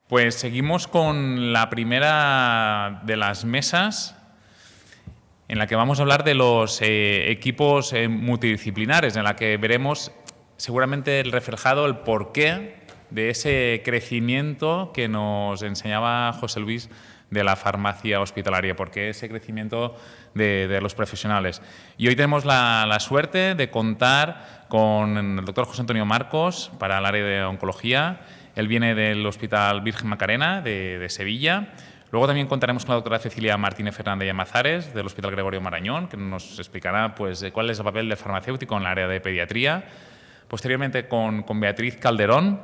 Pues seguimos con la primera de las mesas en la que vamos a hablar de los equipos multidisciplinares, en la que veremos seguramente el reflejado, el porqué de ese crecimiento que nos enseñaba José Luis de la farmacia hospitalaria, porque ese crecimiento de los profesionales. Y hoy tenemos la suerte de contar con el doctor José Antonio Marcos para el área de oncología. Él viene del Hospital Virgen Macarena de Sevilla. Luego también contaremos con la doctora Cecilia Martínez Fernández Llamazares del Hospital Gregorio Marañón, que nos explicará pues, cuál es el papel del farmacéutico en el área de pediatría. Posteriormente con Beatriz Calderón.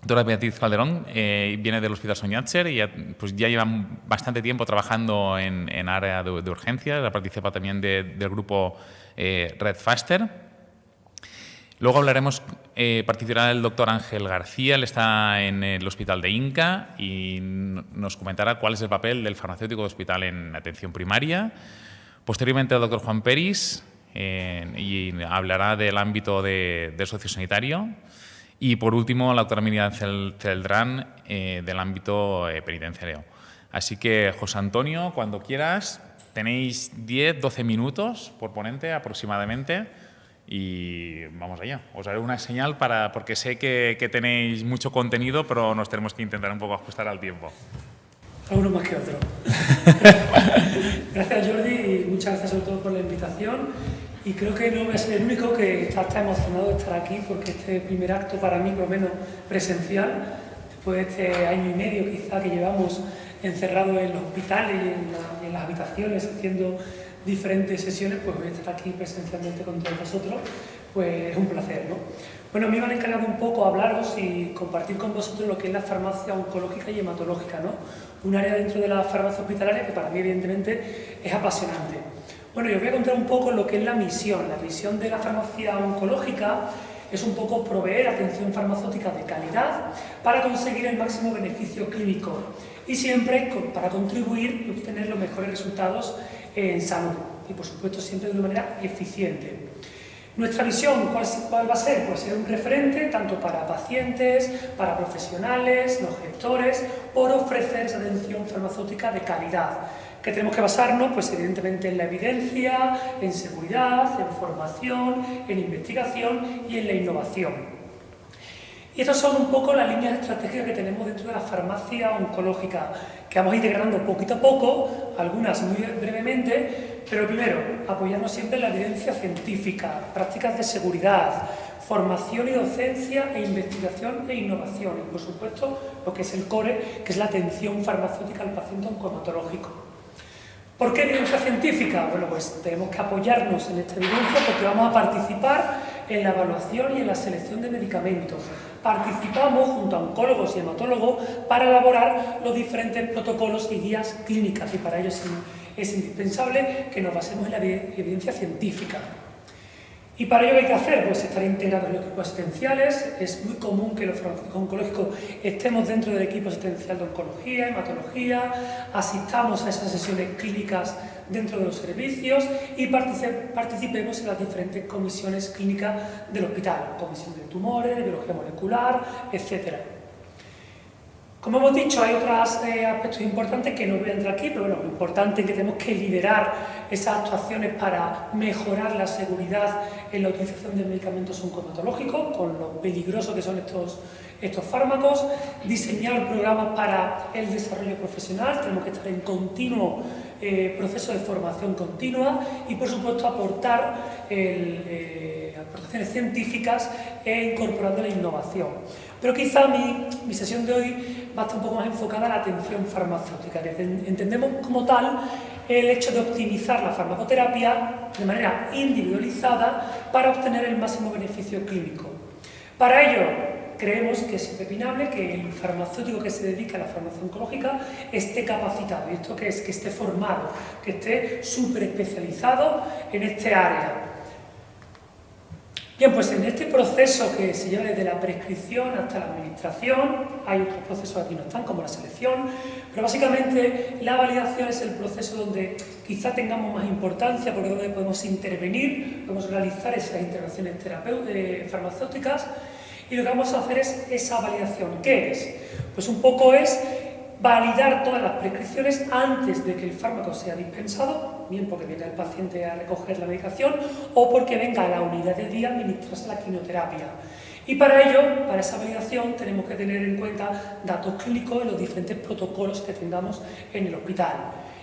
Doctora Beatriz Calderón viene del Hospital Soñatzer y ya lleva bastante tiempo trabajando en área de urgencias. Participa también del grupo Red Faster. Luego participará el doctor Ángel García, él está en el Hospital de Inca y nos comentará cuál es el papel del farmacéutico de hospital en atención primaria. Posteriormente el doctor Juan Peris y hablará del ámbito del sociosanitario. Y por último la doctora Miriam Celdrán del ámbito penitenciario. Así que José Antonio, cuando quieras, tenéis 10-12 minutos por ponente aproximadamente. Y vamos allá. Os haré una señal porque sé que tenéis mucho contenido, pero nos tenemos que intentar un poco ajustar al tiempo. Uno más que otro. Gracias, Jordi, y muchas gracias sobre todo por la invitación. Y creo que no voy a ser el único que está emocionado de estar aquí, porque este primer acto para mí, por lo menos presencial, después de este año y medio quizá que llevamos encerrados en los hospitales y en las habitaciones haciendo diferentes sesiones, pues voy a estar aquí presencialmente con todos vosotros, pues es un placer, ¿no? Bueno, me iban encargado un poco hablaros y compartir con vosotros lo que es la farmacia oncológica y hematológica, ¿no? Un área dentro de la farmacia hospitalaria que para mí evidentemente es apasionante. Bueno, yo os voy a contar un poco lo que es la misión. La misión de la farmacia oncológica es un poco proveer atención farmacéutica de calidad para conseguir el máximo beneficio clínico y siempre para contribuir y obtener los mejores resultados en salud y, por supuesto, siempre de una manera eficiente. Nuestra visión, ¿cuál va a ser? Pues ser un referente tanto para pacientes, para profesionales, los gestores, por ofrecer esa atención farmacéutica de calidad. Que tenemos que basarnos, pues evidentemente, en la evidencia, en seguridad, en formación, en investigación y en la innovación. Y estas son un poco las líneas estratégicas que tenemos dentro de la farmacia oncológica, que vamos integrando poquito a poco, algunas muy brevemente, pero primero, apoyarnos siempre en la evidencia científica, prácticas de seguridad, formación y docencia e investigación e innovación, y por supuesto lo que es el core, que es la atención farmacéutica al paciente oncohematológico. ¿Por qué evidencia científica? Bueno, pues tenemos que apoyarnos en esta evidencia porque vamos a participar en la evaluación y en la selección de medicamentos. Participamos junto a oncólogos y hematólogos para elaborar los diferentes protocolos y guías clínicas y para ello es indispensable que nos basemos en la evidencia científica. ¿Y para ello qué hay que hacer? Pues estar integrados en los equipos asistenciales. Es muy común que los farmacéuticos oncológicos estemos dentro del equipo asistencial de oncología, hematología, asistamos a esas sesiones clínicas dentro de los servicios y participemos en las diferentes comisiones clínicas del hospital, comisión de tumores, de biología molecular, etc. Como hemos dicho, hay otros aspectos importantes que no voy a entrar aquí, pero bueno, lo importante es que tenemos que liderar esas actuaciones para mejorar la seguridad en la utilización de medicamentos oncohematológicos, con lo peligrosos que son estos fármacos, diseñar programas para el desarrollo profesional, tenemos que estar en continuo proceso de formación continua y, por supuesto, aportar aportaciones científicas e incorporando la innovación. Pero quizá mi sesión de hoy va a estar un poco más enfocada a la atención farmacéutica, que entendemos como tal el hecho de optimizar la farmacoterapia de manera individualizada para obtener el máximo beneficio clínico. Para ello, creemos que es impepinable que el farmacéutico que se dedica a la farmacia oncológica esté capacitado. ¿Y esto qué es? Que esté formado, que esté súper especializado en este área. Bien, pues en este proceso que se lleva desde la prescripción hasta la administración, hay otros procesos aquí no están, como la selección, pero básicamente la validación es el proceso donde quizá tengamos más importancia, porque es donde podemos intervenir, podemos realizar esas intervenciones farmacéuticas, Y lo que vamos a hacer es esa validación. ¿Qué es? Pues un poco es validar todas las prescripciones antes de que el fármaco sea dispensado, bien porque venga el paciente a recoger la medicación o porque venga a la unidad de día a administrarse la quimioterapia. Y para ello, para esa validación, tenemos que tener en cuenta datos clínicos de los diferentes protocolos que tengamos en el hospital.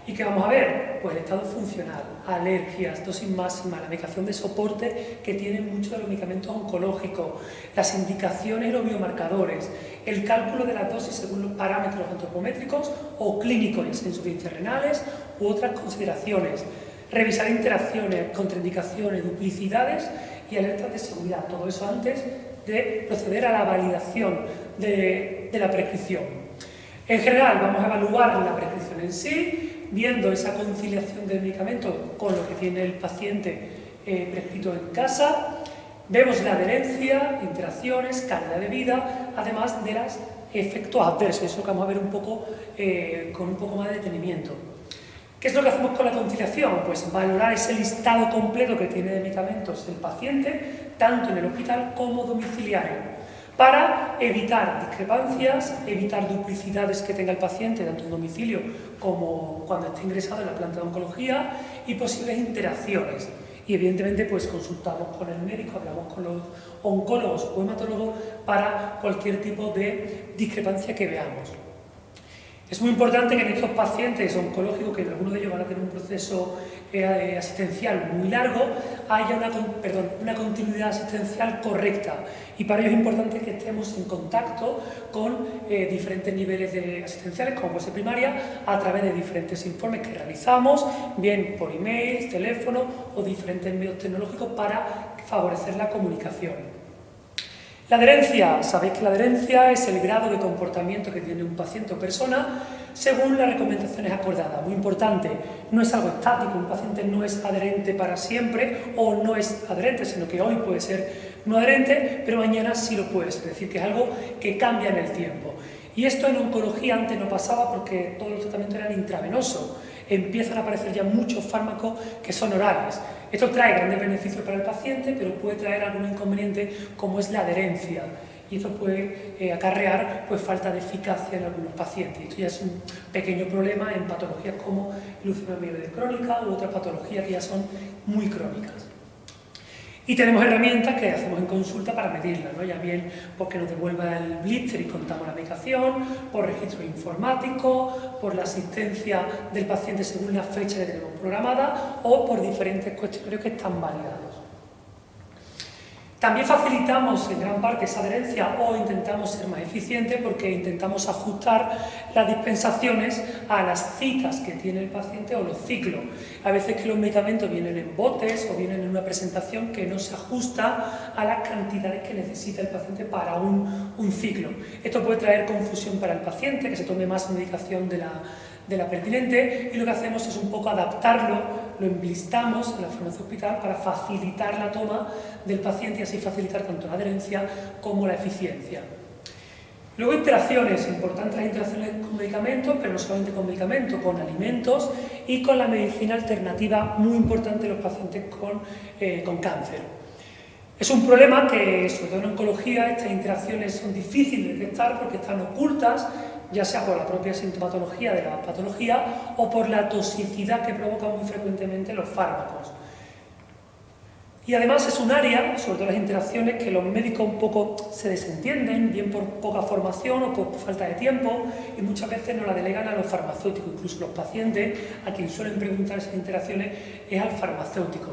¿Y qué vamos a ver? Pues el estado funcional, alergias, dosis máxima, la medicación de soporte que tienen muchos de los medicamentos oncológicos, las indicaciones y los biomarcadores, el cálculo de la dosis según los parámetros antropométricos o clínicos, ya sea insuficiencias renales u otras consideraciones, revisar interacciones, contraindicaciones, duplicidades y alertas de seguridad, todo eso antes de proceder a la validación de la prescripción. En general, vamos a evaluar la prescripción en sí, viendo esa conciliación del medicamento con lo que tiene el paciente prescrito en casa. Vemos la adherencia, interacciones, calidad de vida, además de los efectos adversos. Eso que vamos a ver un poco, con un poco más de detenimiento. ¿Qué es lo que hacemos con la conciliación? Pues valorar ese listado completo que tiene de medicamentos el paciente, tanto en el hospital como domiciliario, para evitar discrepancias, evitar duplicidades que tenga el paciente, tanto en domicilio como cuando esté ingresado en la planta de oncología, y posibles interacciones. Y evidentemente pues consultamos con el médico, hablamos con los oncólogos o hematólogos para cualquier tipo de discrepancia que veamos. Es muy importante que en estos pacientes oncológicos, que algunos de ellos van a tener un proceso asistencial muy largo, haya una continuidad asistencial correcta. Y para ello es importante que estemos en contacto con diferentes niveles asistenciales, como puede ser primaria, a través de diferentes informes que realizamos, bien por email, teléfono o diferentes medios tecnológicos para favorecer la comunicación. La adherencia, sabéis que la adherencia es el grado de comportamiento que tiene un paciente o persona según las recomendaciones acordadas. Muy importante, no es algo estático, un paciente no es adherente para siempre o no es adherente, sino que hoy puede ser no adherente, pero mañana sí lo puede ser, es decir, que es algo que cambia en el tiempo. Y esto en oncología antes no pasaba porque todos los tratamientos eran intravenosos. Empiezan a aparecer ya muchos fármacos que son orales. Esto trae grandes beneficios para el paciente, pero puede traer algún inconveniente como es la adherencia. Y esto puede acarrear pues, falta de eficacia en algunos pacientes. Esto ya es un pequeño problema en patologías como leucemia mieloide crónica u otras patologías que ya son muy crónicas. Y tenemos herramientas que hacemos en consulta para medirlas, ¿no? Ya bien porque nos devuelva el blister y contamos la medicación, por registro informático, por la asistencia del paciente según la fecha que tenemos programada o por diferentes cuestionarios que están validados. También facilitamos en gran parte esa adherencia o intentamos ser más eficientes porque intentamos ajustar las dispensaciones a las citas que tiene el paciente o los ciclos. A veces que los medicamentos vienen en botes o vienen en una presentación que no se ajusta a las cantidades que necesita el paciente para un ciclo. Esto puede traer confusión para el paciente, que se tome más medicación de la pertinente, y lo que hacemos es un poco adaptarlo, lo enlistamos en la farmacia hospital para facilitar la toma del paciente y así facilitar tanto la adherencia como la eficiencia. Luego interacciones, importantes las interacciones con medicamentos, pero no solamente con medicamentos, con alimentos y con la medicina alternativa, muy importante en los pacientes con cáncer. Es un problema que, sobre todo en oncología, estas interacciones son difíciles de detectar porque están ocultas, ya sea por la propia sintomatología de la patología o por la toxicidad que provocan muy frecuentemente los fármacos. Y además es un área, sobre todo las interacciones, que los médicos un poco se desentienden, bien por poca formación o por falta de tiempo, y muchas veces no la delegan a los farmacéuticos, incluso los pacientes, a quien suelen preguntar esas interacciones, es al farmacéutico.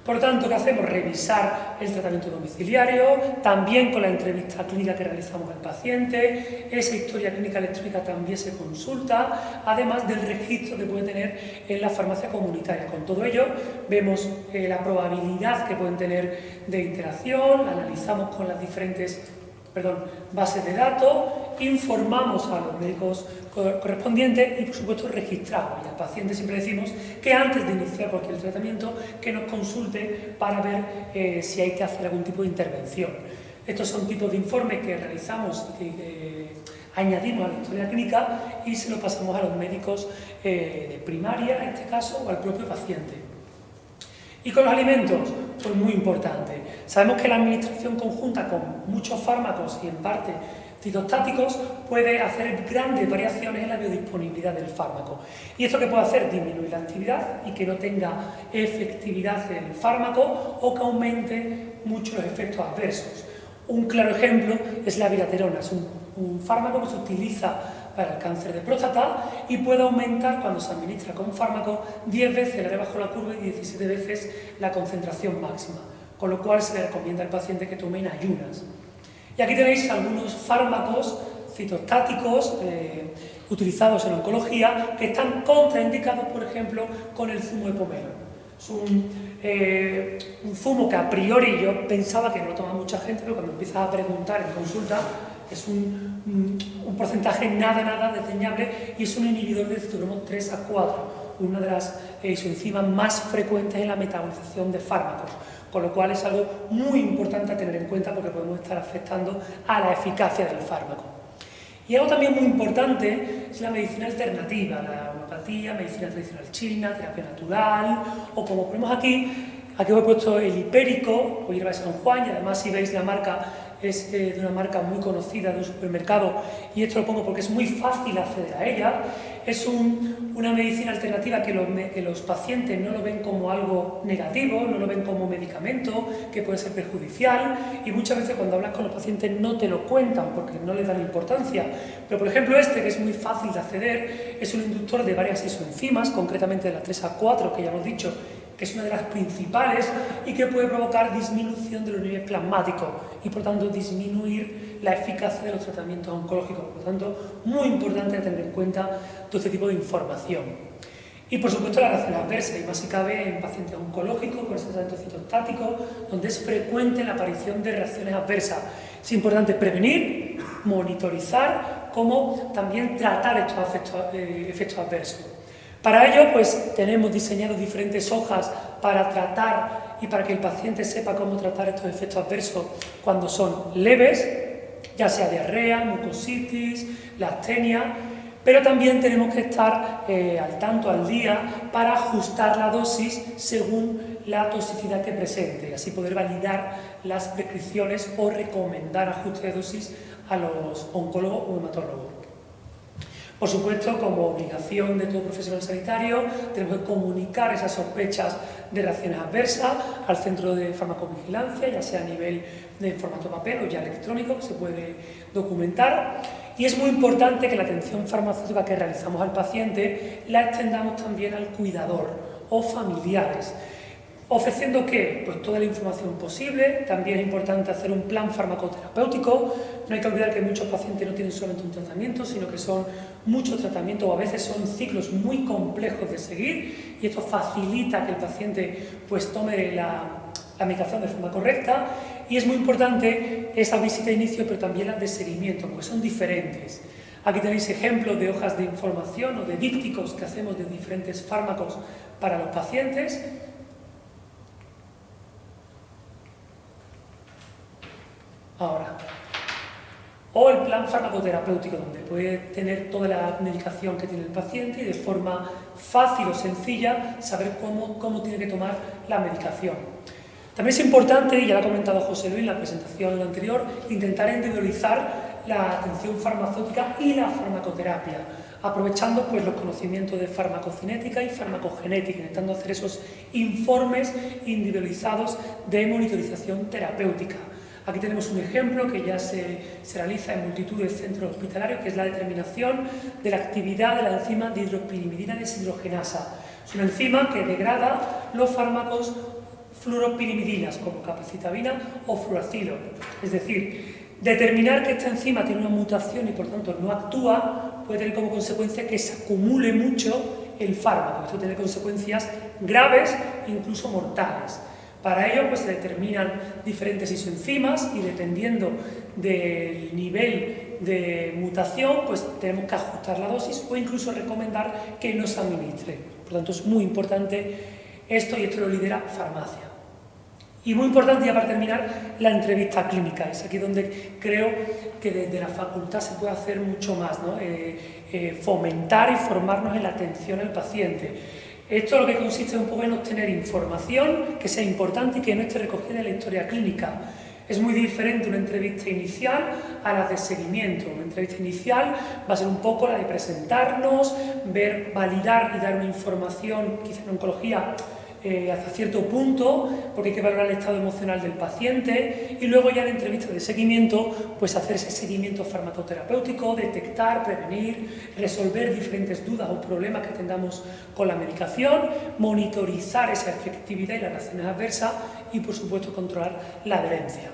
Por lo tanto, ¿qué hacemos? Revisar el tratamiento domiciliario, también con la entrevista clínica que realizamos al paciente, esa historia clínica electrónica también se consulta, además del registro que puede tener en la farmacia comunitaria. Con todo ello, vemos la probabilidad que pueden tener de interacción, analizamos con las diferentes bases de datos, informamos a los médicos correspondientes y, por supuesto, registramos. Y al paciente siempre decimos que antes de iniciar cualquier tratamiento, que nos consulte para ver si hay que hacer algún tipo de intervención. Estos son tipos de informes que realizamos y que añadimos a la historia clínica y se lo pasamos a los médicos de primaria, en este caso, o al propio paciente. Y con los alimentos, pues muy importante. Sabemos que la administración conjunta con muchos fármacos y en parte citostáticos puede hacer grandes variaciones en la biodisponibilidad del fármaco. ¿Y esto qué puede hacer? Disminuir la actividad y que no tenga efectividad el fármaco o que aumente mucho los efectos adversos. Un claro ejemplo es la viraterona, es un fármaco que se utiliza para el cáncer de próstata y puede aumentar cuando se administra con fármaco 10 veces la área bajo la curva y 17 veces la concentración máxima, con lo cual se le recomienda al paciente que tome en ayunas. Y aquí tenéis algunos fármacos citostáticos utilizados en oncología que están contraindicados, por ejemplo, con el zumo de pomelo. Es un zumo que a priori yo pensaba que no lo toma mucha gente, pero cuando empiezas a preguntar en consulta es un porcentaje nada desdeñable y es un inhibidor del citocromo 3A4, una de las isoenzimas más frecuentes en la metabolización de fármacos, con lo cual es algo muy importante a tener en cuenta porque podemos estar afectando a la eficacia del fármaco. Y algo también muy importante es la medicina alternativa, la homeopatía, medicina tradicional china, terapia natural, o como ponemos aquí os he puesto el hipérico o hierba de San Juan, y además si veis la marca es de una marca muy conocida de un supermercado, y esto lo pongo porque es muy fácil acceder a ella. Es una medicina alternativa que los pacientes no lo ven como algo negativo, no lo ven como medicamento, que puede ser perjudicial, y muchas veces cuando hablas con los pacientes no te lo cuentan porque no les dan importancia. Pero por ejemplo este, que es muy fácil de acceder, es un inductor de varias isoenzimas, concretamente de la 3A4, que ya hemos dicho, que es una de las principales y que puede provocar disminución de los niveles plasmáticos y por tanto disminuir la eficacia de los tratamientos oncológicos. Por lo tanto, muy importante tener en cuenta todo este tipo de información. Y por supuesto la reacción adversa, y más si cabe en pacientes oncológicos con ese tratamiento citostático, donde es frecuente la aparición de reacciones adversas. Es importante prevenir, monitorizar, como también tratar estos efectos adversos. Para ello, pues tenemos diseñado diferentes hojas para tratar y para que el paciente sepa cómo tratar estos efectos adversos cuando son leves, ya sea diarrea, mucositis, la astenia, pero también tenemos que estar al tanto al día para ajustar la dosis según la toxicidad que presente, y así poder validar las prescripciones o recomendar ajuste de dosis a los oncólogos o hematólogos. Por supuesto, como obligación de todo profesional sanitario, tenemos que comunicar esas sospechas de reacciones adversas al centro de farmacovigilancia, ya sea a nivel de formato papel o ya electrónico, que se puede documentar. Y es muy importante que la atención farmacéutica que realizamos al paciente la extendamos también al cuidador o familiares. ¿Ofreciendo qué? Pues toda la información posible. También es importante hacer un plan farmacoterapéutico. No hay que olvidar que muchos pacientes no tienen solamente un tratamiento, sino que son muchos tratamientos o a veces son ciclos muy complejos de seguir, y esto facilita que el paciente pues tome la medicación de forma correcta. Y es muy importante esa visita de inicio, pero también las de seguimiento, porque son diferentes. Aquí tenéis ejemplos de hojas de información o de dípticos que hacemos de diferentes fármacos para los pacientes. Ahora, o el plan farmacoterapéutico, donde puede tener toda la medicación que tiene el paciente y de forma fácil o sencilla saber cómo tiene que tomar la medicación. También es importante, y ya lo ha comentado José Luis en la presentación anterior, intentar individualizar la atención farmacéutica y la farmacoterapia, aprovechando pues, los conocimientos de farmacocinética y farmacogenética, intentando hacer esos informes individualizados de monitorización terapéutica. Aquí tenemos un ejemplo que ya se realiza en multitud de centros hospitalarios, que es la determinación de la actividad de la enzima dihidropirimidina deshidrogenasa. Es una enzima que degrada los fármacos fluoropirimidinas, como capacitabina o fluoracilo. Es decir, determinar que esta enzima tiene una mutación y por tanto no actúa puede tener como consecuencia que se acumule mucho el fármaco. Esto tiene consecuencias graves e incluso mortales. Para ello pues, se determinan diferentes isoenzimas y dependiendo del nivel de mutación pues, tenemos que ajustar la dosis o incluso recomendar que no se administre. Por lo tanto es muy importante esto, y esto lo lidera farmacia. Y muy importante, ya para terminar, la entrevista clínica. Es aquí donde creo que desde la facultad se puede hacer mucho más, ¿no? Fomentar y formarnos en la atención al paciente. Esto lo que consiste un poco en obtener información que sea importante y que no esté recogida en la historia clínica. Es muy diferente una entrevista inicial a la de seguimiento. Una entrevista inicial va a ser un poco la de presentarnos, ver, validar y dar una información, quizá en oncología, hasta cierto punto, porque hay que valorar el estado emocional del paciente, y luego ya en entrevistas de seguimiento, pues hacer ese seguimiento farmacoterapéutico, detectar, prevenir, resolver diferentes dudas o problemas que tengamos con la medicación, monitorizar esa efectividad y las reacciones adversas y, por supuesto, controlar la adherencia.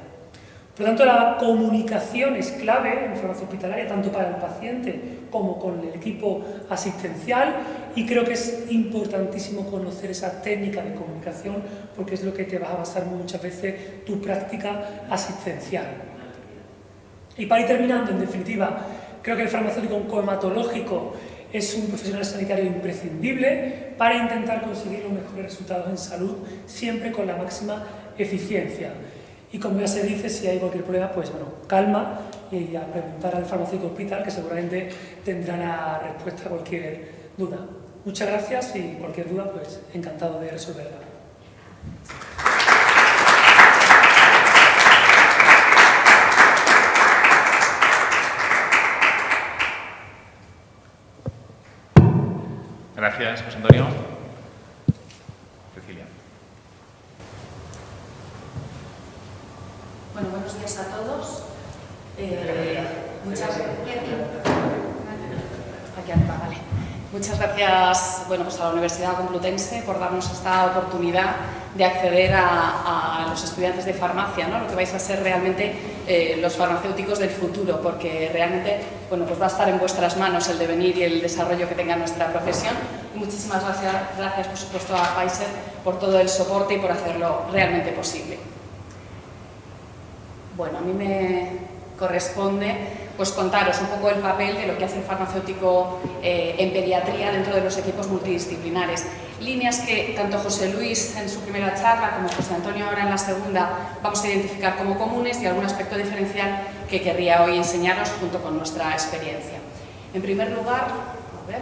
Por lo tanto, la comunicación es clave en farmacia hospitalaria, tanto para el paciente como con el equipo asistencial, y creo que es importantísimo conocer esa técnica de comunicación porque es lo que te va a basar muchas veces tu práctica asistencial. Y para ir terminando, en definitiva, creo que el farmacéutico oncohematológico es un profesional sanitario imprescindible para intentar conseguir los mejores resultados en salud, siempre con la máxima eficiencia. Y como ya se dice, si hay cualquier problema, pues bueno, calma y a preguntar al farmacéutico hospital, que seguramente tendrá la respuesta a cualquier duda. Muchas gracias y cualquier duda, pues encantado de resolverla. Gracias, José Antonio. Cecilia. Bueno, buenos días a todos. Muchas gracias pues a la Universidad Complutense por darnos esta oportunidad de acceder a los estudiantes de farmacia, ¿no? Lo que vais a ser realmente los farmacéuticos del futuro, porque realmente pues va a estar en vuestras manos el devenir y el desarrollo que tenga nuestra profesión. Y muchísimas gracias, por supuesto, a Pfizer por todo el soporte y por hacerlo realmente posible. Bueno, a mí me corresponde pues contaros un poco el papel de lo que hace el farmacéutico en pediatría dentro de los equipos multidisciplinares. Líneas que tanto José Luis en su primera charla como José Antonio ahora en la segunda vamos a identificar como comunes y algún aspecto diferencial que querría hoy enseñaros junto con nuestra experiencia. En primer lugar, a ver,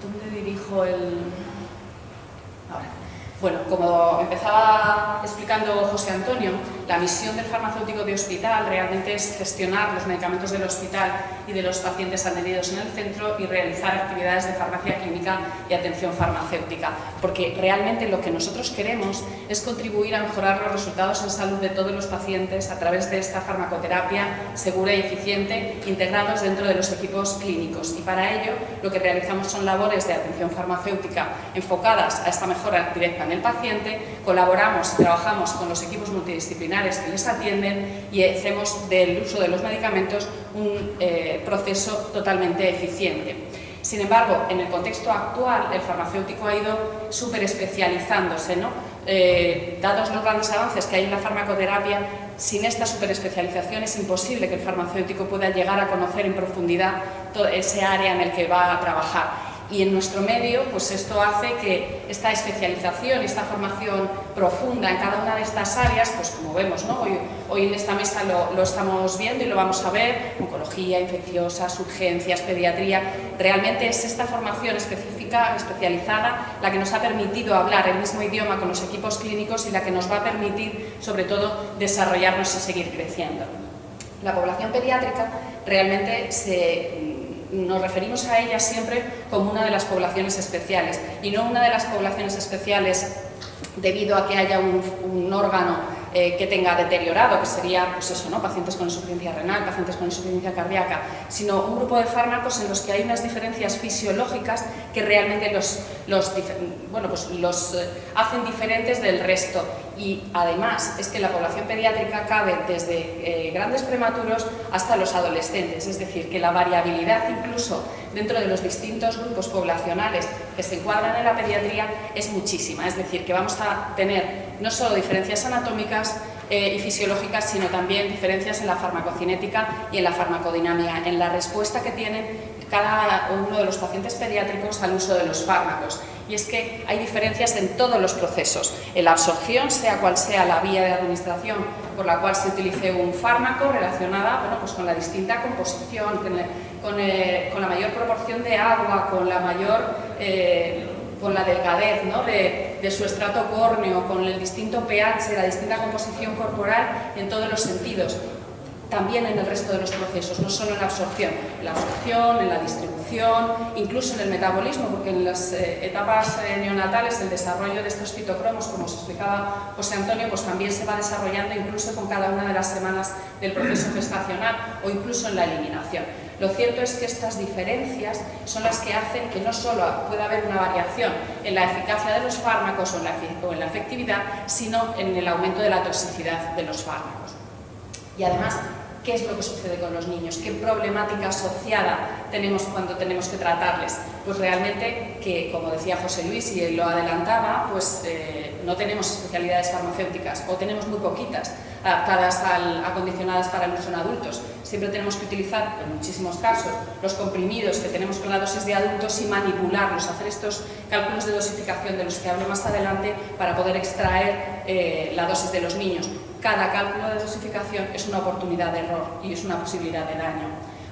¿dónde dirijo el...? Ahora. Bueno, como empezaba explicando José Antonio, la misión del farmacéutico de hospital realmente es gestionar los medicamentos del hospital y de los pacientes atendidos en el centro y realizar actividades de farmacia clínica y atención farmacéutica, porque realmente lo que nosotros queremos es contribuir a mejorar los resultados en salud de todos los pacientes a través de esta farmacoterapia segura y eficiente integrados dentro de los equipos clínicos. Y para ello lo que realizamos son labores de atención farmacéutica enfocadas a esta mejora directa en el paciente, colaboramos y trabajamos con los equipos multidisciplinares que les atienden y hacemos del uso de los medicamentos un proceso totalmente eficiente. Sin embargo, en el contexto actual, el farmacéutico ha ido súper especializándose, ¿no? Dados los grandes avances que hay en la farmacoterapia, sin esta superespecialización es imposible que el farmacéutico pueda llegar a conocer en profundidad todo ese área en el que va a trabajar. Y en nuestro medio, pues esto hace que esta especialización, esta formación profunda en cada una de estas áreas, pues como vemos, ¿no? Hoy en esta mesa lo estamos viendo y lo vamos a ver, oncología, infecciosas, urgencias, pediatría, realmente es esta formación específica, especializada, la que nos ha permitido hablar el mismo idioma con los equipos clínicos y la que nos va a permitir, sobre todo, desarrollarnos y seguir creciendo. La población pediátrica realmente nos referimos a ella siempre como una de las poblaciones especiales y no una de las poblaciones especiales debido a que haya un órgano que tenga deteriorado, que sería pues eso, ¿no? Pacientes con insuficiencia renal, pacientes con insuficiencia cardíaca, sino un grupo de fármacos en los que hay unas diferencias fisiológicas que realmente los hacen diferentes del resto. Y además es que la población pediátrica cabe desde grandes prematuros hasta los adolescentes, es decir, que la variabilidad incluso dentro de los distintos grupos poblacionales que se encuadran en la pediatría es muchísima, es decir, que vamos a tener no solo diferencias anatómicas y fisiológicas, sino también diferencias en la farmacocinética y en la farmacodinámica, en la respuesta que tienen cada uno de los pacientes pediátricos al uso de los fármacos. Y es que hay diferencias en todos los procesos, en la absorción, sea cual sea la vía de administración por la cual se utilice un fármaco relacionada pues con la distinta composición, con la mayor proporción de agua, con la mayor con la delgadez, ¿no?, de su estrato córneo, con el distinto pH, la distinta composición corporal en todos los sentidos. También en el resto de los procesos, no solo en la absorción, en la distribución, incluso en el metabolismo, porque en las etapas neonatales el desarrollo de estos citocromos, como os explicaba José Antonio, pues también se va desarrollando incluso con cada una de las semanas del proceso gestacional o incluso en la eliminación. Lo cierto es que estas diferencias son las que hacen que no solo pueda haber una variación en la eficacia de los fármacos o en la efectividad, sino en el aumento de la toxicidad de los fármacos. Y además, ¿qué es lo que sucede con los niños? ¿Qué problemática asociada tenemos cuando tenemos que tratarles? Pues realmente que, como decía José Luis y él lo adelantaba, pues no tenemos especialidades farmacéuticas o tenemos muy poquitas adaptadas, acondicionadas para el uso en adultos. Siempre tenemos que utilizar, en muchísimos casos, los comprimidos que tenemos con la dosis de adultos y manipularlos, hacer estos cálculos de dosificación de los que hablo más adelante para poder extraer la dosis de los niños. Cada cálculo de dosificación es una oportunidad de error y es una posibilidad de daño.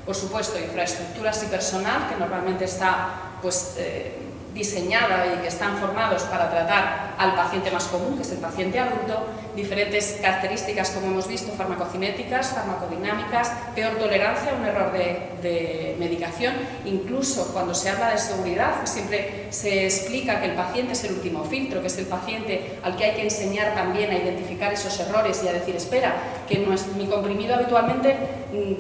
Por supuesto, infraestructuras y personal, que normalmente está diseñada y que están formados para tratar al paciente más común, que es el paciente adulto, diferentes características, como hemos visto, farmacocinéticas, farmacodinámicas, peor tolerancia a un error de medicación. Incluso cuando se habla de seguridad, siempre se explica que el paciente es el último filtro, que es el paciente al que hay que enseñar también a identificar esos errores y a decir, espera, que mi comprimido habitualmente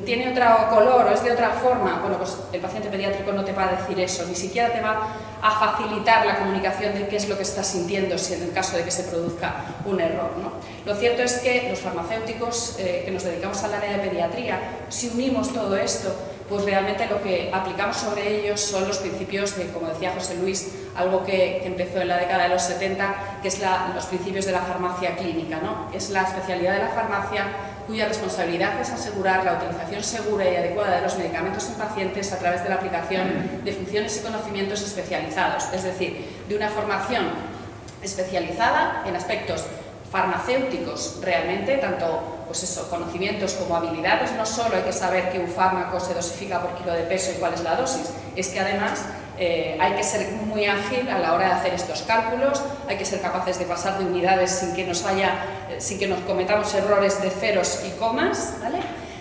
tiene otro color o es de otra forma. Bueno, pues el paciente pediátrico no te va a decir eso, ni siquiera te va a facilitar la comunicación de qué es lo que estás sintiendo si en el caso de que se produzca un error, ¿no? Lo cierto es que los farmacéuticos que nos dedicamos al área de pediatría, si unimos todo esto, pues realmente lo que aplicamos sobre ellos son los principios de, como decía José Luis, algo que empezó en la década de los 70, que es los principios de la farmacia clínica, ¿no? Es la especialidad de la farmacia cuya responsabilidad es asegurar la utilización segura y adecuada de los medicamentos en pacientes a través de la aplicación de funciones y conocimientos especializados, es decir, de una formación especializada en aspectos farmacéuticos realmente, tanto conocimientos como habilidades. No solo hay que saber que un fármaco se dosifica por kilo de peso y cuál es la dosis, es que además hay que ser muy ágil a la hora de hacer estos cálculos, hay que ser capaces de pasar de unidades sin que nos cometamos errores de ceros y comas, ¿vale?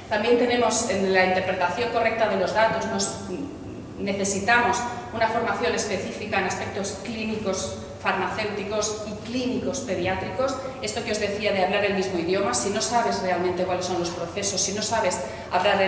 También tenemos en la interpretación correcta de los datos, necesitamos una formación específica en aspectos clínicos, farmacéuticos y clínicos pediátricos. Esto que os decía de hablar el mismo idioma, si no sabes realmente cuáles son los procesos, si no sabes hablar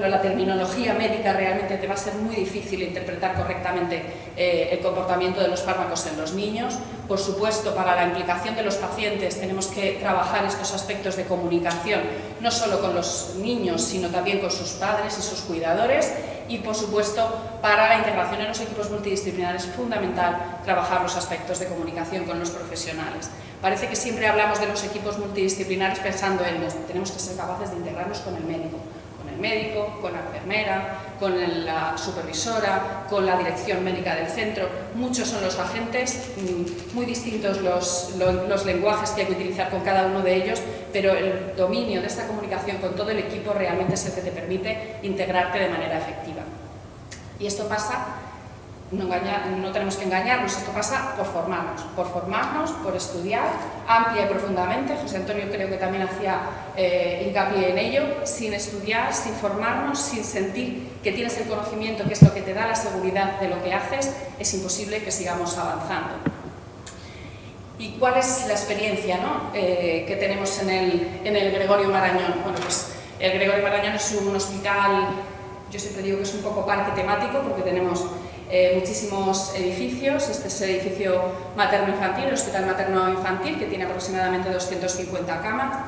la terminología médica, realmente te va a ser muy difícil interpretar correctamente el comportamiento de los fármacos en los niños. Por supuesto, para la implicación de los pacientes tenemos que trabajar estos aspectos de comunicación, no solo con los niños, sino también con sus padres y sus cuidadores. Y, por supuesto, para la integración en los equipos multidisciplinares es fundamental trabajar los aspectos de comunicación con los profesionales. Parece que siempre hablamos de los equipos multidisciplinares pensando en tenemos que ser capaces de integrarnos con el médico, con la enfermera, con la supervisora, con la dirección médica del centro. Muchos son los agentes, muy distintos los lenguajes que hay que utilizar con cada uno de ellos, pero el dominio de esta comunicación con todo el equipo realmente es el que te permite integrarte de manera efectiva. Y esto pasa, no tenemos que engañarnos, esto pasa por formarnos, por estudiar amplia y profundamente. José Antonio creo que también hacía hincapié en ello. Sin estudiar, sin formarnos, sin sentir que tienes el conocimiento, que es lo que te da la seguridad de lo que haces, es imposible que sigamos avanzando. ¿Y cuál es la experiencia, ¿no?, que tenemos en el Gregorio Marañón? Bueno, pues el Gregorio Marañón es un hospital, yo siempre digo que es un poco parque temático porque tenemos muchísimos edificios. Este es el edificio materno-infantil, el Hospital Materno-Infantil, que tiene aproximadamente 250 camas,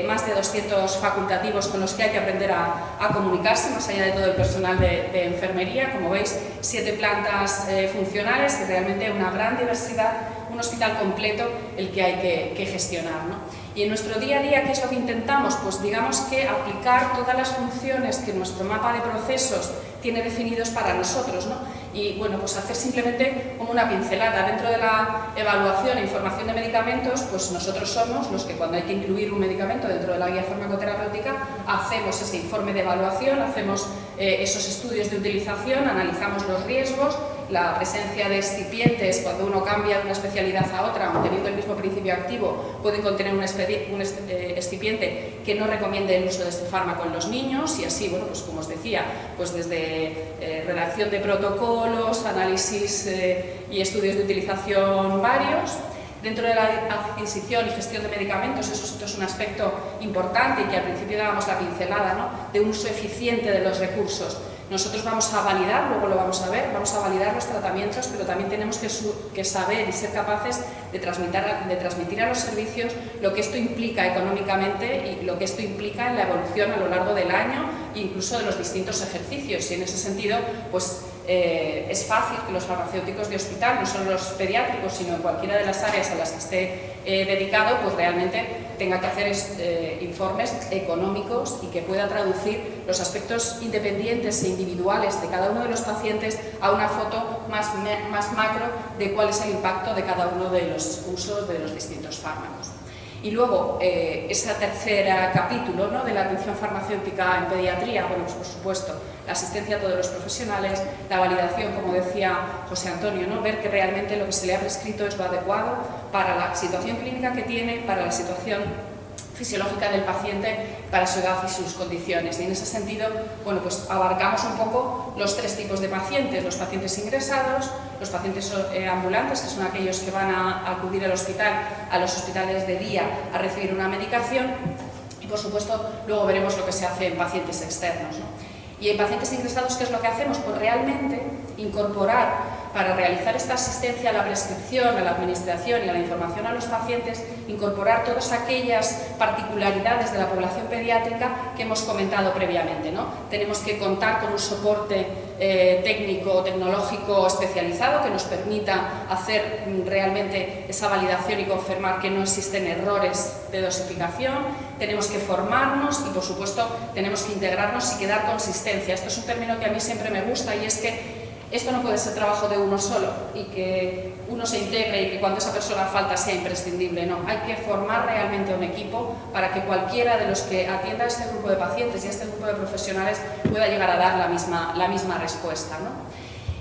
más de 200 facultativos con los que hay que aprender a comunicarse, más allá de todo el personal de enfermería. Como veis, 7 plantas funcionales y realmente una gran diversidad, un hospital completo el que hay que gestionar, ¿no? Y en nuestro día a día, ¿qué es lo que intentamos? Pues digamos que aplicar todas las funciones que nuestro mapa de procesos tiene definidos para nosotros, ¿no? Y bueno, pues hacer simplemente como una pincelada. Dentro de la evaluación e información de medicamentos, pues nosotros somos los que cuando hay que incluir un medicamento dentro de la guía farmacoterapéutica, hacemos ese informe de evaluación, hacemos esos estudios de utilización, analizamos los riesgos la presencia de excipientes, cuando uno cambia de una especialidad a otra, aun teniendo el mismo principio activo, pueden contener un excipiente que no recomiende el uso de este fármaco en los niños, y así, bueno, pues como os decía, pues desde redacción de protocolos, análisis y estudios de utilización varios. Dentro de la adquisición y gestión de medicamentos, eso es un aspecto importante y que al principio dábamos la pincelada, ¿no?, de un uso eficiente de los recursos. Nosotros vamos a validar, luego lo vamos a ver, vamos a validar los tratamientos, pero también tenemos que saber y ser capaces de transmitir a los servicios lo que esto implica económicamente y lo que esto implica en la evolución a lo largo del año e incluso de los distintos ejercicios. Y en ese sentido, pues es fácil que los farmacéuticos de hospital, no solo los pediátricos, sino en cualquiera de las áreas a las que esté dedicado, pues realmente tenga que hacer informes económicos y que pueda traducir los aspectos independientes e individuales de cada uno de los pacientes a una foto más macro de cuál es el impacto de cada uno de los usos de los distintos fármacos. Y luego, ese tercer capítulo, ¿no?, de la atención farmacéutica en pediatría, bueno, pues por supuesto, la asistencia a todos los profesionales, la validación, como decía José Antonio, ¿no?, ver que realmente lo que se le ha prescrito es lo adecuado para la situación clínica que tiene, para la situación fisiológica del paciente, para su edad y sus condiciones. Y en ese sentido, bueno, pues abarcamos un poco los tres tipos de pacientes: los pacientes ingresados, los pacientes ambulantes, que son aquellos que van a acudir al hospital, a los hospitales de día, a recibir una medicación, y por supuesto luego veremos lo que se hace en pacientes externos, ¿no? Y en pacientes ingresados, ¿qué es lo que hacemos? Pues realmente incorporar, para realizar esta asistencia a la prescripción, a la administración y a la información a los pacientes, incorporar todas aquellas particularidades de la población pediátrica que hemos comentado previamente, ¿no? Tenemos que contar con un soporte técnico, tecnológico especializado que nos permita hacer realmente esa validación y confirmar que no existen errores de dosificación. Tenemos que formarnos y, por supuesto, tenemos que integrarnos y que dar consistencia. Esto es un término que a mí siempre me gusta, y es que esto no puede ser trabajo de uno solo y que uno se integre y que cuando esa persona falta sea imprescindible. No, hay que formar realmente un equipo para que cualquiera de los que atienda a este grupo de pacientes y a este grupo de profesionales pueda llegar a dar la misma respuesta, ¿no?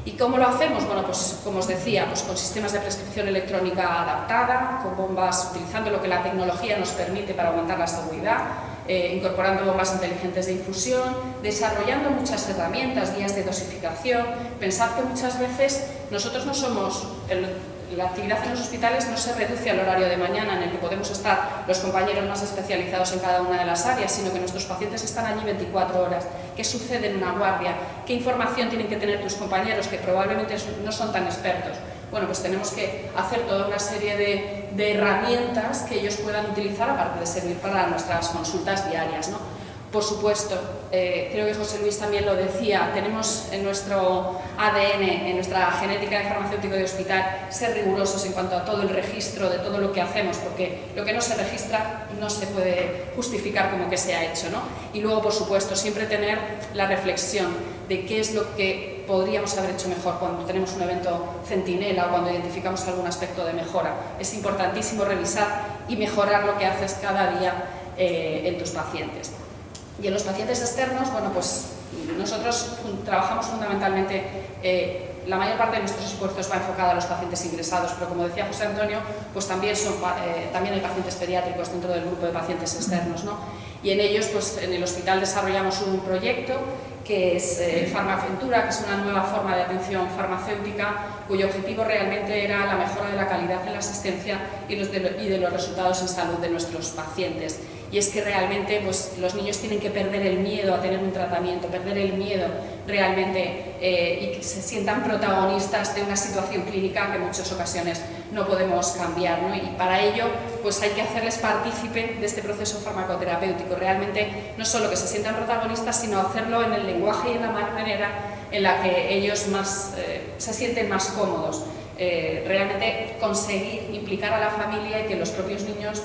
¿Y cómo lo hacemos? Bueno, pues como os decía, pues con sistemas de prescripción electrónica adaptada, con bombas, utilizando lo que la tecnología nos permite para aumentar la seguridad, incorporando bombas inteligentes de infusión, desarrollando muchas herramientas, guías de dosificación. Pensad que muchas veces nosotros no somos... La actividad en los hospitales no se reduce al horario de mañana en el que podemos estar los compañeros más especializados en cada una de las áreas, sino que nuestros pacientes están allí 24 horas. ¿Qué sucede en una guardia? ¿Qué información tienen que tener tus compañeros que probablemente no son tan expertos? Bueno, pues tenemos que hacer toda una serie de herramientas que ellos puedan utilizar, aparte de servir para nuestras consultas diarias, ¿no? Por supuesto, creo que José Luis también lo decía, tenemos en nuestro ADN, en nuestra genética de farmacéutico de hospital, ser rigurosos en cuanto a todo el registro de todo lo que hacemos, porque lo que no se registra no se puede justificar como que se ha hecho, ¿no? Y luego, por supuesto, siempre tener la reflexión de qué es lo que podríamos haber hecho mejor cuando tenemos un evento centinela o cuando identificamos algún aspecto de mejora. Es importantísimo revisar y mejorar lo que haces cada día en tus pacientes. Y en los pacientes externos, bueno, pues nosotros trabajamos fundamentalmente, la mayor parte de nuestros esfuerzos va enfocada a los pacientes ingresados, pero como decía José Antonio, pues también hay pacientes pediátricos dentro del grupo de pacientes externos, ¿no? Y en ellos, pues en el hospital desarrollamos un proyecto que es Farmaventura, que es una nueva forma de atención farmacéutica cuyo objetivo realmente era la mejora de la calidad en la asistencia y de los resultados en salud de nuestros pacientes. Y es que realmente pues, los niños tienen que perder el miedo a tener un tratamiento, perder el miedo realmente y que se sientan protagonistas de una situación clínica que en muchas ocasiones no podemos cambiar, ¿no? Y para ello pues hay que hacerles partícipe de este proceso farmacoterapéutico, realmente no solo que se sientan protagonistas, sino hacerlo en el lenguaje y en la manera en la que ellos se sienten más cómodos, realmente conseguir implicar a la familia y que los propios niños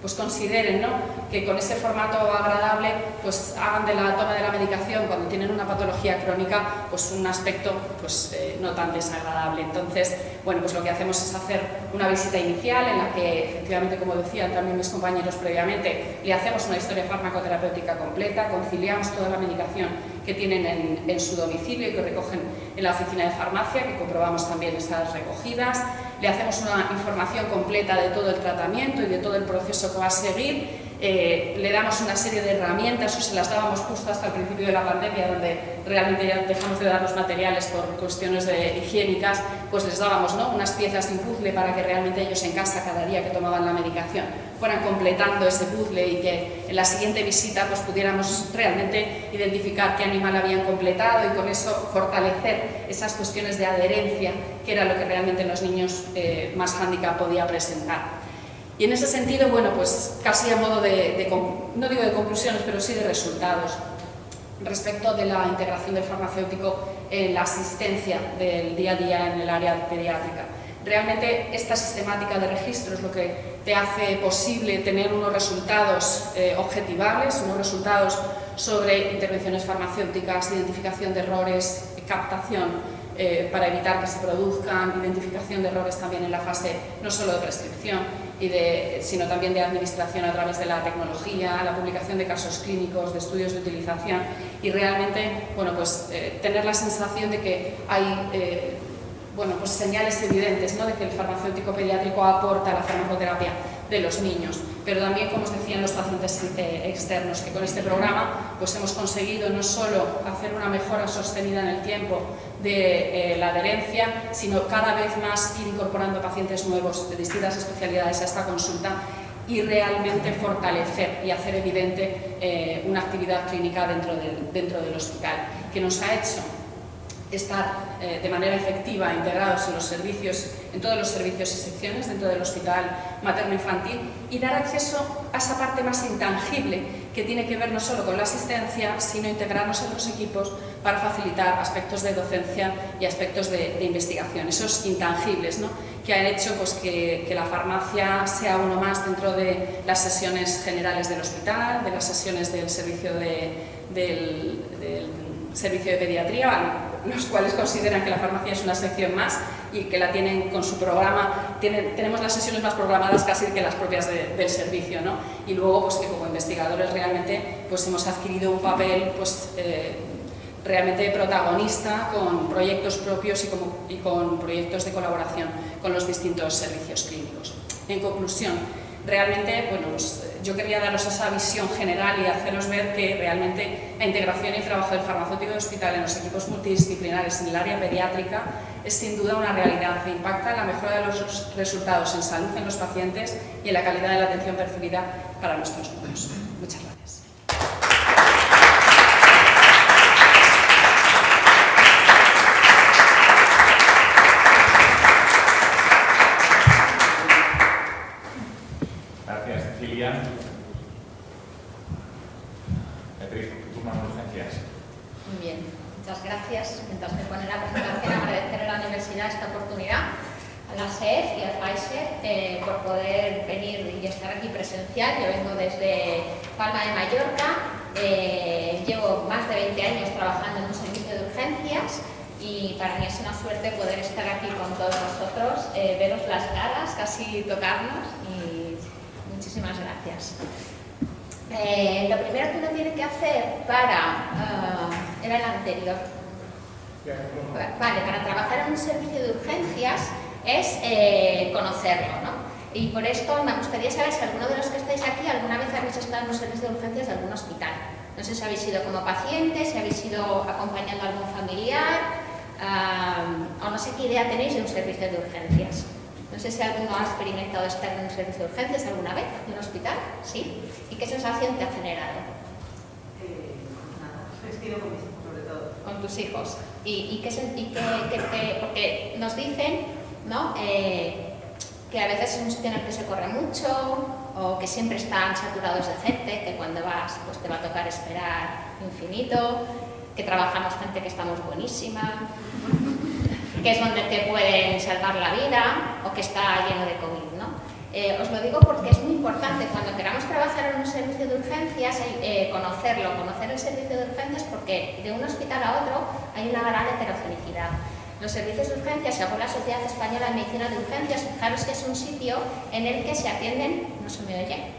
pues consideren, ¿no?, que con ese formato agradable pues hagan de la toma de la medicación cuando tienen una patología crónica pues un aspecto pues no tan desagradable. Entonces, bueno, pues lo que hacemos es hacer una visita inicial en la que efectivamente, como decían también mis compañeros previamente, le hacemos una historia farmacoterapéutica completa, conciliamos toda la medicación que tienen en su domicilio y que recogen en la oficina de farmacia, que comprobamos también esas recogidas. Le hacemos una información completa de todo el tratamiento y de todo el proceso que va a seguir. Le damos una serie de herramientas, o se las dábamos justo hasta el principio de la pandemia, donde realmente ya dejamos de dar los materiales por cuestiones higiénicas, pues les dábamos, ¿no?, unas piezas de un puzzle para que realmente ellos en casa, cada día que tomaban la medicación, fueran completando ese puzzle y que en la siguiente visita pues pudiéramos realmente identificar qué animal habían completado y con eso fortalecer esas cuestiones de adherencia, que era lo que realmente en los niños más hándicap podía presentar. Y en ese sentido, bueno, pues casi a modo no digo de conclusiones, pero sí de resultados, respecto de la integración del farmacéutico en la asistencia del día a día en el área pediátrica. Realmente esta sistemática de registro es lo que te hace posible tener unos resultados objetivables, unos resultados sobre intervenciones farmacéuticas, identificación de errores, captación para evitar que se produzcan, identificación de errores también en la fase no solo de prescripción, sino también de administración a través de la tecnología, la publicación de casos clínicos, de estudios de utilización y realmente, bueno, pues tener la sensación de que hay bueno, pues señales evidentes, ¿no?, de que el farmacéutico pediátrico aporta a la farmacoterapia de los niños, pero también, como os decían, los pacientes externos, que con este programa pues hemos conseguido no solo hacer una mejora sostenida en el tiempo de la adherencia, sino cada vez más ir incorporando pacientes nuevos de distintas especialidades a esta consulta y realmente fortalecer y hacer evidente una actividad clínica dentro del hospital, que nos ha hecho estar de manera efectiva integrados en los servicios, en todos los servicios y secciones dentro del hospital materno-infantil y dar acceso a esa parte más intangible que tiene que ver no solo con la asistencia, sino integrarnos en los equipos para facilitar aspectos de docencia y aspectos de investigación, esos intangibles, ¿no?, que han hecho pues, que la farmacia sea uno más dentro de las sesiones generales del hospital, de las sesiones del servicio del servicio de pediatría, los cuales consideran que la farmacia es una sección más y que la tienen con su programa, tenemos las sesiones más programadas casi que las propias del servicio, ¿no? Y luego pues que como investigadores realmente pues hemos adquirido un papel pues realmente protagonista con proyectos propios y con proyectos de colaboración con los distintos servicios clínicos. En conclusión, realmente, bueno, pues, yo quería daros esa visión general y haceros ver que realmente la integración y el trabajo del farmacéutico de hospital en los equipos multidisciplinares en el área pediátrica es sin duda una realidad que impacta en la mejora de los resultados en salud en los pacientes y en la calidad de la atención percibida para nuestros niños. Muchas gracias. Gracias, Cecilia. Beatriz, turno de urgencias. Muy bien, muchas gracias. Mientras me pone la presentación, agradecer a la universidad esta oportunidad, a la SEF y a Pfizer por poder venir y estar aquí presencial. Yo vengo desde Palma de Mallorca, llevo más de 20 años trabajando en un servicio de urgencias y para mí es una suerte poder estar aquí con todos vosotros, veros las caras, casi tocarnos y muchísimas gracias. Lo primero que uno tiene que hacer era el anterior. Vale, para trabajar en un servicio de urgencias es conocerlo, ¿no? Y por esto me gustaría saber si alguno de los que estáis aquí alguna vez habéis estado en un servicio de urgencias de algún hospital. No sé si habéis ido como paciente, si habéis ido acompañando a algún familiar, o no sé qué idea tenéis de un servicio de urgencias. No sé si alguno ha experimentado estar en un servicio de urgencias alguna vez, en un hospital, ¿sí? ¿Y qué sensación te ha generado? Nada, respiro con mis hijos, sobre todo. Con tus hijos. Porque nos dicen, ¿no?, que a veces es un sitio en el que se corre mucho, o que siempre están saturados de gente, que cuando vas pues te va a tocar esperar infinito, que trabajamos gente que estamos buenísima, que es donde te pueden salvar la vida o que está lleno de COVID, ¿no? Os lo digo porque es muy importante cuando queramos trabajar en un servicio de urgencias, conocerlo, conocer el servicio de urgencias, porque de un hospital a otro hay una gran heterogeneidad. Los servicios de urgencias, según la Sociedad Española de Medicina de Urgencias, fijaros que es un sitio en el que se atienden, ¿no se me oye?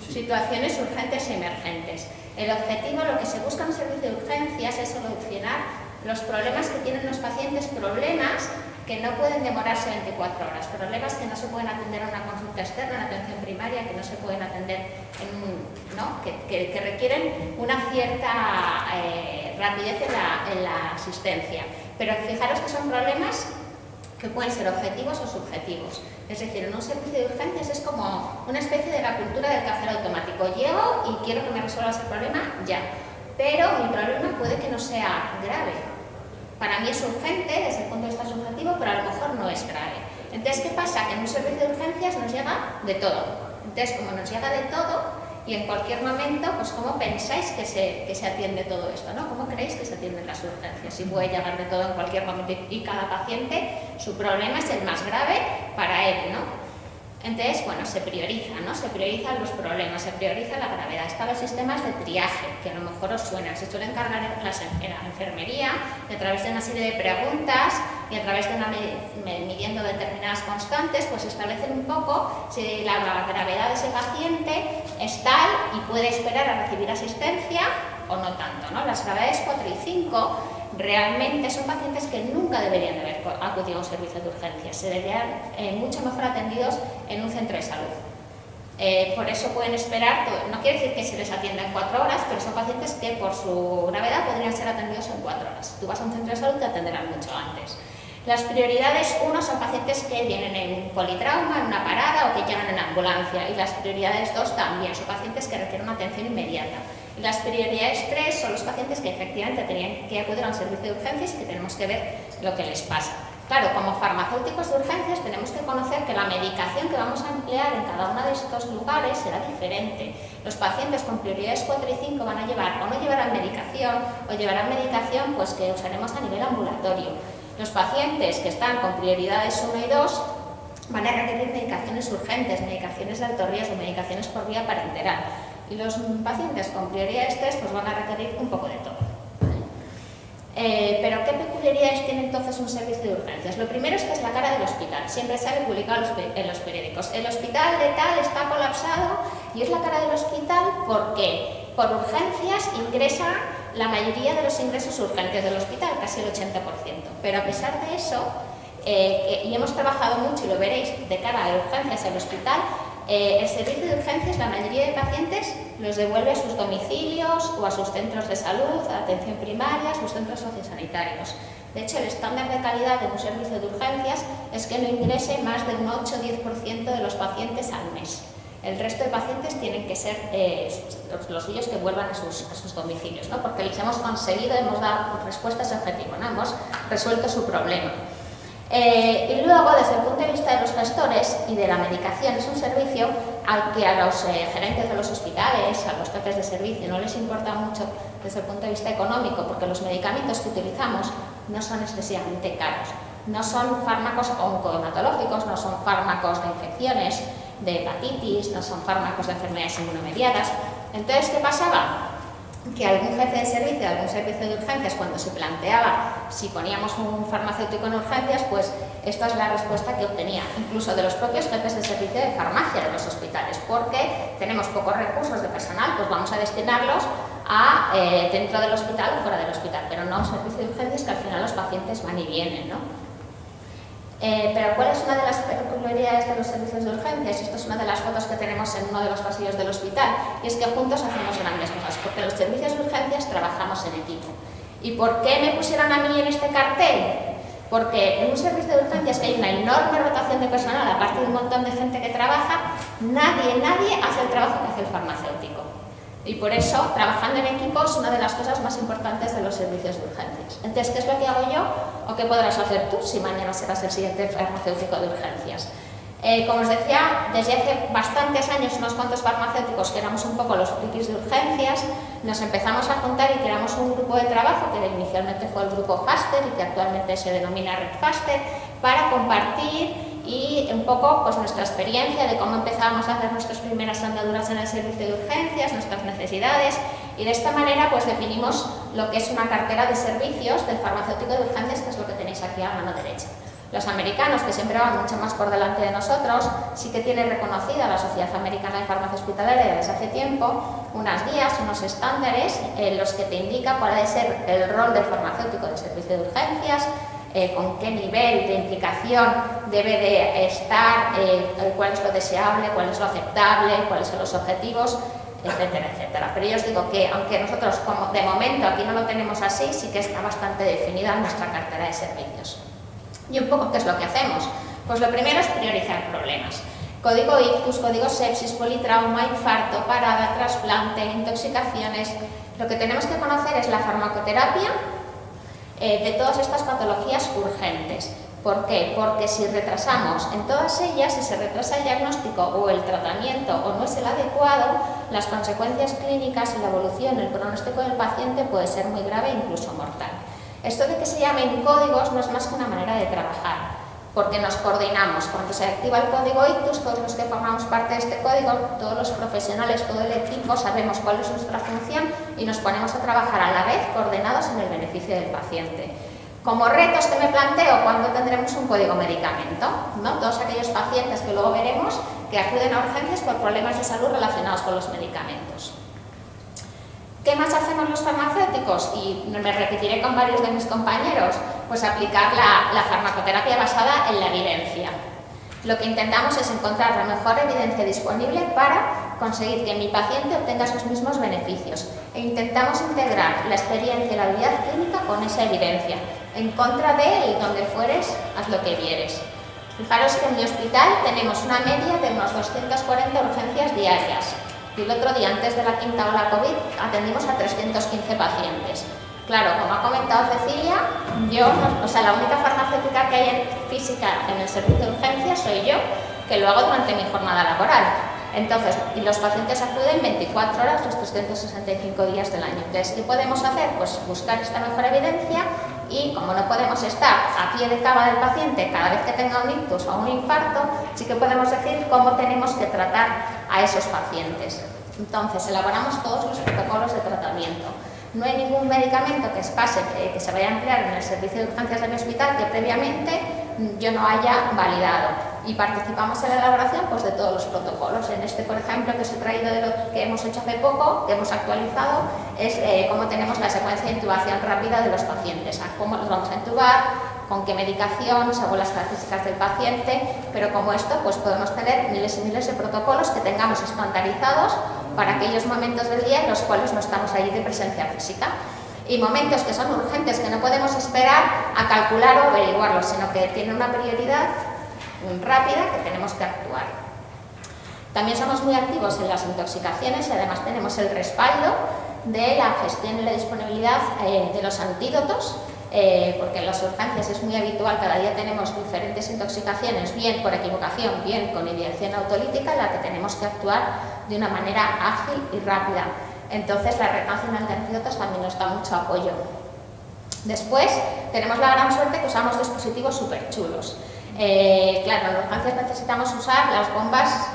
Situaciones urgentes y emergentes. El objetivo, lo que se busca en un servicio de urgencias es solucionar los problemas que tienen los pacientes, problemas que no pueden demorarse 24 horas, problemas que no se pueden atender en una consulta externa, en atención primaria, que no se pueden atender que requieren una cierta rapidez en la asistencia. Pero fijaros que son problemas que pueden ser objetivos o subjetivos. Es decir, en un servicio de urgencias es como una especie de la cultura del cajero automático. Llego y quiero que me resuelvas el problema ya, pero mi problema puede que no sea grave. Para mí es urgente desde el punto de vista subjetivo, pero a lo mejor no es grave. Entonces, ¿qué pasa? Que en un servicio de urgencias nos llega de todo. Entonces, como nos llega de todo, y en cualquier momento, pues ¿cómo pensáis que se atiende todo esto, ¿no? ¿Cómo creéis que se atienden las urgencias? Si puede llegar de todo en cualquier momento y cada paciente, su problema es el más grave para él, ¿no? Entonces, bueno, se prioriza, ¿no? Se priorizan los problemas, se prioriza la gravedad. Están los sistemas de triaje, que a lo mejor os suenan. Se suelen cargar en la enfermería y a través de una serie de preguntas y a través de midiendo determinadas constantes, pues establecen un poco si la gravedad de ese paciente es tal y puede esperar a recibir asistencia o no tanto, ¿no? Las gravedades 4 y 5 realmente son pacientes que nunca deberían de haber acudido a un servicio de urgencias, se deberían mucho mejor atendidos en un centro de salud. Por eso pueden esperar, no quiere decir que se les atienda en 4 horas, pero son pacientes que por su gravedad podrían ser atendidos en 4 horas. Si tú vas a un centro de salud te atenderán mucho antes. Las prioridades 1 son pacientes que vienen en politrauma, en una parada o que llegan en ambulancia, y las prioridades 2 también son pacientes que requieren una atención inmediata. Y las prioridades 3 son los pacientes que efectivamente tenían que acudir a un servicio de urgencias y que tenemos que ver lo que les pasa. Claro, como farmacéuticos de urgencias tenemos que conocer que la medicación que vamos a emplear en cada uno de estos lugares será diferente. Los pacientes con prioridades 4 y 5 van a llevar o no llevarán medicación o llevarán medicación pues, que usaremos a nivel ambulatorio. Los pacientes que están con prioridades 1 y 2 van a requerir medicaciones urgentes, medicaciones de alto riesgo, medicaciones por vía parenteral. Y los pacientes con prioridades 3 pues, van a requerir un poco de todo. Pero ¿qué peculiaridades tiene entonces un servicio de urgencias? Lo primero es que es la cara del hospital, siempre sale publicado en los periódicos. El hospital de tal está colapsado y es la cara del hospital porque por urgencias ingresa la mayoría de los ingresos urgentes del hospital, casi el 80%. Pero a pesar de eso, y hemos trabajado mucho y lo veréis de cara a urgencias al hospital, el servicio de urgencias, la mayoría de pacientes los devuelve a sus domicilios o a sus centros de salud, a atención primaria, a sus centros sociosanitarios. De hecho, el estándar de calidad de un servicio de urgencias es que no ingrese más de un 8-10% de los pacientes al mes. El resto de pacientes tienen que ser los suyos que vuelvan a sus domicilios, ¿no? Porque les hemos conseguido, hemos dado respuestas objetivas, ¿no? Hemos resuelto su problema. Y luego, desde el punto de vista de los gestores y de la medicación, es un servicio al que a los gerentes de los hospitales, a los jefes de servicio, no les importa mucho desde el punto de vista económico, porque los medicamentos que utilizamos no son excesivamente caros. No son fármacos oncohematológicos, no son fármacos de infecciones, de hepatitis, no son fármacos de enfermedades inmunomediadas. Entonces, ¿qué pasaba? Que algún jefe de servicio, algún servicio de urgencias, cuando se planteaba si poníamos un farmacéutico en urgencias, pues esta es la respuesta que obtenía, incluso de los propios jefes de servicio de farmacia de los hospitales, porque tenemos pocos recursos de personal, pues vamos a destinarlos a dentro del hospital o fuera del hospital, pero no a un servicio de urgencias que al final los pacientes van y vienen, ¿no? Pero ¿cuál es una de las peculiaridades de los servicios de urgencias? Esto es una de las fotos que tenemos en uno de los pasillos del hospital, y es que juntos hacemos grandes cosas, porque los servicios de urgencias trabajamos en equipo. ¿Y por qué me pusieron a mí en este cartel? Porque en un servicio de urgencias que hay una enorme rotación de personal, aparte de un montón de gente que trabaja, nadie hace el trabajo que hace el farmacéutico. Y por eso, trabajando en equipo es una de las cosas más importantes de los servicios de urgencias. Entonces, ¿qué es lo que hago yo? ¿O qué podrás hacer tú si mañana serás el siguiente farmacéutico de urgencias? Como os decía, desde hace bastantes años, unos cuantos farmacéuticos que éramos un poco los frikis de urgencias, nos empezamos a juntar y creamos un grupo de trabajo que inicialmente fue el grupo FASTER y que actualmente se denomina Red FASTER, para compartir y un poco pues nuestra experiencia de cómo empezamos a hacer nuestras primeras andaduras en el servicio de urgencias, nuestras necesidades, y de esta manera pues definimos lo que es una cartera de servicios del farmacéutico de urgencias, que es lo que tenéis aquí a mano derecha. Los americanos, que siempre van mucho más por delante de nosotros, sí que tiene reconocida la Sociedad Americana de Farmacia Hospitalaria desde hace tiempo unas guías, unos estándares en los que te indica cuál debe ser el rol del farmacéutico del servicio de urgencias, con qué nivel de implicación debe de estar, cuál es lo deseable, cuál es lo aceptable, cuáles son los objetivos, etcétera, etcétera. Pero yo os digo que, aunque nosotros como de momento aquí no lo tenemos así, sí que está bastante definida nuestra cartera de servicios. ¿Y un poco qué es lo que hacemos? Pues lo primero es priorizar problemas. Código ictus, código sepsis, politrauma, infarto, parada, trasplante, intoxicaciones. Lo que tenemos que conocer es la farmacoterapia de todas estas patologías urgentes. ¿Por qué? Porque si retrasamos en todas ellas, si se retrasa el diagnóstico o el tratamiento o no es el adecuado, las consecuencias clínicas y la evolución, el pronóstico del paciente puede ser muy grave e incluso mortal. Esto de que se llamen códigos no es más que una manera de trabajar, porque nos coordinamos. Cuando se activa el código ictus, todos los que formamos parte de este código, todos los profesionales, todo el equipo, sabemos cuál es nuestra función y nos ponemos a trabajar a la vez coordinados en el beneficio del paciente. Como retos que me planteo, ¿cuándo tendremos un código medicamento? ¿No? Todos aquellos pacientes que luego veremos que acuden a urgencias por problemas de salud relacionados con los medicamentos. ¿Qué más hacemos los farmacéuticos? Y me repetiré con varios de mis compañeros, pues aplicar la farmacoterapia basada en la evidencia. Lo que intentamos es encontrar la mejor evidencia disponible para conseguir que mi paciente obtenga sus mismos beneficios. E intentamos integrar la experiencia y la habilidad clínica con esa evidencia. En contra de y donde fueres, haz lo que vieres. Fijaros que en mi hospital tenemos una media de unos 240 urgencias diarias. Y el otro día, antes de la quinta ola COVID, atendimos a 315 pacientes. Claro, como ha comentado Cecilia, la única farmacéutica que hay en física en el servicio de urgencias soy yo, que lo hago durante mi jornada laboral. Entonces, y los pacientes acuden 24 horas los 365 días del año. Entonces, ¿qué podemos hacer? Pues buscar esta mejor evidencia y, como no podemos estar a pie de cama del paciente cada vez que tenga un ictus o un infarto, sí que podemos decir cómo tenemos que tratar a esos pacientes. Entonces, elaboramos todos los protocolos de tratamiento. No hay ningún medicamento que se vaya a emplear en el servicio de urgencias de mi hospital que previamente yo no haya validado. Y participamos en la elaboración pues, de todos los protocolos. En este, por ejemplo, que os he traído de lo que hemos hecho hace poco, que hemos actualizado, es cómo tenemos la secuencia de intubación rápida de los pacientes, a cómo los vamos a intubar, con qué medicación, según las características del paciente, pero como esto, pues podemos tener miles y miles de protocolos que tengamos estandarizados para aquellos momentos del día en los cuales no estamos allí de presencia física. Y momentos que son urgentes, que no podemos esperar a calcular o averiguarlos, sino que tienen una prioridad rápida que tenemos que actuar. También somos muy activos en las intoxicaciones y además tenemos el respaldo de la gestión y la disponibilidad de los antídotos, porque en las urgencias es muy habitual, cada día tenemos diferentes intoxicaciones, bien por equivocación, bien con ideación autolítica, en la que tenemos que actuar de una manera ágil y rápida. Entonces la Red Nacional de Antídotos también nos da mucho apoyo. Después tenemos la gran suerte que usamos dispositivos súper chulos. Claro, en urgencias necesitamos usar las bombas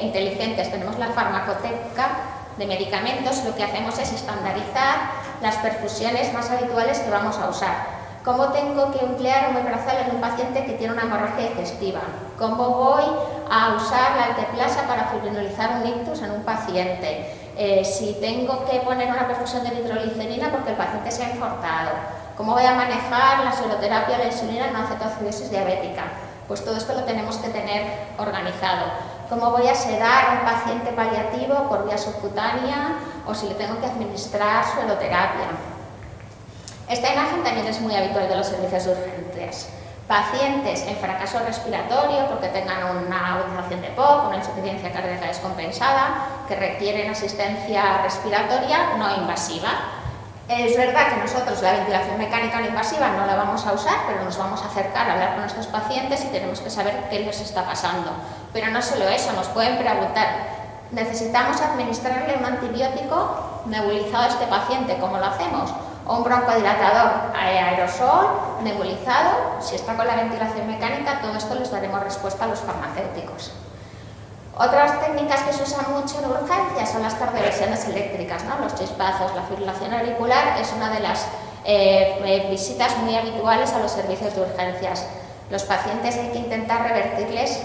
inteligentes, tenemos la farmacoteca de medicamentos, lo que hacemos es estandarizar las perfusiones más habituales que vamos a usar. ¿Cómo tengo que emplear un omeprazol en un paciente que tiene una hemorragia digestiva? ¿Cómo voy a usar la alteplasa para fibrinolizar un ictus en un paciente? Si tengo que poner una perfusión de nitroglicerina porque el paciente se ha infartado. ¿Cómo voy a manejar la sueroterapia de la insulina en una cetoacidosis diabética? Pues todo esto lo tenemos que tener organizado. ¿Cómo voy a sedar a un paciente paliativo por vía subcutánea o si le tengo que administrar sueroterapia? Esta imagen también es muy habitual de los servicios de urgencias. Pacientes en fracaso respiratorio porque tengan una agudización de POC, una insuficiencia cardíaca descompensada, que requieren asistencia respiratoria no invasiva. Es verdad que nosotros la ventilación mecánica no invasiva no la vamos a usar, pero nos vamos a acercar a hablar con nuestros pacientes y tenemos que saber qué les está pasando. Pero no solo eso, nos pueden preguntar, ¿necesitamos administrarle un antibiótico nebulizado a este paciente? ¿Cómo lo hacemos? o un broncodilatador aerosol, nebulizado. Si está con la ventilación mecánica, todo esto les daremos respuesta a los farmacéuticos. Otras técnicas que se usan mucho en urgencias son las cardioversiones eléctricas, ¿no? Los chispazos. La fibrilación auricular es una de las visitas muy habituales a los servicios de urgencias. Los pacientes hay que intentar revertirles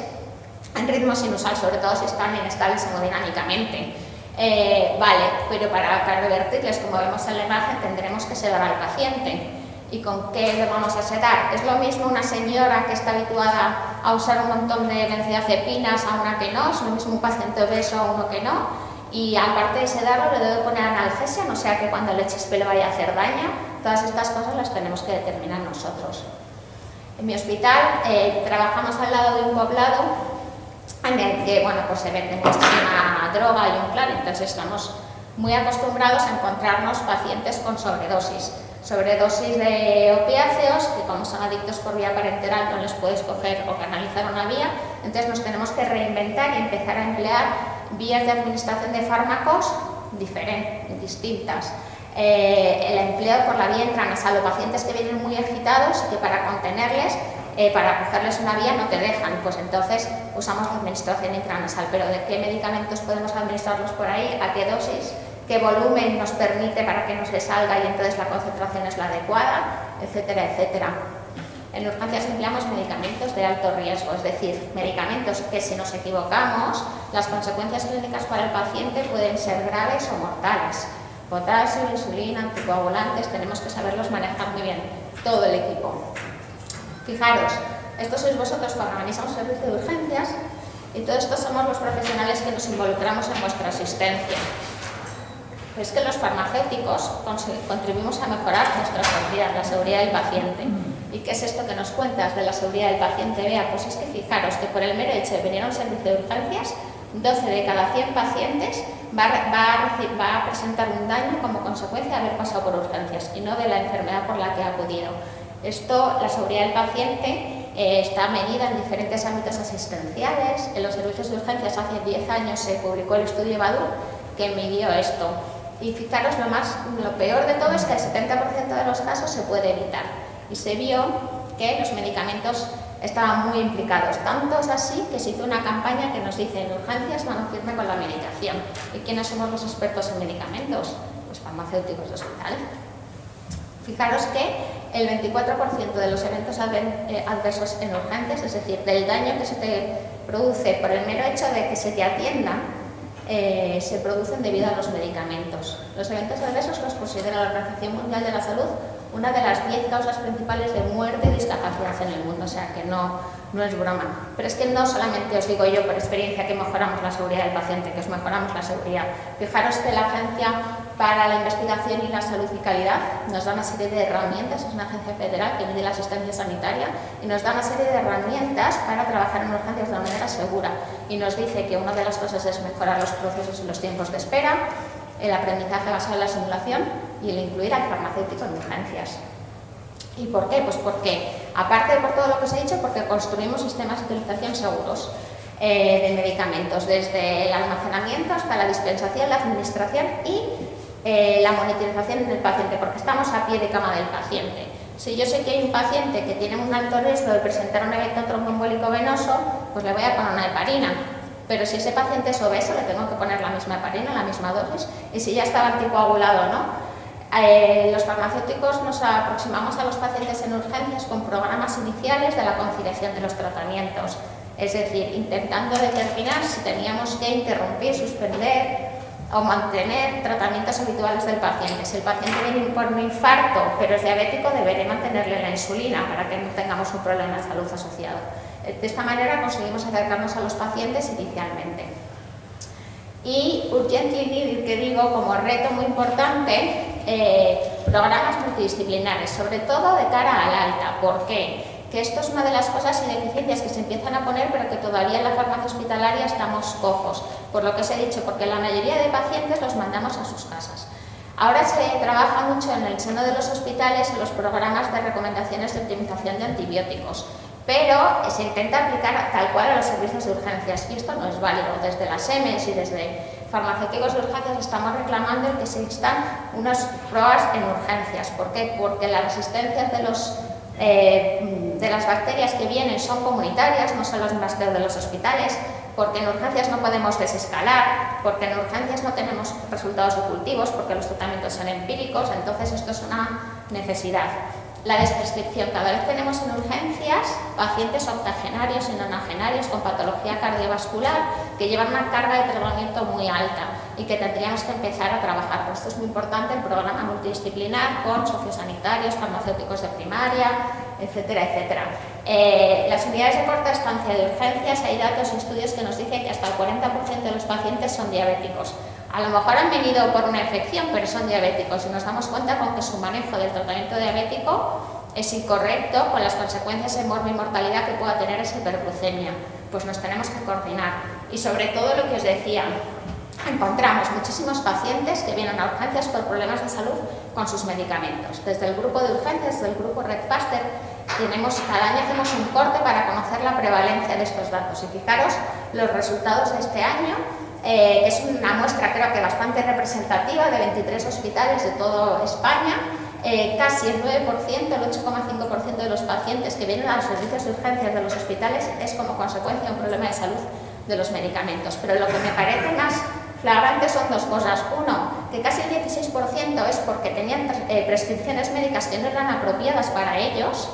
en ritmo sinusal, sobre todo si están inestables hemodinámicamente. Vale, pero para revertirles, como vemos en la imagen, tendremos que sedar al paciente. ¿Y con qué le vamos a sedar? ¿Es lo mismo una señora que está habituada a usar un montón de benzodiazepinas a una que no? ¿Es lo mismo un paciente obeso a uno que no? Y aparte de sedarlo, le debo poner analgesia, no sea que cuando le chispe le vaya a hacer daño. Todas estas cosas las tenemos que determinar nosotros. En mi hospital trabajamos al lado de un poblado en el que pues se vende muchísima droga y un plan, entonces estamos muy acostumbrados a encontrarnos pacientes con sobredosis de opiáceos, que como son adictos por vía parenteral no les puedes coger o canalizar una vía, entonces nos tenemos que reinventar y empezar a emplear vías de administración de fármacos diferentes, distintas. El empleo por la vía intranasal o pacientes que vienen muy agitados y que para contenerles, para cogerles una vía no te dejan, pues entonces usamos la administración intranasal. Pero ¿de qué medicamentos podemos administrarlos por ahí? ¿A qué dosis? ¿Qué volumen nos permite para que no se salga y entonces la concentración es la adecuada? Etcétera, etcétera. En urgencias empleamos medicamentos de alto riesgo, es decir, medicamentos que si nos equivocamos, las consecuencias clínicas para el paciente pueden ser graves o mortales. Potasio, insulina, anticoagulantes, tenemos que saberlos manejar muy bien, todo el equipo. Fijaros, estos sois vosotros cuando venís a un servicio de urgencias y todos estos somos los profesionales que nos involucramos en vuestra asistencia. Es que los farmacéuticos contribuimos a mejorar nuestra seguridad, la seguridad del paciente. ¿Y qué es esto que nos cuentas de la seguridad del paciente? Vea, pues es que fijaros que por el mero hecho de venir a un servicio de urgencias, 12 de cada 100 pacientes va a presentar un daño como consecuencia de haber pasado por urgencias y no de la enfermedad por la que ha acudido. Esto, la seguridad del paciente, está medida en diferentes ámbitos asistenciales. En los servicios de urgencias hace 10 años se publicó el estudio Badur que midió esto. Y fijaros, lo peor de todo es que el 70% de los casos se puede evitar. Y se vio que los medicamentos estaban muy implicados. Tanto es así que se hizo una campaña que nos dice en urgencias mano firme con la medicación. ¿Y quiénes somos los expertos en medicamentos? Pues farmacéuticos de hospital. Fijaros que el 24% de los eventos adversos en urgencias, es decir, del daño que se te produce por el mero hecho de que se te atiendan, se producen debido a los medicamentos. Los eventos adversos los considera la Organización Mundial de la Salud una de las 10 causas principales de muerte y discapacidad en el mundo, o sea que no es broma. Pero es que no solamente os digo yo por experiencia que mejoramos la seguridad del paciente, que os mejoramos la seguridad. Fijaros que la Agencia para la Investigación y la Salud y Calidad nos da una serie de herramientas, es una agencia federal que mide la asistencia sanitaria y nos da una serie de herramientas para trabajar en urgencias de una manera segura. Y nos dice que una de las cosas es mejorar los procesos y los tiempos de espera, el aprendizaje basado en la simulación y el incluir al farmacéutico en urgencias. ¿Y por qué? Pues porque, aparte de por todo lo que os he dicho, porque construimos sistemas de utilización seguros de medicamentos, desde el almacenamiento hasta la dispensación, la administración y la monitorización en el paciente, porque estamos a pie de cama del paciente. Si yo sé que hay un paciente que tiene un alto riesgo de presentar un evento tromboembólico venoso, pues le voy a poner una heparina. Pero si ese paciente es obeso, le tengo que poner la misma heparina, la misma dosis, y si ya estaba anticoagulado, ¿no? Los farmacéuticos nos aproximamos a los pacientes en urgencias con programas iniciales de la conciliación de los tratamientos, es decir, intentando determinar si teníamos que interrumpir, suspender o mantener tratamientos habituales del paciente. Si el paciente viene por un infarto pero es diabético, deberé mantenerle la insulina para que no tengamos un problema de salud asociado. De esta manera conseguimos acercarnos a los pacientes inicialmente. Y Urgently Needed, que digo como reto muy importante, programas multidisciplinares, sobre todo de cara al alta. ¿Por qué? Que esto es una de las cosas y deficiencias que se empiezan a poner, pero que todavía en la farmacia hospitalaria estamos cojos, por lo que os he dicho, porque la mayoría de pacientes los mandamos a sus casas. Ahora se trabaja mucho en el seno de los hospitales en los programas de recomendaciones de optimización de antibióticos, pero se intenta aplicar tal cual a los servicios de urgencias y esto no es válido. Desde las EMES y desde farmacéuticos de urgencias estamos reclamando el que se instan unas pruebas en urgencias. ¿Por qué? Porque las resistencias de las bacterias que vienen son comunitarias, no son las mismas que de los hospitales, porque en urgencias no podemos desescalar, porque en urgencias no tenemos resultados de cultivos, porque los tratamientos son empíricos, entonces esto es una necesidad. La desprescripción. Cada vez tenemos en urgencias pacientes octogenarios y nonagenarios con patología cardiovascular que llevan una carga de tratamiento muy alta y que tendríamos que empezar a trabajar. Por esto es muy importante el programa multidisciplinar con sociosanitarios, farmacéuticos de primaria, etcétera, etcétera. Las unidades de corta estancia de urgencias, hay datos y estudios que nos dicen que hasta el 40% de los pacientes son diabéticos. A lo mejor han venido por una infección, pero son diabéticos y nos damos cuenta con que su manejo del tratamiento diabético es incorrecto con las consecuencias en mortalidad que pueda tener esa hiperglucemia. Pues nos tenemos que coordinar. Y sobre todo lo que os decía, encontramos muchísimos pacientes que vienen a urgencias por problemas de salud con sus medicamentos. Desde el grupo de urgencias, desde el grupo RedFaster, cada año hacemos un corte para conocer la prevalencia de estos datos. Y fijaros los resultados de este año, que es una muestra creo que bastante representativa de 23 hospitales de toda España. Casi el 9%, el 8,5% de los pacientes que vienen a los servicios de urgencias de los hospitales es como consecuencia de un problema de salud de los medicamentos. Pero lo que me parece más flagrante son dos cosas. Uno, que casi el 16% es porque tenían prescripciones médicas que no eran apropiadas para ellos,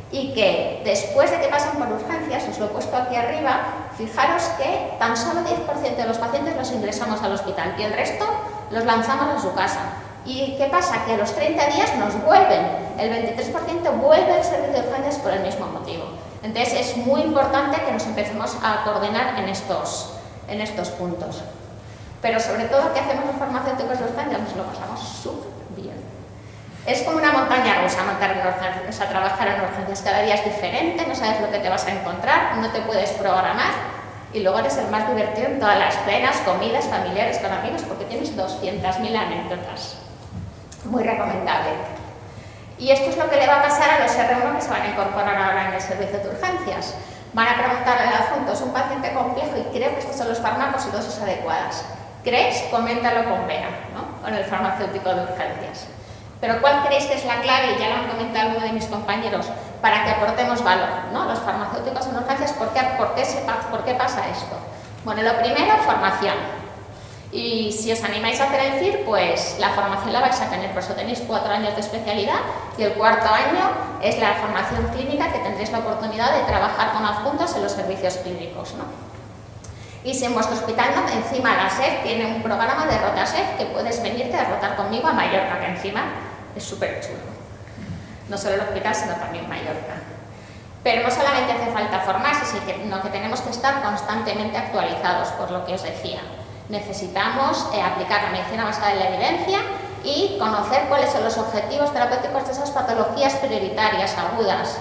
y que después de que pasan por urgencias, os lo he puesto aquí arriba, fijaros que tan solo 10% de los pacientes los ingresamos al hospital y el resto los lanzamos a su casa. ¿Y qué pasa? Que a los 30 días nos vuelven, el 23% vuelve al servicio de urgencias por el mismo motivo. Entonces es muy importante que nos empecemos a coordinar en estos puntos. Pero sobre todo, ¿qué hacemos los farmacéuticos de urgencias? Nos lo pasamos súper bien. Es como una montaña rusa montar en urgencias, o sea, trabajar en urgencias. Cada día es diferente, no sabes lo que te vas a encontrar, no te puedes programar y luego eres el más divertido en todas las cenas, comidas, familiares, con amigos, porque tienes 200.000 anécdotas. Muy recomendable. Y esto es lo que le va a pasar a los R1 que se van a incorporar ahora en el servicio de urgencias. Van a preguntarle al adjunto, es un paciente complejo y creo que estos son los fármacos y dosis adecuadas. ¿Crees? Coméntalo con Vera, ¿no? Con el farmacéutico de urgencias. Pero ¿cuál creéis que es la clave? Y ya lo han comentado algunos de mis compañeros, para que aportemos valor, ¿no? Los farmacéuticos en urgencias, ¿por qué pasa esto? Bueno, lo primero, formación. Y si os animáis a hacer el CIR, pues la formación la vais a tener, por eso tenéis 4 años de especialidad y el cuarto año es la formación clínica, que tendréis la oportunidad de trabajar con adjuntos en los servicios clínicos, ¿no? Y si en vuestro hospital no, encima la SEF tiene un programa de RotaSEF que puedes venirte a rotar conmigo a Mallorca, que encima es súper chulo. No solo el hospital, sino también Mallorca. Pero no solamente hace falta formarse, sino que tenemos que estar constantemente actualizados, por lo que os decía. Necesitamos aplicar la medicina basada en la evidencia y conocer cuáles son los objetivos terapéuticos de esas patologías prioritarias, agudas,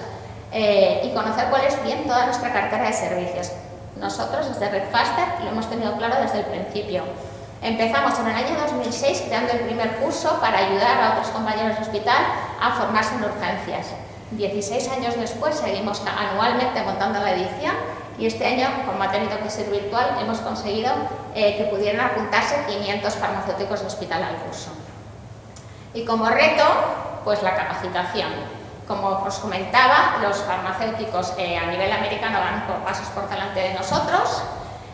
y conocer cuál es bien toda nuestra cartera de servicios. Nosotros desde RedFaster lo hemos tenido claro desde el principio. Empezamos en el año 2006 creando el primer curso para ayudar a otros compañeros de hospital a formarse en urgencias. 16 años después seguimos anualmente montando la edición y este año, como ha tenido que ser virtual, hemos conseguido que pudieran apuntarse 500 farmacéuticos de hospital al curso. Y como reto, pues la capacitación. Como os comentaba, los farmacéuticos a nivel americano van por pasos por delante de nosotros.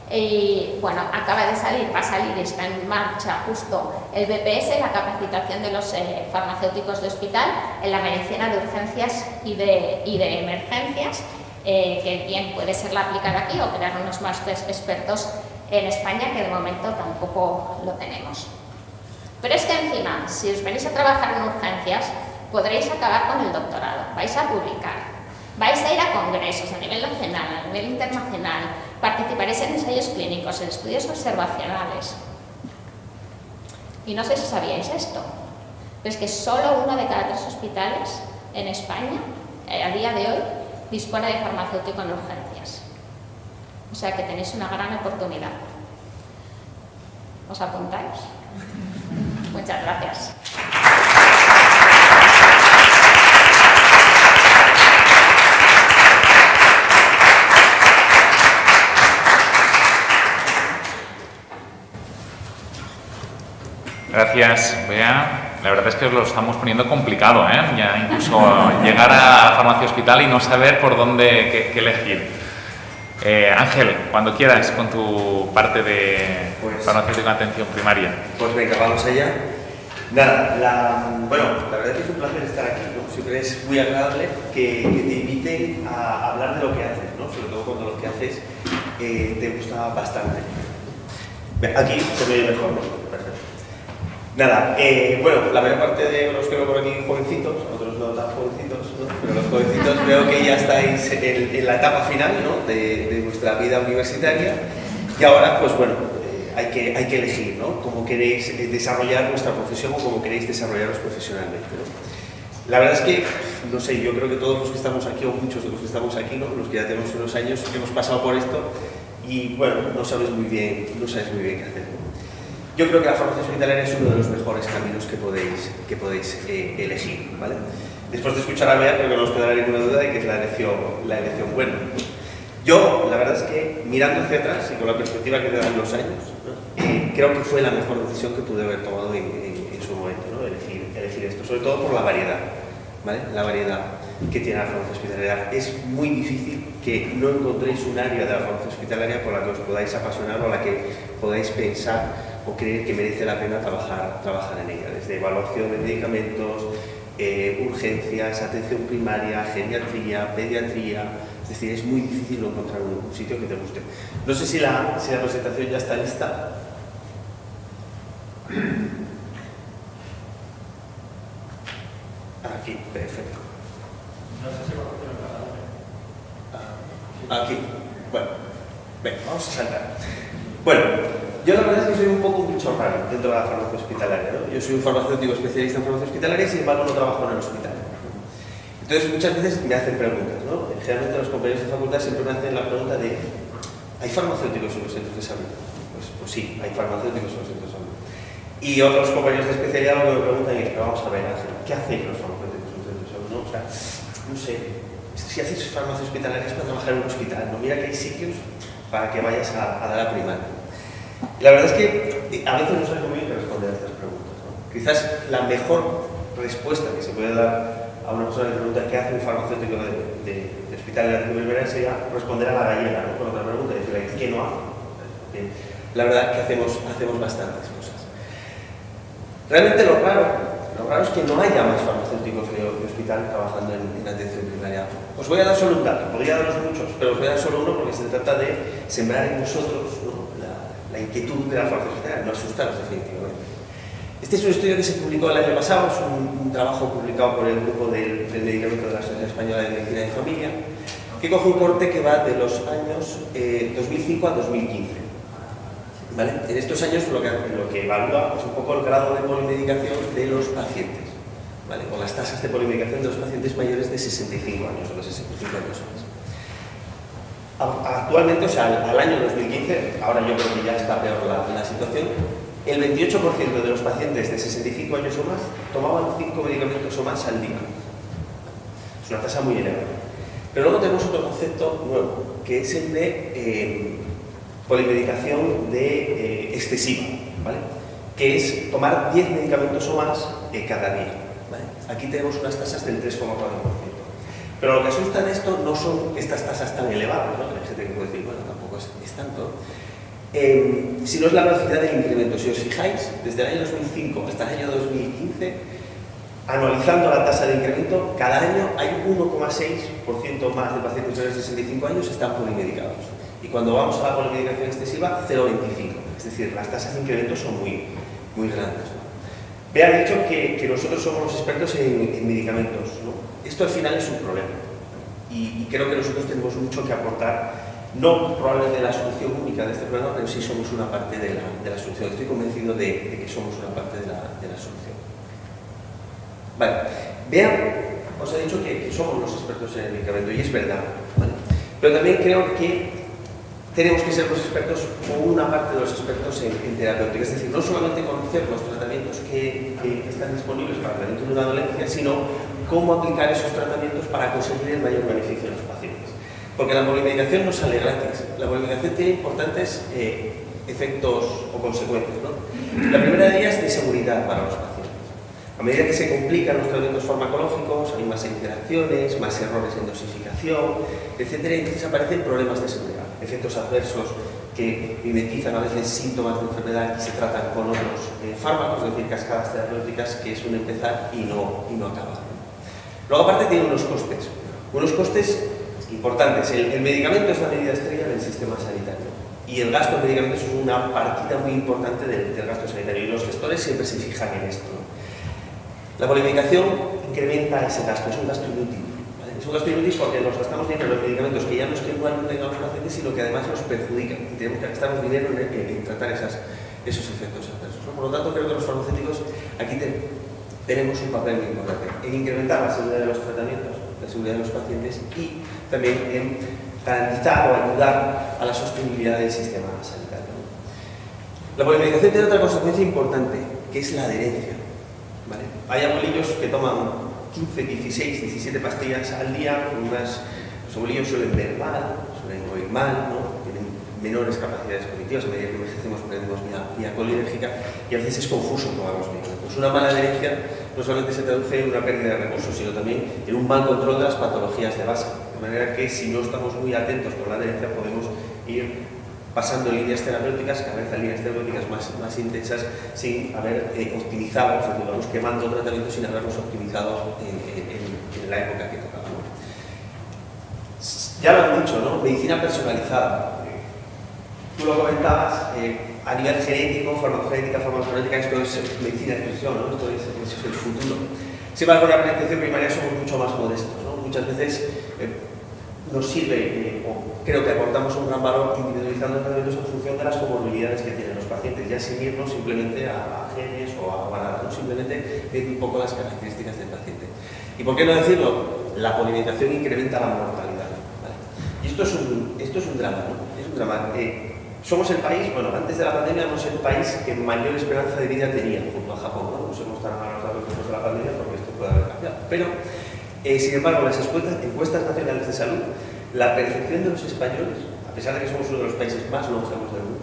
Y bueno, acaba de salir, va a salir y está en marcha justo el BPS, la capacitación de los farmacéuticos de hospital en la medicina de urgencias y de emergencias, que bien puede ser la aplicada aquí o crear unos másteres expertos en España, que de momento tampoco lo tenemos. Pero es que encima, si os venís a trabajar en urgencias, podréis acabar con el doctorado, vais a publicar, vais a ir a congresos a nivel nacional, a nivel internacional, participaréis en ensayos clínicos, en estudios observacionales. Y no sé si sabíais esto, pero es que solo 1 de cada 3 hospitales en España, a día de hoy, dispone de farmacéutico en urgencias. O sea que tenéis una gran oportunidad. ¿Os apuntáis? Muchas gracias. Gracias, Bea. La verdad es que os lo estamos poniendo complicado, ¿eh? Ya incluso llegar a farmacia hospital y no saber por dónde qué elegir. Ángel, cuando quieras, con tu parte de farmacéutico de atención primaria. Pues venga, vamos allá. Nada, bueno, la verdad es que es un placer estar aquí, ¿no? Siempre es muy agradable que te inviten a hablar de lo que haces, ¿no? Sobre todo cuando lo que haces te gusta bastante. Aquí se me oye mejor, ¿no? Perfecto. Nada, bueno, la mayor parte de los que veo por aquí jovencitos, otros no tan jovencitos, ¿no? Pero los jovencitos veo que ya estáis en la etapa final, ¿no? de vuestra vida universitaria y ahora, pues bueno, hay que elegir, ¿no? Cómo queréis desarrollar vuestra profesión o cómo queréis desarrollaros profesionalmente, ¿no? La verdad es que, no sé, yo creo que todos los que estamos aquí, o muchos de los que estamos aquí, ¿no? Los que ya tenemos unos años, hemos pasado por esto y, bueno, no sabes muy bien qué hacer, ¿no? Yo creo que la farmacia hospitalaria es uno de los mejores caminos que podéis elegir, ¿vale? Después de escuchar a Bea, creo que no os quedará ninguna duda de que es la elección buena. Yo, la verdad es que, mirando hacia atrás y con la perspectiva que te dan los años, ¿no? Creo que fue la mejor decisión que pude haber tomado en su momento, ¿no? Elegir esto, sobre todo por la variedad, ¿vale? La variedad que tiene la farmacia hospitalaria. Es muy difícil que no encontréis un área de la farmacia hospitalaria por la que os podáis apasionar o a la que podáis pensar o creer que merece la pena trabajar en ella, desde evaluación de medicamentos, urgencias, atención primaria, geriatría, pediatría. Es decir, es muy difícil no encontrar un sitio que te guste. No sé si la presentación ya está lista. Aquí, perfecto. No sé si Aquí, bueno, venga, vamos a saltar. Bueno, yo la verdad es que soy un poco un bicho raro dentro de la farmacia hospitalaria, ¿no? Yo soy un farmacéutico especialista en farmacia hospitalaria y sin embargo no trabajo en el hospital. Entonces muchas veces me hacen preguntas, ¿no? Generalmente los compañeros de facultad siempre me hacen la pregunta de ¿hay farmacéuticos en los centros de salud? Pues sí, hay farmacéuticos en los centros de salud. Y otros compañeros de especialidad lo que me preguntan es, pero vamos a ver, Ángel, ¿qué hacéis los farmacéuticos en los centros de salud? ¿No? O sea, no sé, si haces farmacia hospitalaria es para trabajar en un hospital, ¿no? Mira que hay sitios para que vayas a dar a primaria. La verdad es que a veces no sabes muy bien qué responder a estas preguntas, ¿no? Quizás la mejor respuesta que se puede dar a una persona que pregunta qué hace un farmacéutico de hospital de atención primaria sería responder a la gallega, ¿no? Con otra pregunta, decirle ¿qué no hace? Bien, la verdad es que hacemos bastantes cosas. Realmente lo raro es que no haya más farmacéuticos de hospital trabajando en atención primaria. Os voy a dar solo un dato, podría daros muchos, pero os voy a dar solo uno porque se trata de sembrar en vosotros, ¿no? la inquietud de la farmacia hospitalaria, no asustaros definitivamente. Este es un estudio que se publicó el año pasado, es un trabajo publicado por el grupo del medicamento de la Sociedad Española de Medicina de Familia, que coge un corte que va de los años 2005 a 2015. ¿Vale? En estos años lo que evalúa es un poco el grado de polimedicación de los pacientes, ¿vale? Con las tasas de polimedicación de los pacientes mayores de 65 años o de 65 años o más. Actualmente, o sea, al año 2015, ahora yo creo que ya está peor la situación, el 28% de los pacientes de 65 años o más tomaban 5 medicamentos o más al día. Es una tasa muy elevada. Pero luego tenemos otro concepto nuevo, que es el de polimedicación excesiva, ¿vale? Que es tomar 10 medicamentos o más cada día, ¿vale? Aquí tenemos unas tasas del 3,4%. Pero lo que asusta en esto no son estas tasas tan elevadas, ¿no? Hay gente que puede decir, bueno, tampoco es tanto, sino es la velocidad del incremento. Si os fijáis, desde el año 2005 hasta el año 2015, anualizando la tasa de incremento, cada año hay 1,6% más de pacientes mayores de 65 años que están polimedicados. Y cuando vamos a la polimedicación excesiva, 0,25. Es decir, las tasas de incremento son muy, muy grandes, ¿no? Bea ha dicho que nosotros somos los expertos en medicamentos, ¿no? Esto al final es un problema. Y creo que nosotros tenemos mucho que aportar, no probablemente la solución única de este problema, pero sí somos una parte de la solución. Estoy convencido de que somos una parte de la solución. Vale. Bea os ha dicho que somos los expertos en el medicamento, y es verdad, ¿vale? Pero también creo que tenemos que ser los expertos, o una parte de los expertos en terapéutica, es decir, no solamente conocer los tratamientos que están disponibles para el tratamiento de una dolencia, sino cómo aplicar esos tratamientos para conseguir el mayor beneficio de los pacientes. Porque la polimedicación no sale gratis, la polimedicación tiene importantes efectos o consecuencias, ¿no? La primera de ellas es de seguridad para los pacientes. A medida que se complican los tratamientos farmacológicos, hay más interacciones, más errores en dosificación, etcétera, y entonces aparecen problemas de seguridad, efectos adversos que mimetizan a veces síntomas de enfermedad y se tratan con otros fármacos, es decir, cascadas terapéuticas que es un empezar y no acabar. Luego, aparte, tiene unos costes importantes. El medicamento es la medida estrella del sistema sanitario y el gasto en medicamentos es una partida muy importante del gasto sanitario y los gestores siempre se fijan en esto, ¿no? La polimedicación incrementa ese gasto, es un gasto inútil. ¿Vale? Es un gasto inútil porque nos gastamos dinero en los medicamentos que ya no es que igual no tengan los pacientes, sino que además nos perjudican y tenemos que gastarnos dinero en tratar esos efectos adversos, ¿no? Por lo tanto, creo que los farmacéuticos aquí tenemos un papel muy importante en incrementar la seguridad de los tratamientos, la seguridad de los pacientes y también en garantizar o ayudar a la sostenibilidad del sistema sanitario. La polimedicación tiene otra consecuencia importante, que es la adherencia. ¿Vale? Hay abuelillos que toman 15, 16, 17 pastillas al día, los abuelillos suelen ver mal, suelen oír mal, ¿no? Tienen menores capacidades cognitivas, a medida que envejecemos aprendemos vía colinérgica y a veces es confuso tomar los medicamentos. Una mala adherencia no solamente se traduce en una pérdida de recursos, sino también en un mal control de las patologías de base. De manera que si no estamos muy atentos con la adherencia podemos ir pasando líneas terapéuticas, cada vez a líneas terapéuticas más intensas sin haber optimizado, o sea, vamos quemando tratamientos sin haberlos optimizado en la época que tocaba, ¿no? Ya lo han dicho, ¿no? Medicina personalizada. Tú lo comentabas, a nivel genético, farmacogenética, esto es medicina de precisión, ¿no? Esto es el futuro. Sin embargo, en la atención primaria somos mucho más modestos, ¿no? Muchas veces nos sirve, o creo que aportamos un gran valor individualizando los tratamientos en función de las comorbilidades que tienen los pacientes, ya sin irnos simplemente a genes o a nada, ¿no? Simplemente viendo un poco las características del paciente. ¿Y por qué no decirlo? La polimedicación incrementa la mortalidad, ¿vale? Y esto es un drama, ¿no? Es un drama. Somos el país, bueno, antes de la pandemia éramos el país que mayor esperanza de vida tenía, junto a Japón, ¿no? No somos tan malos datos después de la pandemia porque esto puede haber cambiado. Pero, sin embargo, las encuestas nacionales de salud, la percepción de los españoles, a pesar de que somos uno de los países más longevos del mundo,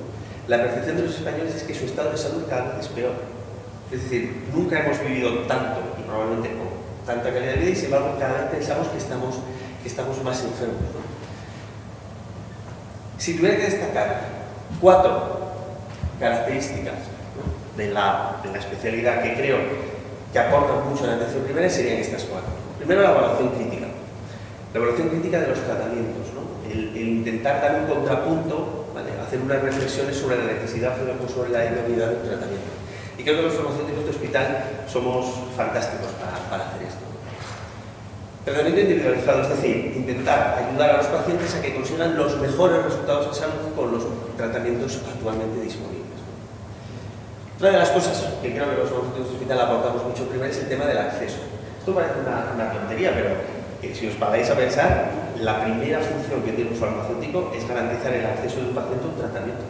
la percepción de los españoles es que su estado de salud cada vez es peor. Es decir, nunca hemos vivido tanto y probablemente con tanta calidad de vida y sin embargo cada vez pensamos que estamos más enfermos, ¿no? Si tuviera que destacar 4 características, ¿no? de la especialidad que creo que aportan mucho a la atención primaria serían estas 4. Primero, la evaluación crítica. La evaluación crítica de los tratamientos, ¿no? El intentar dar un contrapunto, ¿vale? Hacer unas reflexiones sobre la necesidad o sobre la idoneidad del tratamiento. Y creo que los farmacéuticos de hospital somos fantásticos para hacer esto. Tratamiento individualizado, es decir, intentar ayudar a los pacientes a que consigan los mejores resultados en salud con los tratamientos actualmente disponibles. Otra de las cosas que creo que los farmacéuticos de hospital aportamos mucho primero es el tema del acceso. Esto parece una tontería, pero si os paráis a pensar, la primera función que tiene un farmacéutico es garantizar el acceso de un paciente a un tratamiento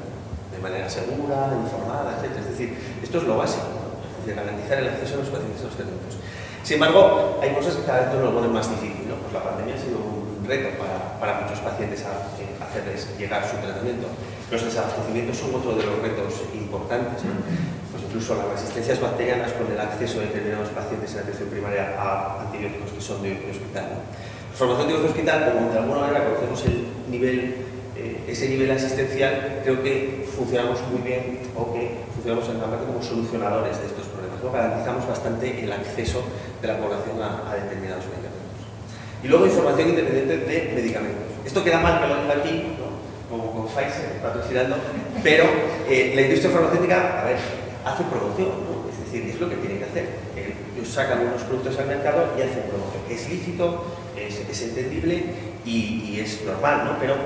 de manera segura, informada, etc. Es decir, esto es lo básico, ¿no? Es decir, garantizar el acceso de los pacientes a los tratamientos. Sin embargo, hay cosas que cada vez nos lo ponen más difícil, ¿no? Pues la pandemia ha sido un reto para muchos pacientes hacerles llegar su tratamiento. Los desabastecimientos son otro de los retos importantes, ¿no? Pues incluso las resistencias bacterianas con el acceso de determinados pacientes en atención primaria a antibióticos que son de hospital, ¿no? Los farmacéuticos de hospital, como de alguna manera conocemos ese nivel asistencial, creo que funcionamos muy bien o que funcionamos en gran parte como solucionadores de estos problemas, ¿no? Garantizamos bastante el acceso de la población a determinados medicamentos. Y luego información independiente de medicamentos. Esto queda mal que lo diga aquí, ¿no? Como con Pfizer patrocinando, pero la industria farmacéutica, a ver, hace promoción, ¿no? Es decir, es lo que tiene que hacer. Ellos sacan unos productos al mercado y hacen promoción. Es lícito, es entendible y es normal, ¿no? Pero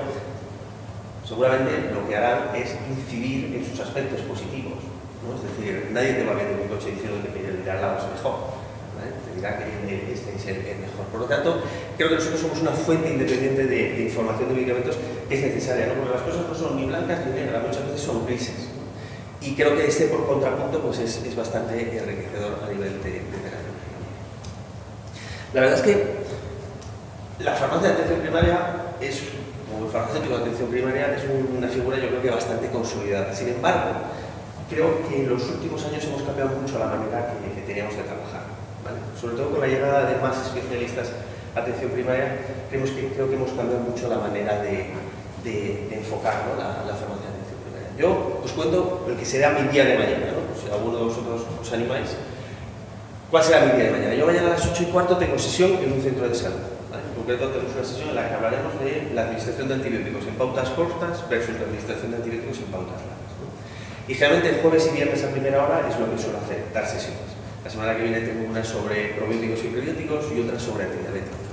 seguramente lo que harán es incidir en sus aspectos positivos, ¿no? Es decir, nadie te va a vender un coche diciendo que el de al lado es mejor, ¿vale? Te dirá que este es el mejor. Por lo tanto, creo que nosotros somos una fuente independiente de información de medicamentos que es necesaria, ¿no? Porque las cosas no son ni blancas ni negras, muchas veces son grises, ¿no? Y creo que este por contrapunto pues es bastante enriquecedor a nivel de terapia. La verdad es que la farmacia de atención primaria como el farmacéutico de atención primaria es una figura yo creo que bastante consolidada. Sin embargo, creo que en los últimos años hemos cambiado mucho la manera que teníamos de trabajar, ¿vale? Sobre todo con la llegada de más especialistas a atención primaria, creo que hemos cambiado mucho la manera de enfocar, ¿no? la farmacia de atención primaria. Yo os cuento el que será mi día de mañana, ¿no? Si alguno de vosotros os animáis. ¿Cuál será mi día de mañana? Yo mañana a las 8:15 tengo sesión en un centro de salud. ¿Vale? En concreto tenemos una sesión en la que hablaremos de la administración de antibióticos en pautas cortas versus la administración de antibióticos en pautas largas, ¿no? Y generalmente jueves y viernes a primera hora es lo que suelo hacer, dar sesiones. La semana que viene tengo una sobre probióticos y prebióticos y otra sobre antidiabéticos.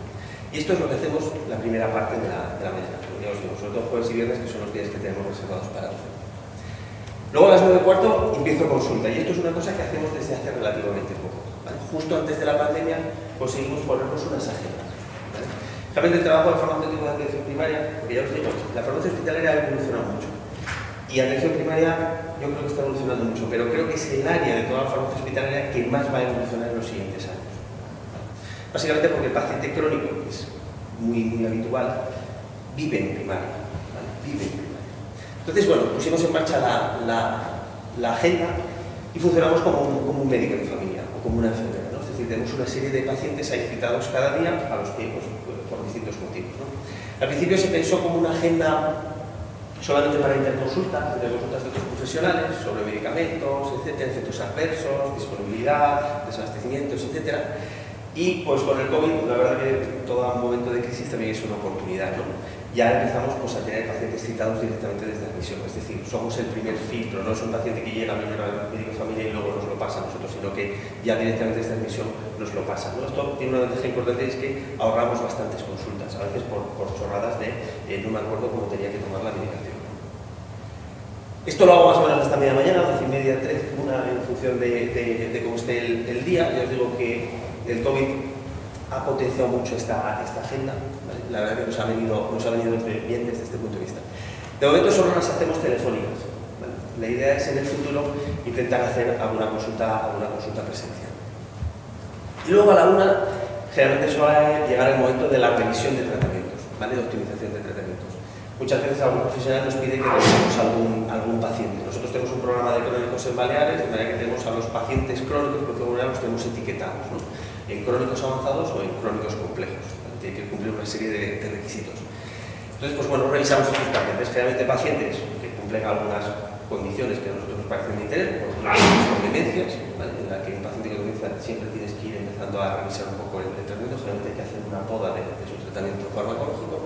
Y esto es lo que hacemos la primera parte de la mañana. Ya os digo, sobre todo jueves y viernes, que son los días que tenemos reservados para hacer. Luego a las 9:15 empiezo consulta, y esto es una cosa que hacemos desde hace relativamente poco, ¿vale? Justo antes de la pandemia conseguimos ponernos unas agendas, ¿vale? Realmente el trabajo del farmacéutico de atención primaria, porque ya os digo, la farmacia hospitalaria ha evolucionado mucho, y atención primaria yo creo que está evolucionando mucho, pero creo que es el área de toda la farmacia hospitalaria que más va a evolucionar en los siguientes años. Básicamente porque el paciente crónico, que es muy habitual, vive en primaria, ¿vale? Vive en primaria. Entonces, bueno, pusimos en marcha la agenda y funcionamos como un médico de familia o como una enfermera, ¿no? Es decir, tenemos una serie de pacientes ahí citados cada día a los que, pues, por distintos motivos, ¿no? Al principio se pensó como una agenda solamente para interconsultas de otros profesionales sobre medicamentos, etcétera, efectos adversos, disponibilidad, desabastecimientos, etcétera. Y pues con el COVID, la verdad que todo momento de crisis también es una oportunidad, ¿no? Ya empezamos pues, a tener pacientes citados directamente desde admisión, es decir, somos el primer filtro, no es un paciente que llega primero al médico de familia y luego nos lo pasa a nosotros, sino que ya directamente desde admisión nos lo pasa, ¿no? Esto tiene una ventaja importante, es que ahorramos bastantes consultas, a veces por chorradas de no me acuerdo cómo tenía que tomar la medicación. Esto lo hago más o menos hasta media mañana, 12:30, 3, una en función de cómo esté el día. Ya os digo que el COVID ha potenciado mucho esta agenda, ¿vale? La verdad que nos ha venido bien desde este punto de vista. De momento solo las hacemos telefónicas, ¿vale? La idea es en el futuro intentar hacer alguna consulta presencial. Y luego a la 1 generalmente suele llegar el momento de la revisión de tratamientos, ¿vale? De optimización de tratamientos. Muchas veces algún profesional nos pide que revisemos algún paciente. Nosotros tenemos un programa de crónicos en Baleares, de manera que tenemos a los pacientes crónicos, porque los tenemos etiquetados, ¿no? En crónicos avanzados o en crónicos complejos. ¿Vale? Tiene que cumplir una serie de requisitos. Entonces, pues bueno, revisamos estos pacientes. Generalmente pacientes que cumplen algunas condiciones que a nosotros nos parecen de interés, por ejemplo, con demencias, ¿vale? En la que un paciente que comienza siempre tienes que ir empezando a revisar un poco el tratamiento. Generalmente hay que hacer una poda de su tratamiento farmacológico,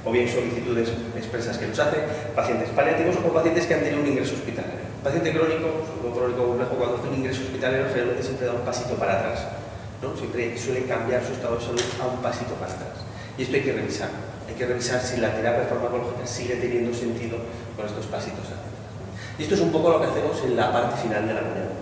o bien solicitudes expresas que nos hacen, pacientes paliativos o pacientes que han tenido un ingreso hospitalario. Un paciente crónico, un crónico complejo, cuando hace un ingreso hospitalario, generalmente siempre da un pasito para atrás, ¿no? Siempre suele cambiar su estado de salud a un pasito para atrás. Y esto hay que revisar. Hay que revisar si la terapia farmacológica sigue teniendo sentido con estos pasitos hacia atrás. Y esto es un poco lo que hacemos en la parte final de la mañana.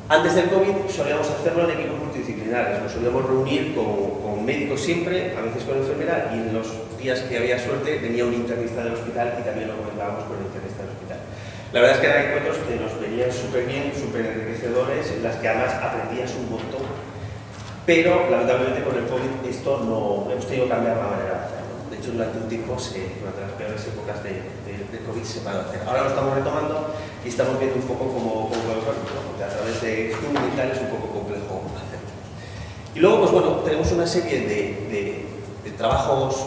Antes del COVID solíamos hacerlo en equipos multidisciplinares, nos solíamos reunir con médicos siempre, a veces con enfermera, y en los días que había suerte venía un internista del hospital y también lo comentábamos con el internista del hospital. La verdad es que eran encuentros que nos venían súper bien, súper enriquecedores, en las que además aprendías un montón, pero lamentablemente con el COVID esto no hemos tenido que cambiar la manera de hacerlo. De hecho, durante un tiempo, durante las peores épocas de COVID se paró de hacer. Ahora lo estamos retomando y estamos viendo un poco cómo podemos hacerlo, porque a través de Zoom y tal es un poco complejo hacerlo. Y luego, pues bueno, tenemos una serie de trabajos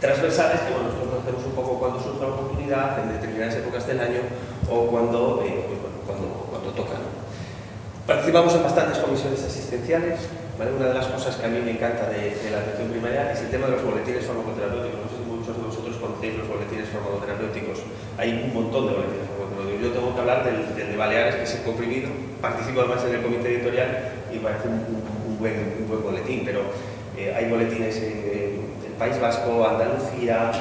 transversales que bueno, nosotros hacemos un poco cuando surge la oportunidad, en determinadas épocas del año o cuando toca, ¿no? Participamos en bastantes comisiones asistenciales, ¿vale? Una de las cosas que a mí me encanta de la atención primaria es el tema de los boletines farmacoterapéuticos. No sé si muchos de vosotros conocéis los boletines farmacoterapéuticos. Hay un montón de boletines farmacoterapéuticos. Yo tengo que hablar del de Baleares, que es el comprimido. Participo además en el comité editorial y parece un buen boletín, pero hay boletines en el País Vasco, Andalucía,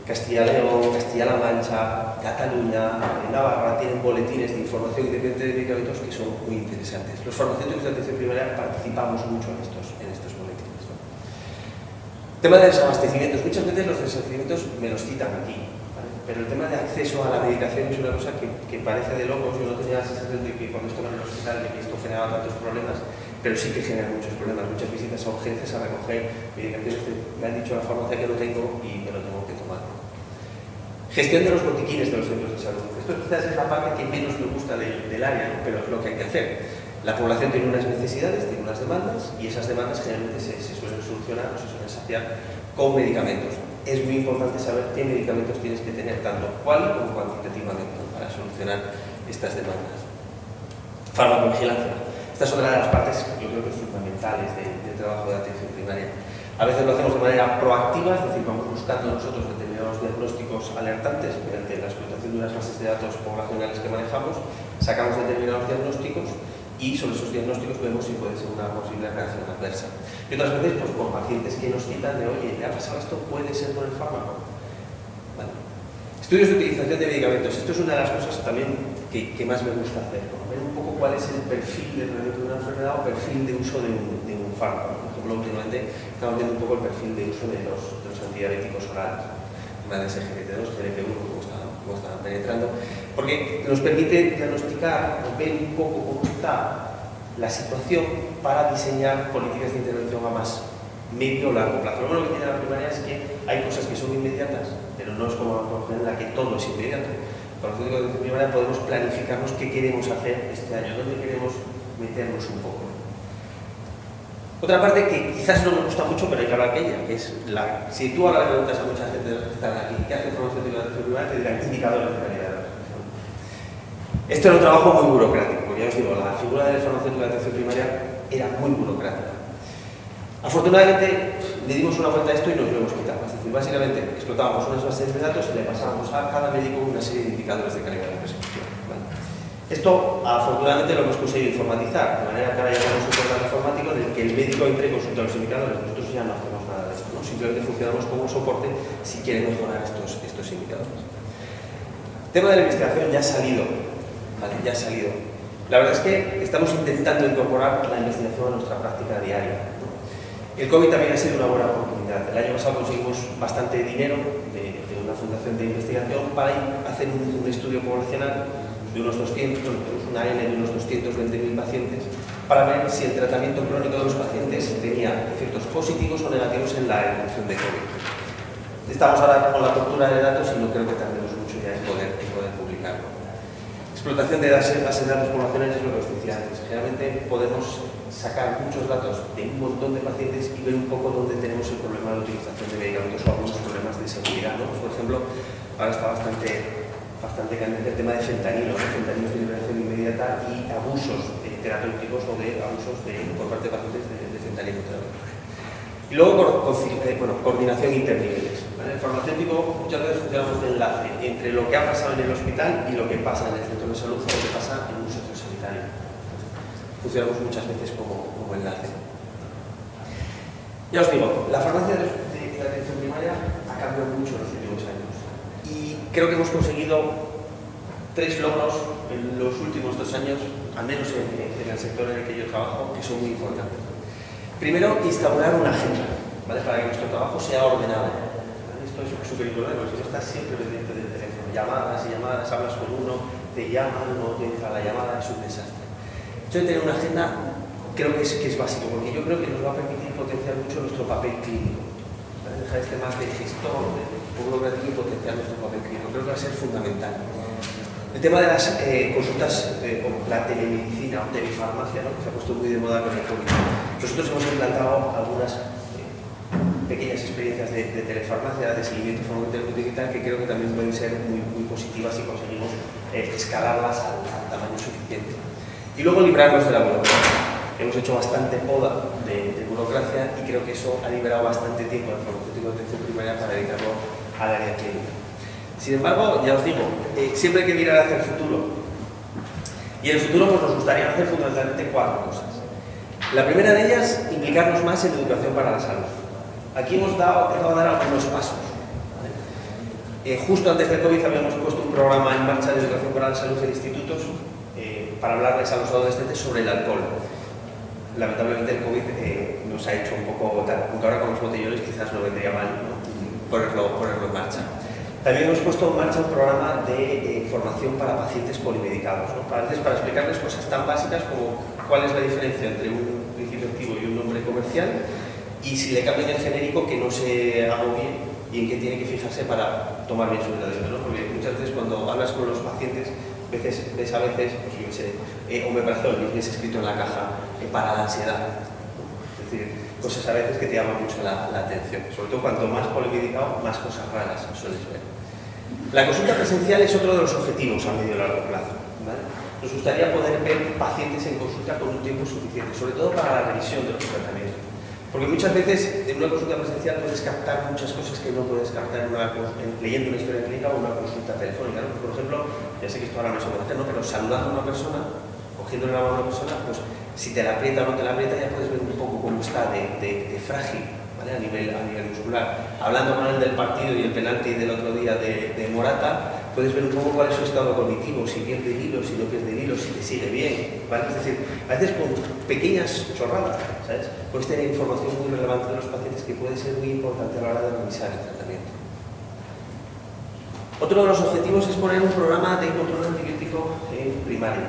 Castilla-León, Castilla-La Mancha, Cataluña, Navarra, tienen boletines de información independiente de medicamentos que son muy interesantes. Los farmacéuticos de atención primaria participamos mucho en estos boletines, ¿no? Tema de desabastecimientos. Muchas veces los desabastecimientos me los citan aquí, ¿vale? Pero el tema de acceso a la medicación es una cosa que parece de locos. Yo no tenía la sensación de que cuando estuve en el hospital de que esto generaba tantos problemas, pero sí que genera muchos problemas. Muchas visitas a urgencias a recoger medicaciones que me han dicho en la farmacia que lo tengo y me lo tengo que tomar. Gestión de los botiquines de los centros de salud. Esto quizás es la parte que menos me gusta del área, ¿no? Pero es lo que hay que hacer. La población tiene unas necesidades, tiene unas demandas, y esas demandas generalmente se suelen solucionar o se suelen saciar con medicamentos. Es muy importante saber qué medicamentos tienes que tener, tanto cual como cuantitativamente, para solucionar estas demandas. Farmacovigilancia. Esta es una de las partes, yo creo que fundamentales del trabajo de atención primaria. A veces lo hacemos de manera proactiva, es decir, vamos buscando nosotros determinados diagnósticos alertantes mediante la explotación de unas bases de datos poblacionales que manejamos, sacamos determinados diagnósticos y sobre esos diagnósticos vemos si puede ser una posible reacción adversa. Y otras veces, pues con pacientes que nos citan de, oye, ¿le ha pasado esto? ¿Puede ser por el fármaco? Vale. Estudios de utilización de medicamentos. Esto es una de las cosas también que más me gusta hacer, ¿no? Ver un poco cuál es el perfil de tratamiento de una enfermedad o perfil de uso de un fármaco. Por ejemplo, últimamente estamos viendo un poco el perfil de uso de los antidiabéticos orales, más de SGLT2, GLP-1, cómo están penetrando, porque nos permite diagnosticar o ver un poco cómo está la situación para diseñar políticas de intervención a más medio o largo plazo. Lo bueno que tiene la primaria es que hay cosas que son inmediatas, pero no es como en la que todo es inmediato. Con el código de primaria podemos planificarnos qué queremos hacer este año, dónde queremos meternos un poco. Otra parte que quizás no me gusta mucho, pero hay que hablar de ella, que es si tú ahora le preguntas a mucha gente de los que están aquí, ¿qué hace farmacéutico de atención primaria? Te dirán indicadores de calidad de la atención. Esto era un trabajo muy burocrático, porque ya os digo, la figura del farmacéutico de atención primaria era muy burocrática. Afortunadamente le dimos una vuelta a esto y nos lo hemos quitado. Es decir, básicamente explotábamos unas bases de datos y le pasábamos a cada médico una serie de indicadores de calidad de prescripción. ¿Vale? Esto afortunadamente lo hemos conseguido informatizar, de manera que ahora ya tenemos un programa informático en el que el médico entre y consulta los indicadores. Nosotros ya no hacemos nada de esto, ¿no? Simplemente funcionamos como un soporte si quiere mejorar estos indicadores. El tema de la investigación ya ha salido, ¿vale? Ya ha salido. La verdad es que estamos intentando incorporar la investigación a nuestra práctica diaria, ¿no? El COVID también ha sido una buena oportunidad. El año pasado conseguimos bastante dinero de una fundación de investigación para hacer un estudio poblacional de unos 200, una N de unos 220.000 pacientes, para ver si el tratamiento crónico de los pacientes tenía efectos positivos o negativos en la evolución de COVID. Estamos ahora con la captura de datos y no creo que tardemos mucho ya en poder publicarlo. Explotación de bases de datos poblacionales es lo que os decía antes. Generalmente podemos sacar muchos datos de un montón de pacientes y ver un poco dónde tenemos el problema de utilización de medicamentos o algunos problemas de seguridad, ¿no? Pues, por ejemplo, ahora está bastante candente el tema de fentanilo, ¿no? Fentanilos de liberación inmediata y abusos terapéuticos o de abusos por parte de pacientes de fentanilo terapéutico. Y luego, coordinación interniveles, ¿vale? El farmacéutico muchas veces funcionamos de enlace entre lo que ha pasado en el hospital y lo que pasa en el centro de salud o lo que pasa en un centro sanitario. Funcionamos muchas veces como enlace. Ya os digo, la farmacia de atención primaria ha cambiado mucho en los últimos años y creo que hemos conseguido 3 logros en los últimos 2 años, al menos en el sector en el que yo trabajo, que son muy importantes. Primero, instaurar una agenda, ¿vale? Para que nuestro trabajo sea ordenado. ¿Vale? Esto es súper importante, porque si no estás siempre pendiente del teléfono, llamadas y llamadas, hablas con uno, te llaman, no te entra la llamada, es un desastre. Esto de tener una agenda creo que es básico, porque yo creo que nos va a permitir potenciar mucho nuestro papel clínico. ¿Vale? Dejar este más de gestor, de burocrático y potenciar nuestro papel clínico. Creo que va a ser fundamental. El tema de las consultas como la telemedicina o telefarmacia, ¿no? Que se ha puesto muy de moda con el COVID. Nosotros hemos implantado algunas pequeñas experiencias de telefarmacia, de seguimiento farmacéutico y tal, que creo que también pueden ser muy positivas si conseguimos escalarlas al tamaño suficiente. Y luego librarnos de la burocracia. Hemos hecho bastante poda de burocracia y creo que eso ha liberado bastante tiempo al farmacéutico de atención primaria para dedicarlo al área clínica. Sin embargo, ya os digo, siempre hay que mirar hacia el futuro. Y en el futuro pues, nos gustaría hacer fundamentalmente 4 cosas. La primera de ellas, implicarnos más en educación para la salud. Aquí hemos empezado a dar algunos pasos. ¿Vale? Justo antes del COVID habíamos puesto un programa en marcha de educación para la salud en institutos para hablarles a los adolescentes sobre el alcohol. Lamentablemente el COVID nos ha hecho un poco tal, aunque ahora con los botellones quizás no vendría mal, ¿no? ponerlo en marcha. También hemos puesto en marcha un programa de formación para pacientes polimedicados, ¿no? Para explicarles cosas tan básicas como cuál es la diferencia entre un principio activo y un nombre comercial y si le cambian el genérico que no se agobie y en qué tiene que fijarse para tomar bien su tratamiento, ¿no? Porque muchas veces cuando hablas con los pacientes, ves a veces, pues yo qué sé, omeprazol, y tienes escrito en la caja para la ansiedad, ¿no? Es decir, cosas a veces que te llaman mucho la atención, sobre todo cuanto más polimedicado, más cosas raras sueles ver. La consulta presencial es otro de los objetivos a medio y largo plazo, ¿vale? Nos gustaría poder ver pacientes en consulta con un tiempo suficiente, sobre todo para la revisión de los tratamientos. Porque muchas veces en una consulta presencial puedes captar muchas cosas que no puedes captar leyendo una historia clínica o una consulta telefónica, ¿no? Por ejemplo, ya sé que esto ahora no se puede hacer, ¿no? Pero saludando a una persona, cogiéndole la mano a una persona, pues si te la aprieta o no te la aprieta, ya puedes ver un poco cómo está de frágil, ¿vale? a nivel muscular. Hablando con él del partido y el penalti del otro día de Morata, puedes ver un poco cuál es su estado cognitivo, si pierde el hilo, si no pierde el hilo, si te sigue bien, ¿vale? Es decir, a veces con pequeñas chorradas, ¿sabes? Puedes tener información muy relevante de los pacientes que puede ser muy importante a la hora de revisar el tratamiento. Otro de los objetivos es poner un programa de control antibiótico en primaria.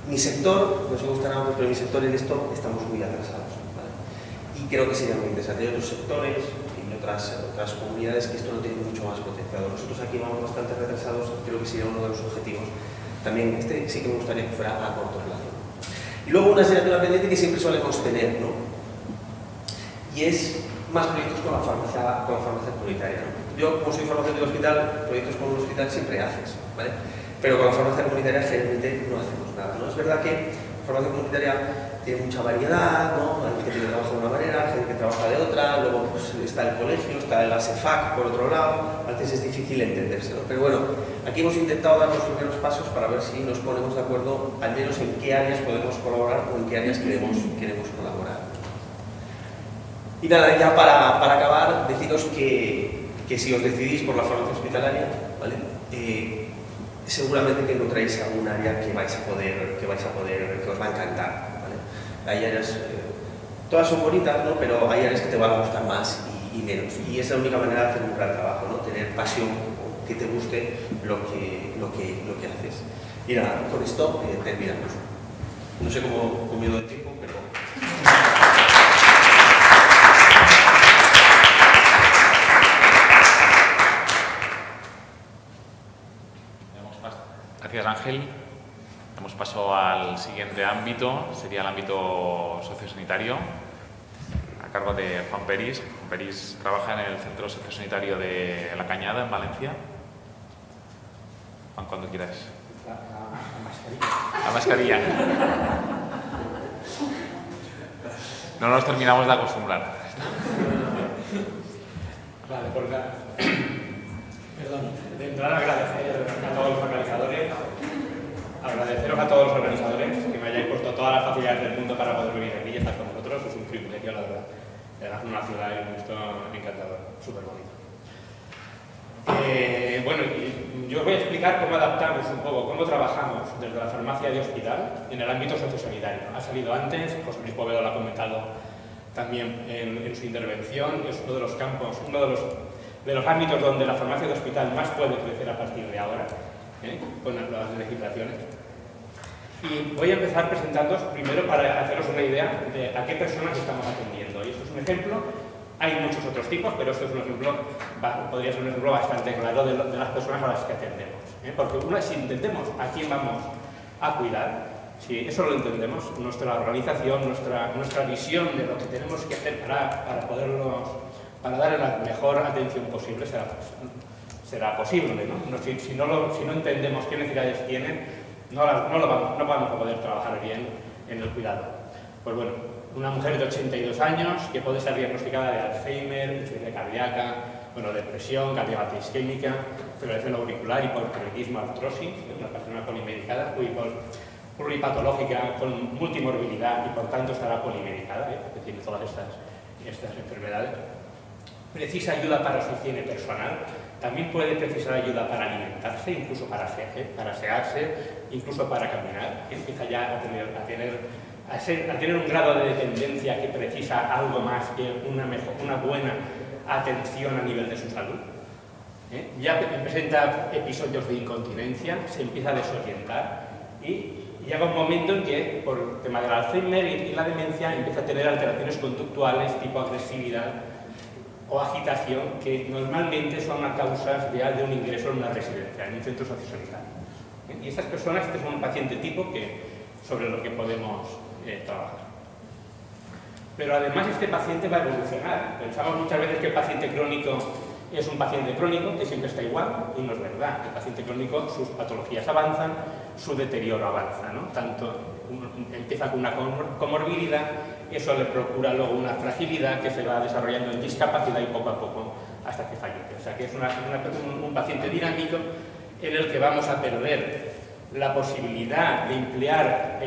Mi sector, no sé cómo estará, pero en mi sector en esto estamos muy atrasados, ¿vale? Y creo que sería muy interesante. Hay otros sectores y otras comunidades que esto no tiene mucho más potenciado. Nosotros aquí vamos bastante retrasados, creo que sería uno de los objetivos. También este sí que me gustaría que fuera a corto plazo. Y luego una asignatura pendiente que siempre solemos tener, ¿no? Y es más proyectos con la farmacia comunitaria, ¿no? Yo, como soy farmacéutico de hospital, proyectos con un hospital siempre haces, ¿vale? Pero con la farmacia comunitaria generalmente no hacemos nada, ¿no? Es verdad que la farmacia comunitaria tiene mucha variedad, ¿no? Hay gente que trabaja de una manera, hay gente que trabaja de otra, luego pues, está el colegio, está el ASEFAC por otro lado, a veces es difícil entenderse, ¿no? Pero bueno, aquí hemos intentado dar los primeros pasos para ver si nos ponemos de acuerdo, al menos en qué áreas podemos colaborar o en qué áreas queremos colaborar. Y nada, ya para acabar, deciros que si os decidís por la farmacia hospitalaria, ¿vale? Seguramente que encontráis algún área que os va a encantar, ¿vale? Hay áreas, todas son bonitas, ¿no? Pero hay áreas que te van a gustar más y menos. Y es la única manera de hacer un gran trabajo, ¿no? Tener pasión, que te guste lo que haces. Y nada, con esto terminamos. No sé cómo he ido de tiempo, pero... Gracias, Ángel. Damos paso al siguiente ámbito, sería el ámbito sociosanitario, a cargo de Juan Peris. Juan Peris trabaja en el Centro Sociosanitario de La Cañada, en Valencia. Juan, cuando quieras. La mascarilla. No nos terminamos de acostumbrar. Vale, por nada. Perdón, de entrada agradeceros a todos los organizadores que me hayáis puesto todas las facilidades del mundo para poder venir aquí y estar con vosotros. Es un privilegio, la verdad. Es una ciudad y un gusto encantador, súper bonito. Bueno, yo os voy a explicar cómo adaptamos un poco, cómo trabajamos desde la farmacia de hospital en el ámbito sociosanitario. Ha salido antes, José Luis Poveda lo ha comentado también en su intervención. Es uno de los campos, uno de los ámbitos donde la farmacia de hospital más puede crecer a partir de ahora, con las legislaciones. Y voy a empezar presentándoos primero para haceros una idea de a qué personas estamos atendiendo. Y esto es un ejemplo, hay muchos otros tipos, pero esto es un ejemplo, podría ser un ejemplo bastante claro de las personas a las que atendemos. Porque si entendemos a quién vamos a cuidar, si eso lo entendemos, nuestra organización, nuestra visión de lo que tenemos que hacer para dar la mejor atención posible será posible, ¿no? Si no entendemos qué necesidades tienen, no vamos a poder trabajar bien en el cuidado. Pues bueno, una mujer de 82 años que puede estar diagnosticada de Alzheimer, insuficiencia cardíaca, depresión, cardiopatía isquémica, fibrilación auricular, hipotiroidismo, artrosis, una persona polimedicada, pluripatológica, con multimorbilidad y por tanto estará polimedicada, porque tiene todas estas enfermedades. Precisa ayuda para su higiene personal, también puede precisar ayuda para alimentarse, incluso para asearse, incluso para caminar. Empieza ya a tener un grado de dependencia que precisa algo más que una buena atención a nivel de su salud. Ya presenta episodios de incontinencia, se empieza a desorientar y llega un momento en que, por el tema del Alzheimer y la demencia, empieza a tener alteraciones conductuales tipo agresividad o agitación que normalmente son a causas de un ingreso en una residencia, en un centro sociosanitario. Y estas personas, este es un paciente tipo sobre lo que podemos trabajar. Pero además este paciente va a evolucionar. Pensamos muchas veces que el paciente crónico es un paciente crónico que siempre está igual, y no es verdad. El paciente crónico, sus patologías avanzan, su deterioro avanza, ¿no? Tanto empieza con una comorbilidad, eso le procura luego una fragilidad que se va desarrollando en discapacidad y poco a poco hasta que fallece. O sea que es un paciente dinámico en el que vamos a perder la posibilidad de emplear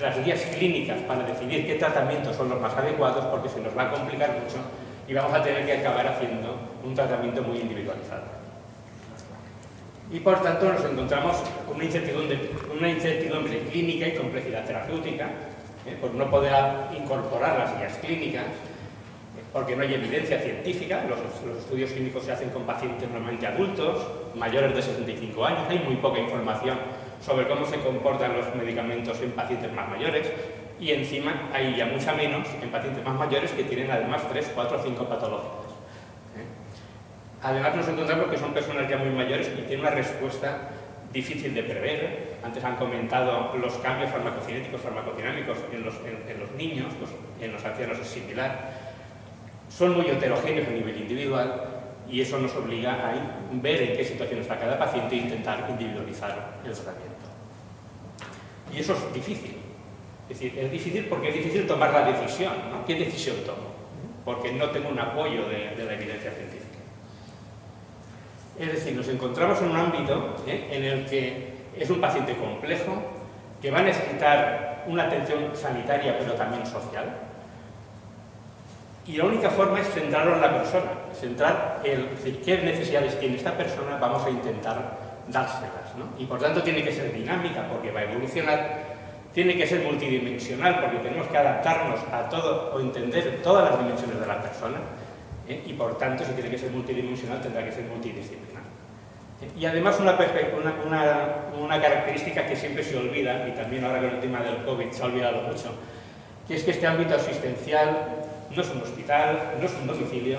las guías clínicas para decidir qué tratamientos son los más adecuados, porque se nos va a complicar mucho y vamos a tener que acabar haciendo un tratamiento muy individualizado. Y por tanto nos encontramos con una incertidumbre clínica y complejidad terapéutica, por no poder incorporar las guías clínicas, porque no hay evidencia científica. Los estudios clínicos se hacen con pacientes normalmente adultos, mayores de 65 años, hay muy poca información sobre cómo se comportan los medicamentos en pacientes más mayores, y encima hay ya mucha menos en pacientes más mayores que tienen además 3, 4 o 5 patologías. Además nos encontramos que son personas ya muy mayores y tienen una respuesta difícil de prever. Antes han comentado los cambios farmacocinéticos, farmacodinámicos en los niños, en los ancianos es similar. Son muy heterogéneos a nivel individual y eso nos obliga a ver en qué situación está cada paciente e intentar individualizar el tratamiento. Y eso es difícil. Es decir, es difícil porque es difícil tomar la decisión, ¿no? ¿Qué decisión tomo? Porque no tengo un apoyo de la evidencia científica. Es decir, nos encontramos en un ámbito en el que es un paciente complejo, que va a necesitar una atención sanitaria pero también social. Y la única forma es centrarlo en la persona, centrar qué necesidades tiene esta persona, vamos a intentar dárselas, ¿no? Y por tanto tiene que ser dinámica porque va a evolucionar, tiene que ser multidimensional porque tenemos que adaptarnos a todo o entender todas las dimensiones de la persona, y por tanto si tiene que ser multidimensional tendrá que ser multidisciplinar. Y además una característica que siempre se olvida, y también ahora con el tema del COVID se ha olvidado mucho, que es que este ámbito asistencial no es un hospital, no es un domicilio,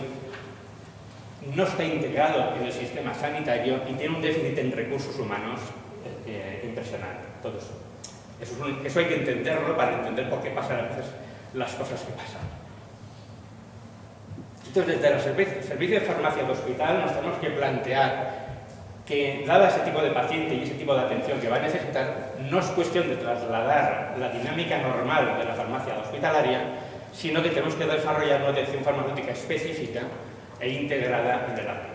no está integrado en el sistema sanitario y tiene un déficit en recursos humanos impresionante. Todo eso. Eso hay que entenderlo para entender por qué pasan a veces las cosas que pasan. Entonces, desde el servicio de farmacia de hospital nos tenemos que plantear que, dada ese tipo de paciente y ese tipo de atención que va a necesitar, no es cuestión de trasladar la dinámica normal de la farmacia hospitalaria, sino que tenemos que desarrollar una atención farmacéutica específica e integrada en el ámbito.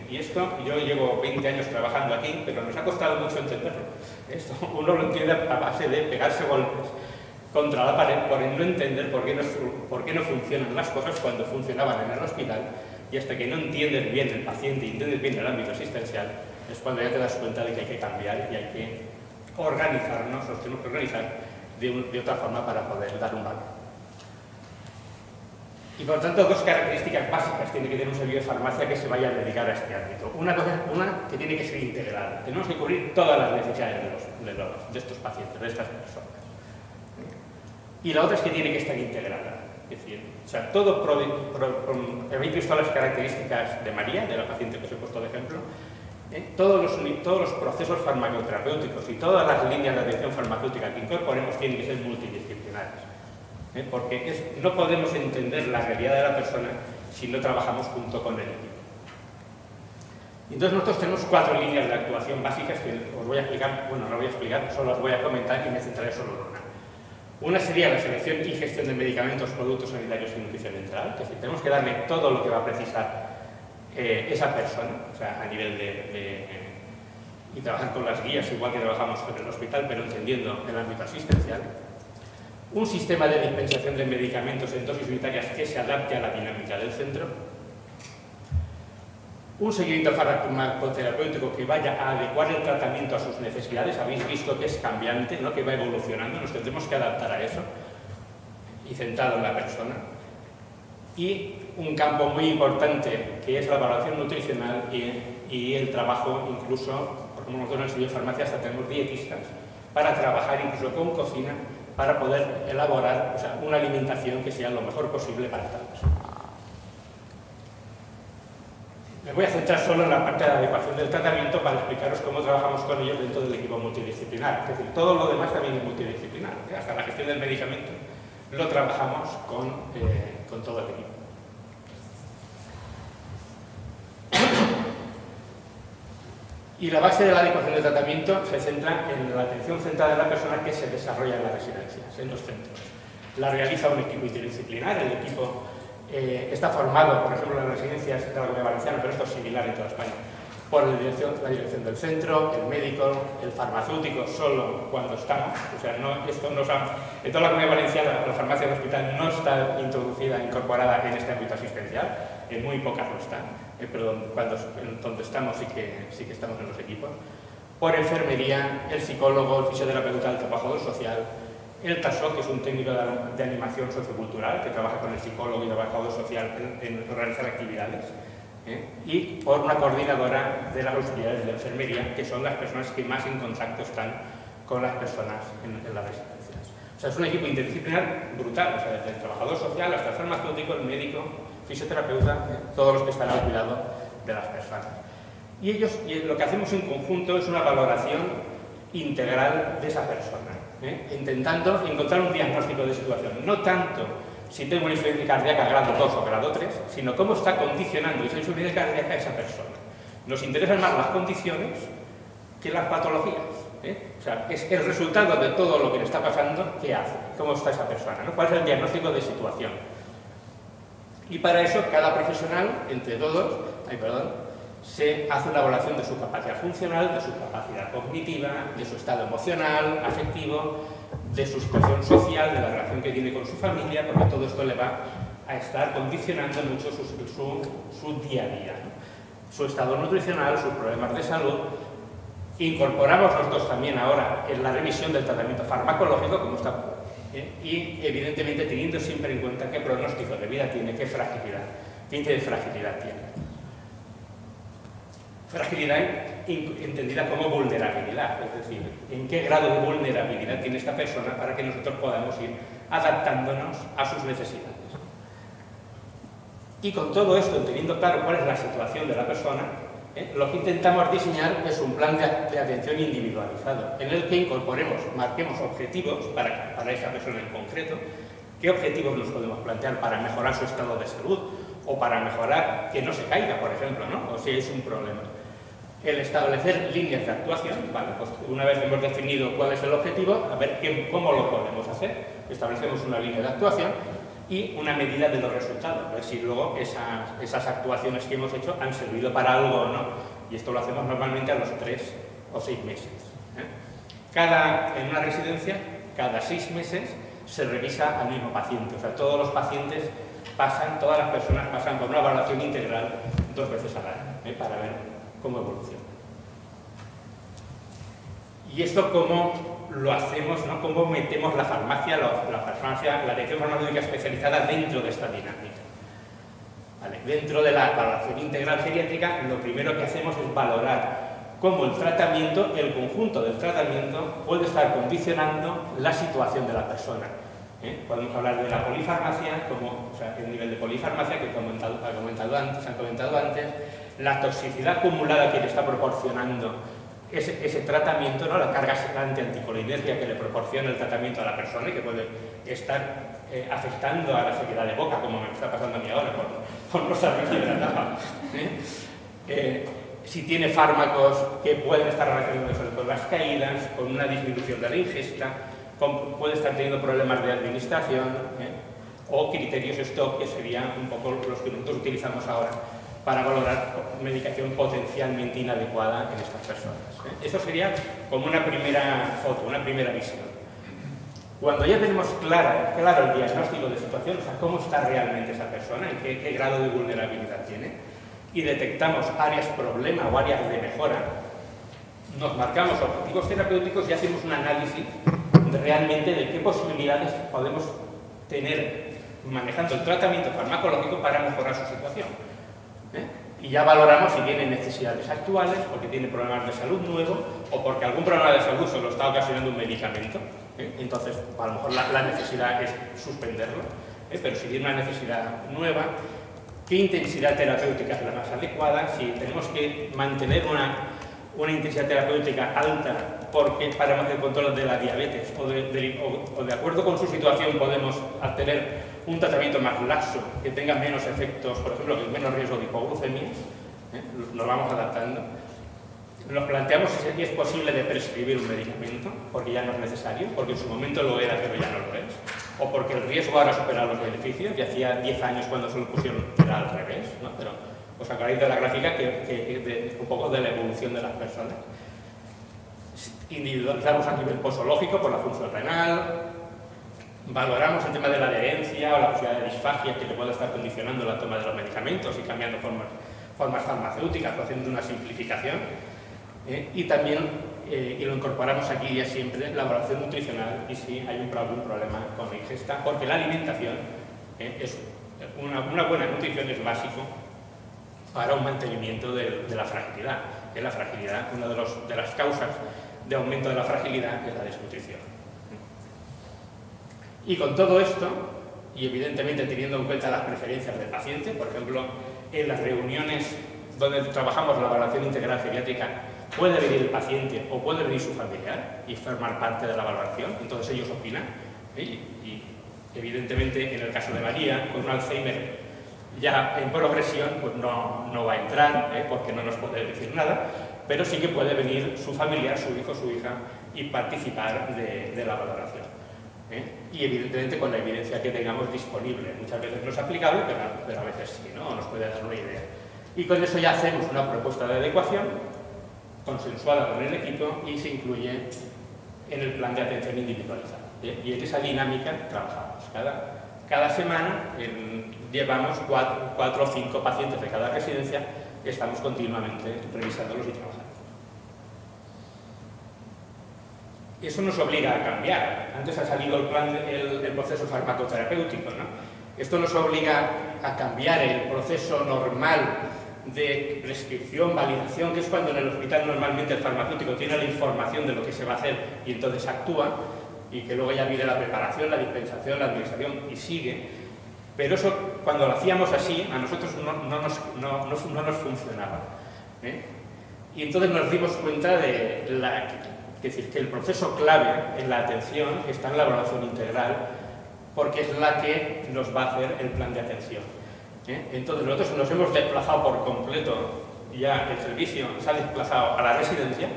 Y esto, yo llevo 20 años trabajando aquí, pero nos ha costado mucho entenderlo. Esto uno lo entiende a base de pegarse golpes contra la pared por no entender por qué no funcionan las cosas cuando funcionaban en el hospital, y hasta que no entiendes bien el paciente y entiendes bien el ámbito asistencial, es cuando ya te das cuenta de que hay que cambiar y hay que organizarnos, nos tenemos que organizar de otra forma para poder dar un valor. Y por lo tanto, dos características básicas tiene que tener un servicio de farmacia que se vaya a dedicar a este ámbito. Una que tiene que ser integrada. Tenemos que cubrir todas las necesidades de estos pacientes, de estas personas. Y la otra es que tiene que estar integrada. Es decir, o sea, habéis visto las características de María, de la paciente que os he puesto de ejemplo. Todos los procesos farmacoterapéuticos y todas las líneas de atención farmacéutica que incorporemos tienen que ser multidisciplinares. Porque no podemos entender la realidad de la persona si no trabajamos junto con el equipo. Entonces nosotros tenemos 4 líneas de actuación básicas que os voy a explicar, bueno, no voy a explicar, solo os voy a comentar y me centraré solo en una. Una sería la selección y gestión de medicamentos, productos sanitarios y nutrición enteral, que es decir, tenemos que darle todo lo que va a precisar esa persona, o sea, a nivel y trabajar con las guías, igual que trabajamos en el hospital, pero entendiendo el ámbito asistencial. Un sistema de dispensación de medicamentos en dosis unitarias que se adapte a la dinámica del centro. Un seguimiento farmacoterapéutico que vaya a adecuar el tratamiento a sus necesidades. Habéis visto que es cambiante, ¿no? Que va evolucionando, nos tendremos que adaptar a eso y centrado en la persona. Y un campo muy importante que es la evaluación nutricional y el trabajo, incluso, porque nosotros en el servicio de farmacia hasta tenemos dietistas, para trabajar incluso con cocina, para poder elaborar una alimentación que sea lo mejor posible para todos. Me voy a centrar solo en la parte de la adecuación del tratamiento para explicaros cómo trabajamos con ellos dentro del equipo multidisciplinar. Es decir, todo lo demás también es multidisciplinar, hasta la gestión del medicamento lo trabajamos con todo el equipo. Y la base de la adecuación del tratamiento se centra en la atención centrada en la persona que se desarrolla en las residencias, en los centros. La realiza un equipo interdisciplinar, el equipo está formado, por ejemplo, en las residencias de la Comunidad Valenciana, pero esto es similar en toda España, por la dirección del centro, el médico, el farmacéutico, solo cuando estamos. O sea, en toda la Comunidad Valenciana la farmacia del hospital no está introducida, incorporada en este ámbito asistencial, en muy pocas lo están, pero donde estamos sí que estamos en los equipos. Por enfermería, el psicólogo, el fisioterapeuta, el trabajador social, el TASO, que es un técnico de animación sociocultural que trabaja con el psicólogo y el trabajador social en realizar actividades, y por una coordinadora de las auxiliares de enfermería, que son las personas que más en contacto están con las personas en las residencias. O sea, es un equipo interdisciplinar brutal, o sea, desde el trabajador social hasta el farmacéutico, el médico, fisioterapeuta, todos los que están al cuidado de las personas. Y lo que hacemos en conjunto es una valoración integral de esa persona, intentando encontrar un diagnóstico de situación, no tanto si tengo una insuficiencia cardíaca grado 2 o grado 3, sino cómo está condicionando esa insuficiencia cardíaca a esa persona. Nos interesan más las condiciones que las patologías. O sea, es el resultado de todo lo que le está pasando, ¿qué hace? ¿Cómo está esa persona? ¿Cuál es el diagnóstico de situación? Y para eso, cada profesional, entre todos, se hace una evaluación de su capacidad funcional, de su capacidad cognitiva, de su estado emocional, afectivo, de su situación social, de la relación que tiene con su familia, porque todo esto le va a estar condicionando mucho su día a día, ¿no? Su estado nutricional, sus problemas de salud. Incorporamos nosotros también ahora en la revisión del tratamiento farmacológico, como está, y evidentemente teniendo siempre en cuenta qué pronóstico de vida tiene, qué índice de fragilidad tiene. Fragilidad entendida como vulnerabilidad, es decir, en qué grado de vulnerabilidad tiene esta persona para que nosotros podamos ir adaptándonos a sus necesidades. Y con todo esto, teniendo claro cuál es la situación de la persona, lo que intentamos diseñar es un plan de atención individualizado, en el que marquemos objetivos para esa persona en concreto, qué objetivos nos podemos plantear para mejorar su estado de salud, o para mejorar que no se caiga, por ejemplo, ¿no? O si es un problema. El establecer líneas de actuación, vale, pues una vez hemos definido cuál es el objetivo, a ver cómo lo podemos hacer. Establecemos una línea de actuación y una medida de los resultados, a ver si luego esas actuaciones que hemos hecho han servido para algo o no. Y esto lo hacemos normalmente a los 3 o 6 meses. En una residencia, cada 6 meses se revisa al mismo paciente. O sea, todas las personas pasan por una evaluación integral 2 veces al año, para ver cómo evoluciona. Y esto cómo lo hacemos, ¿no? Cómo metemos la farmacia, la atención farmacéutica especializada dentro de esta dinámica. ¿Vale? Dentro de la evaluación integral geriátrica, lo primero que hacemos es valorar cómo el conjunto del tratamiento puede estar condicionando la situación de la persona. Podemos hablar de la polifarmacia, el nivel de polifarmacia que se han comentado antes, la toxicidad acumulada que le está proporcionando ese tratamiento, ¿no? La carga anticolinergia que le proporciona el tratamiento a la persona y que puede estar afectando a la sequedad de boca, como me está pasando a mí ahora por no saber hidratar. Si tiene fármacos que pueden estar relacionados con las caídas, con una disminución de la ingesta, puede estar teniendo problemas de administración, o criterios STOP, que serían un poco los que nosotros utilizamos ahora para valorar medicación potencialmente inadecuada en estas personas. Esto sería como una primera foto, una primera visión. Cuando ya tenemos claro el diagnóstico de situación, o sea, cómo está realmente esa persona, en qué grado de vulnerabilidad tiene, y detectamos áreas problema o áreas de mejora, nos marcamos objetivos terapéuticos y hacemos un análisis realmente de qué posibilidades podemos tener manejando el tratamiento farmacológico para mejorar su situación. Y ya valoramos si tiene necesidades actuales, porque tiene problemas de salud nuevos, o porque algún problema de salud se lo está ocasionando un medicamento. Entonces, a lo mejor la necesidad es suspenderlo, pero si tiene una necesidad nueva, qué intensidad terapéutica es la más adecuada, si tenemos que mantener una intensidad terapéutica alta porque para el control de la diabetes o de acuerdo con su situación podemos tener un tratamiento más laxo que tenga menos efectos, por ejemplo, que menos riesgo de hipoglucemia, nos vamos adaptando. Nos planteamos si es posible de prescribir un medicamento, porque ya no es necesario, porque en su momento lo era, pero ya no lo es, o porque el riesgo ahora supera los beneficios, y hacía 10 años cuando se lo pusieron era al revés, ¿no? Pero os acordáis de la gráfica un poco de la evolución de las personas. Individualizamos a nivel posológico por la función renal, valoramos el tema de la adherencia o la posibilidad de disfagia que le pueda estar condicionando la toma de los medicamentos y cambiando formas farmacéuticas o haciendo una simplificación. Y también, y lo incorporamos aquí ya siempre, la evaluación nutricional y si hay algún problema con la ingesta, porque la alimentación es una buena nutrición es básico para un mantenimiento de la fragilidad. La fragilidad, una de las causas de aumento de la fragilidad es la desnutrición. Y con todo esto, y evidentemente teniendo en cuenta las preferencias del paciente, por ejemplo, en las reuniones donde trabajamos la evaluación integral geriátrica, puede venir el paciente o puede venir su familiar y formar parte de la valoración, entonces ellos opinan. Y evidentemente en el caso de María, con un Alzheimer ya en progresión, pues no va a entrar, porque no nos puede decir nada, pero sí que puede venir su familiar, su hijo, su hija, y participar de la valoración. Y evidentemente con la evidencia que tengamos disponible. Muchas veces no es aplicable, pero a veces sí, ¿no? Nos puede dar una idea. Y con eso ya hacemos una propuesta de adecuación consensuada con el equipo y se incluye en el plan de atención individualizada. Y en esa dinámica trabajamos. Cada semana llevamos 4 o 5 pacientes de cada residencia que estamos continuamente revisándolos y trabajando. Eso nos obliga a cambiar. Antes ha salido el proceso farmacoterapéutico, ¿no? Esto nos obliga a cambiar el proceso normal de prescripción, validación, que es cuando en el hospital normalmente el farmacéutico tiene la información de lo que se va a hacer y entonces actúa, y que luego ya viene la preparación, la dispensación, la administración y sigue. Pero eso, cuando lo hacíamos así, a nosotros no nos funcionaba. Y entonces nos dimos cuenta de que el proceso clave en la atención está en la evaluación integral, porque es la que nos va a hacer el plan de atención. Entonces nosotros nos hemos desplazado por completo, ya el servicio se ha desplazado a la residencia,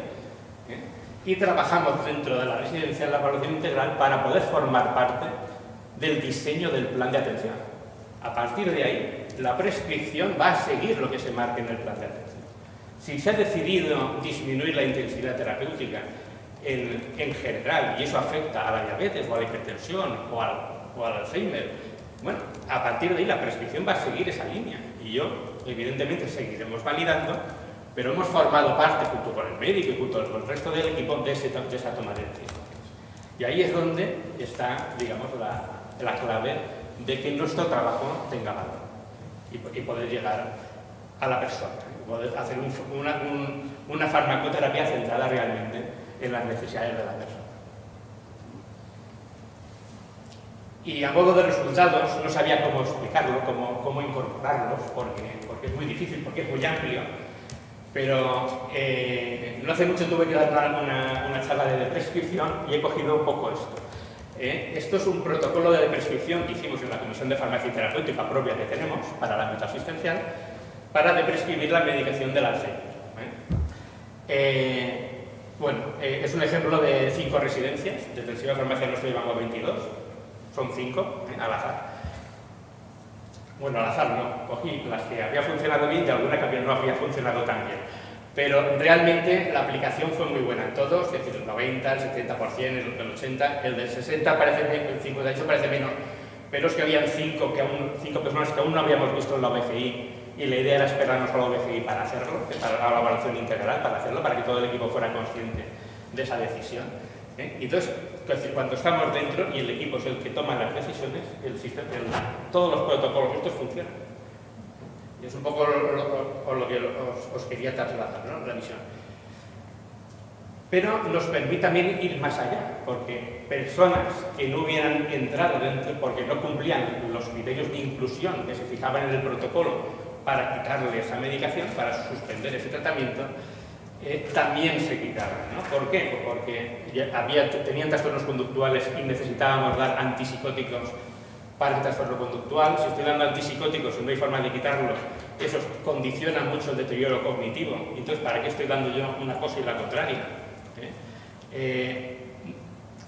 y trabajamos dentro de la residencia en la evaluación integral para poder formar parte del diseño del plan de atención. A partir de ahí, la prescripción va a seguir lo que se marque en el plan de atención. Si se ha decidido disminuir la intensidad terapéutica en general, y eso afecta a la diabetes o a la hipertensión o al Alzheimer, bueno, a partir de ahí la prescripción va a seguir esa línea. Y evidentemente, seguiremos validando, pero hemos formado parte, junto con el médico y junto con el resto del equipo, de esa toma de decisiones. Y ahí es donde está, digamos, la clave de que nuestro trabajo tenga valor y poder llegar a la persona, poder hacer una farmacoterapia centrada realmente en las necesidades de la persona. Y a modo de resultados, no sabía cómo explicarlo, cómo incorporarlos, porque es muy difícil, porque es muy amplio, pero no hace mucho tuve que dar una charla de prescripción y he cogido un poco esto. Esto es un protocolo de prescripción que hicimos en la Comisión de Farmacia y Terapéutica propia que tenemos para el ámbito asistencial, para prescribir la medicación del Alzheimer. Es un ejemplo de 5 residencias. Desde el Servicio de Farmacia nuestro llevamos 22, son 5, al azar. Bueno, al azar no, cogí las que había funcionado bien y alguna que no había funcionado tan bien. Pero realmente la aplicación fue muy buena en todos, es decir, el 90, el 70%, el 80%, el del 60% parece menos, el 58% parece menos, pero es que habían 5 personas que aún no habíamos visto en la OBGI y la idea era esperarnos a la OBGI para hacerlo, para la evaluación integral, para que todo el equipo fuera consciente de esa decisión. Entonces, cuando estamos dentro y el equipo es el que toma las decisiones, todos los protocolos estos funcionan. Y es un poco lo que os quería trasladar, ¿no? La visión. pero nos permite también ir más allá, porque personas que no hubieran entrado dentro porque no cumplían los criterios de inclusión que se fijaban en el protocolo para quitarle esa medicación, para suspender ese tratamiento, también se quitaron, ¿no? ¿Por qué? Pues porque tenían trastornos conductuales y necesitábamos dar antipsicóticos para el trastorno conductual. Si estoy dando antipsicóticos y no hay forma de quitarlos, eso condiciona mucho el deterioro cognitivo. Entonces, ¿para qué estoy dando yo una cosa y la contraria?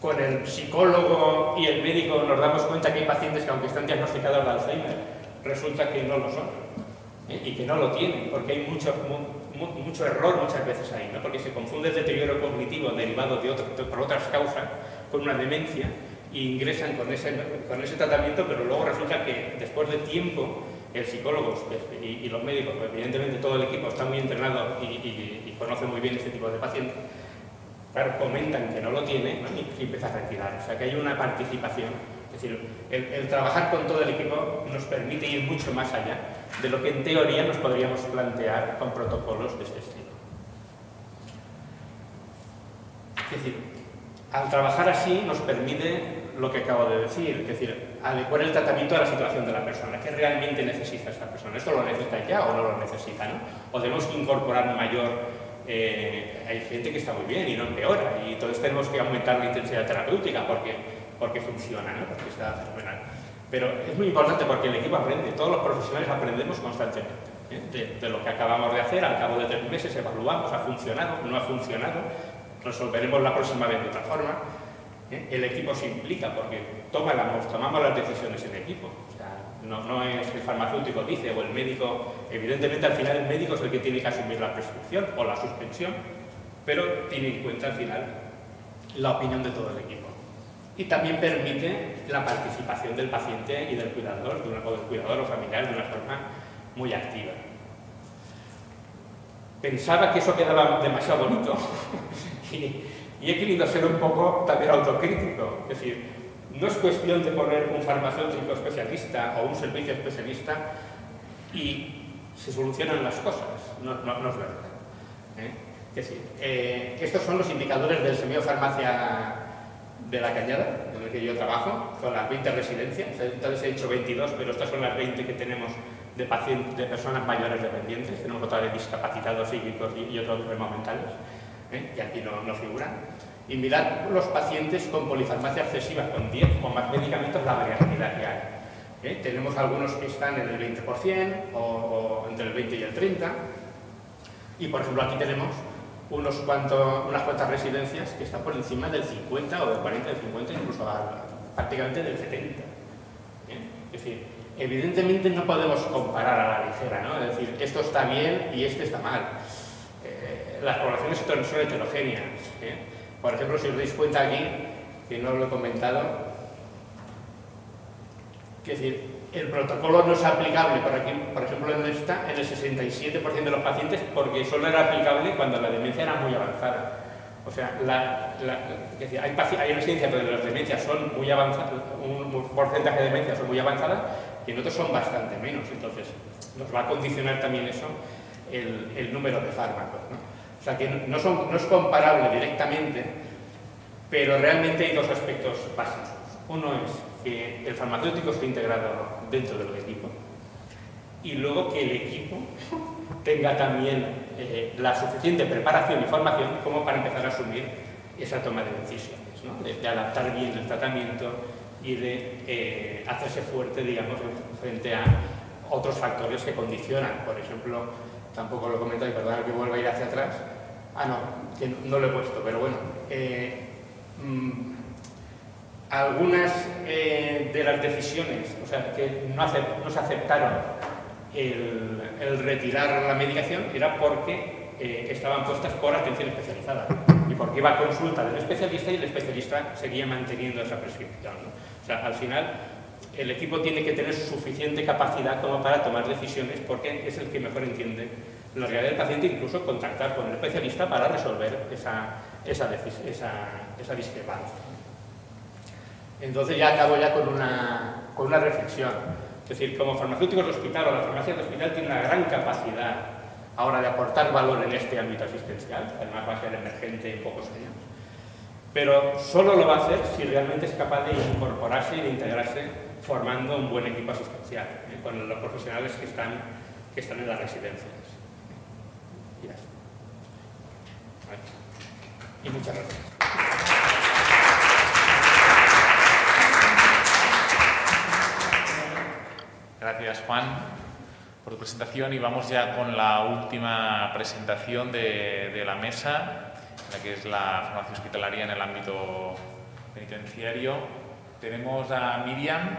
Con el psicólogo y el médico nos damos cuenta que hay pacientes que, aunque están diagnosticados de Alzheimer, resulta que no lo son, y que no lo tienen, porque hay mucho error muchas veces ahí, ¿no? Porque se confunde el deterioro cognitivo derivado por otras causas con una demencia y ingresan con ese tratamiento, pero luego resulta que después de tiempo el psicólogo y los médicos, pues evidentemente todo el equipo está muy entrenado y conoce muy bien este tipo de pacientes, claro, comentan que no lo tiene, ¿no? y empieza a retirar. O sea que hay una participación. Es decir, el trabajar con todo el equipo nos permite ir mucho más allá de lo que en teoría nos podríamos plantear con protocolos de este estilo. Es decir, al trabajar así nos permite lo que acabo de decir, es decir, adecuar el tratamiento a la situación de la persona. ¿Qué realmente necesita esta persona? ¿Esto lo necesita ya o no lo necesita, ¿no? O tenemos que incorporar un mayor... hay gente que está muy bien y no empeora, y entonces tenemos que aumentar la intensidad terapéutica porque funciona, ¿no? Porque está fenomenal. Pero es muy importante porque el equipo aprende, todos los profesionales aprendemos constantemente, de lo que acabamos de hacer. Al cabo de 3 meses evaluamos, ha funcionado, no ha funcionado, resolveremos la próxima vez de otra forma. El equipo se implica porque tomamos las decisiones en equipo. O sea, no es el farmacéutico dice o el médico. Evidentemente, al final el médico es el que tiene que asumir la prescripción o la suspensión, pero tiene en cuenta al final la opinión de todo el equipo. Y también permite la participación del paciente y del cuidador, o del cuidador o familiar, de una forma muy activa. Pensaba que eso quedaba demasiado bonito y he querido ser un poco también autocrítico. Es decir, no es cuestión de poner un farmacéutico especialista o un servicio especialista y se solucionan las cosas. No es verdad. Es decir, estos son los indicadores del semiofarmacia de La Cañada, en el que yo trabajo, con las 20 residencias. Entonces he dicho 22, pero estas son las 20 que tenemos de personas mayores dependientes. Tenemos otra de discapacitados psíquicos y otros enfermos mentales, que aquí no figuran. Y mirad los pacientes con polifarmacia excesiva, con 10 o más medicamentos, la variabilidad que hay. Tenemos algunos que están en el 20% o entre el 20 y el 30%. Y, por ejemplo, aquí tenemos unas cuantas residencias que están por encima del 50 o del 40, del 50, incluso prácticamente del 70%. Es decir, evidentemente no podemos comparar a la ligera, ¿no? Es decir, esto está bien y este está mal. Las poblaciones son heterogéneas. Por ejemplo, si os dais cuenta aquí, que no lo he comentado, es decir, el protocolo no es aplicable, por ejemplo, en el 67% de los pacientes, porque solo era aplicable cuando la demencia era muy avanzada. O sea, es decir, hay residencias donde las demencias son muy avanzadas, un porcentaje de demencias son muy avanzadas, y en otros son bastante menos. Entonces, nos va a condicionar también eso el número de fármacos, ¿no? O sea, que no es comparable directamente, pero realmente hay dos aspectos básicos. Uno es que el farmacéutico esté integrado dentro del equipo y luego que el equipo tenga también la suficiente preparación y formación como para empezar a asumir esa toma de decisiones, ¿no? De adaptar bien el tratamiento y de hacerse fuerte, digamos, frente a otros factores que condicionan. Por ejemplo, tampoco lo he comentado y perdón que vuelva a ir hacia atrás. Que no lo he puesto, pero bueno. Algunas de las decisiones, o sea, que no se aceptaron el retirar la medicación, era porque estaban puestas por atención especializada y porque iba a consulta del especialista y el especialista seguía manteniendo esa prescripción, ¿no? O sea, al final el equipo tiene que tener suficiente capacidad como para tomar decisiones porque es el que mejor entiende la realidad del paciente, incluso contactar con el especialista para resolver esa discrepancia. Entonces ya acabo con una reflexión. Es decir, como farmacéuticos de hospital o la farmacia de hospital tiene una gran capacidad ahora de aportar valor en este ámbito asistencial, que además va a ser emergente en pocos años, pero solo lo va a hacer si realmente es capaz de incorporarse y de integrarse formando un buen equipo asistencial, con los profesionales que están en las residencias. Y ya está. Y muchas gracias. Gracias, Juan, por tu presentación, y vamos ya con la última presentación de la mesa, la que es la farmacia hospitalaria en el ámbito penitenciario. Tenemos a Miriam.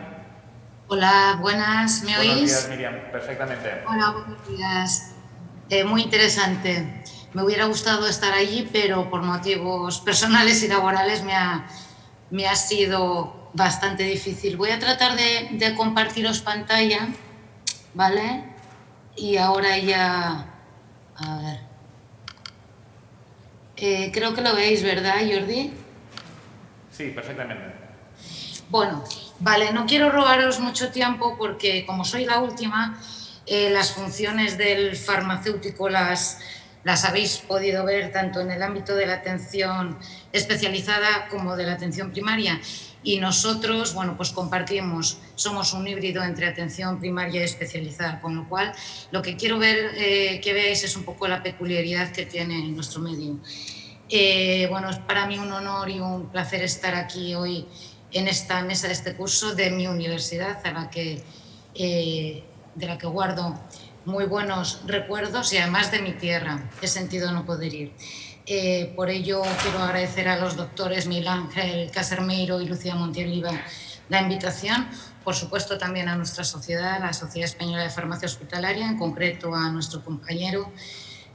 Hola, buenas, ¿me oís? Buenos días, Miriam, perfectamente. Hola, buenos días. Muy interesante. Me hubiera gustado estar allí, pero por motivos personales y laborales me ha sido bastante difícil. Voy a tratar de compartiros pantalla, ¿vale? Y ahora ya... A ver. Creo que lo veis, ¿verdad, Jordi? Sí, perfectamente. Bueno, vale, no quiero robaros mucho tiempo porque, como soy la última, las funciones del farmacéutico las habéis podido ver tanto en el ámbito de la atención especializada como de la atención primaria. Y nosotros, bueno, pues compartimos, somos un híbrido entre atención primaria y especializada, con lo cual lo que quiero ver, que veáis es un poco la peculiaridad que tiene nuestro medio. Bueno, es para mí un honor y un placer estar aquí hoy en esta mesa de este curso de mi universidad, de la que guardo muy buenos recuerdos y además de mi tierra. He sentido no poder ir. Por ello quiero agradecer a los doctores Miguel Ángel Casermeiro y Lucía Montioliva la invitación, por supuesto también a nuestra sociedad, la Sociedad Española de Farmacia Hospitalaria, en concreto a nuestro compañero,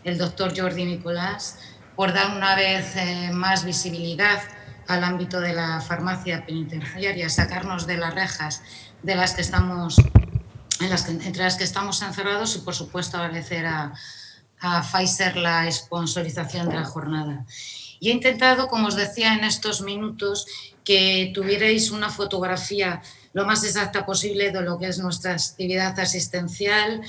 el doctor Jordi Nicolás, por dar una vez más visibilidad al ámbito de la farmacia penitenciaria, sacarnos de las rejas de las que estamos, entre las que estamos encerrados, y por supuesto agradecer a Pfizer la sponsorización de la jornada. Y he intentado, como os decía en estos minutos, que tuvierais una fotografía lo más exacta posible de lo que es nuestra actividad asistencial,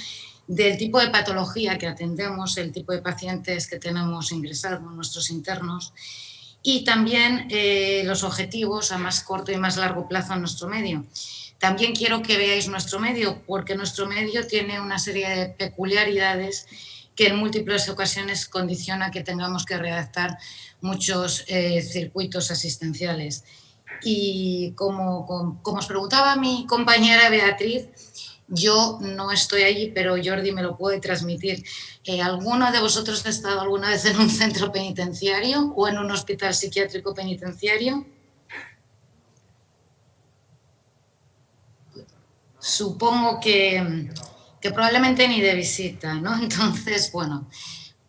del tipo de patología que atendemos, el tipo de pacientes que tenemos ingresados, nuestros internos, y también los objetivos a más corto y más largo plazo en nuestro medio. También quiero que veáis nuestro medio, porque nuestro medio tiene una serie de peculiaridades que en múltiples ocasiones condiciona que tengamos que redactar muchos circuitos asistenciales. Y como os preguntaba mi compañera Beatriz, yo no estoy allí, pero Jordi me lo puede transmitir. ¿Alguno de vosotros ha estado alguna vez en un centro penitenciario o en un hospital psiquiátrico penitenciario? Supongo que probablemente ni de visita, ¿no? Entonces, bueno,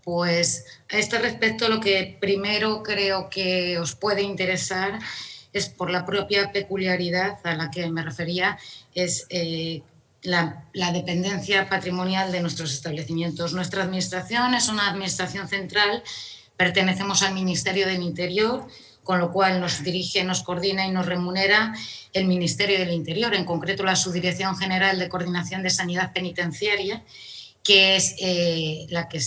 pues a este respecto lo que primero creo que os puede interesar es, por la propia peculiaridad a la que me refería, es la dependencia patrimonial de nuestros establecimientos. Nuestra administración es una administración central, pertenecemos al Ministerio del Interior, con lo cual nos dirige, nos coordina y nos remunera el Ministerio del Interior, en concreto la Subdirección General de Coordinación de Sanidad Penitenciaria, que es la que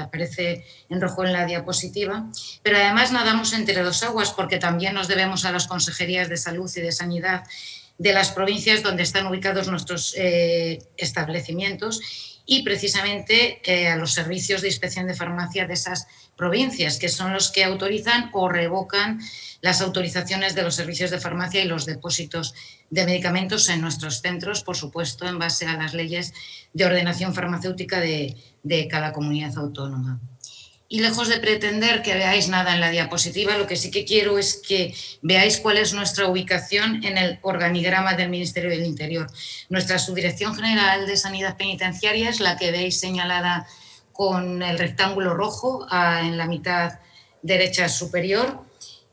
aparece en rojo en la diapositiva, pero además nadamos entre dos aguas porque también nos debemos a las consejerías de salud y de sanidad de las provincias donde están ubicados nuestros establecimientos y precisamente a los servicios de inspección de farmacia de esas provincias, que son los que autorizan o revocan las autorizaciones de los servicios de farmacia y los depósitos de medicamentos en nuestros centros, por supuesto, en base a las leyes de ordenación farmacéutica de cada comunidad autónoma. Y lejos de pretender que veáis nada en la diapositiva, lo que sí que quiero es que veáis cuál es nuestra ubicación en el organigrama del Ministerio del Interior. Nuestra Subdirección General de Sanidad Penitenciaria es la que veis señalada con el rectángulo rojo en la mitad derecha superior.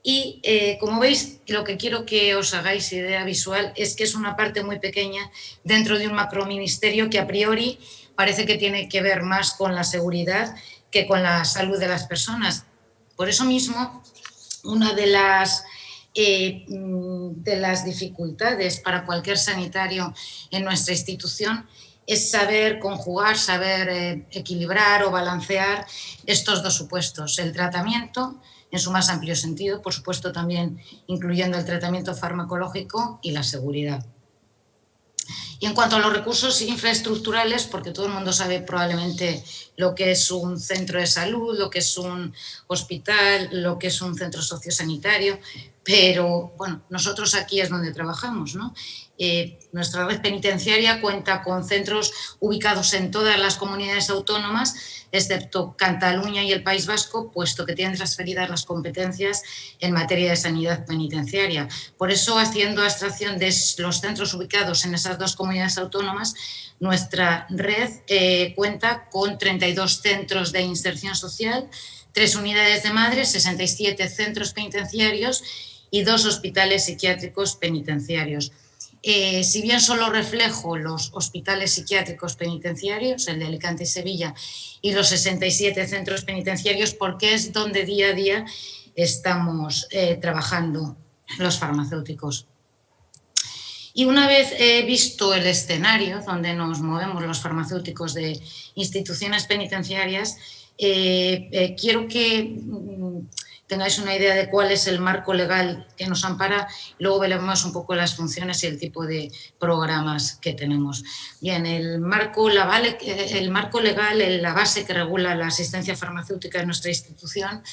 Y como veis, lo que quiero que os hagáis idea visual es que es una parte muy pequeña dentro de un macroministerio que a priori parece que tiene que ver más con la seguridad que con la salud de las personas. Por eso mismo, una de las dificultades para cualquier sanitario en nuestra institución es saber conjugar, saber equilibrar o balancear estos dos supuestos, el tratamiento en su más amplio sentido, por supuesto también incluyendo el tratamiento farmacológico y la seguridad. Y en cuanto a los recursos infraestructurales, porque todo el mundo sabe probablemente lo que es un centro de salud, lo que es un hospital, lo que es un centro sociosanitario, pero bueno, nosotros aquí es donde trabajamos, ¿no? Nuestra red penitenciaria cuenta con centros ubicados en todas las comunidades autónomas, excepto Cataluña y el País Vasco, puesto que tienen transferidas las competencias en materia de sanidad penitenciaria. Por eso, haciendo abstracción de los centros ubicados en esas dos comunidades autónomas, nuestra red cuenta con 32 centros de inserción social, 3 unidades de madres, 67 centros penitenciarios y 2 hospitales psiquiátricos penitenciarios. Si bien solo reflejo los hospitales psiquiátricos penitenciarios, el de Alicante y Sevilla, y los 67 centros penitenciarios, porque es donde día a día estamos trabajando los farmacéuticos. Y una vez visto el escenario donde nos movemos los farmacéuticos de instituciones penitenciarias, quiero que tengáis una idea de cuál es el marco legal que nos ampara, luego veremos un poco las funciones y el tipo de programas que tenemos. Bien, el marco legal, la base que regula la asistencia farmacéutica en nuestra institución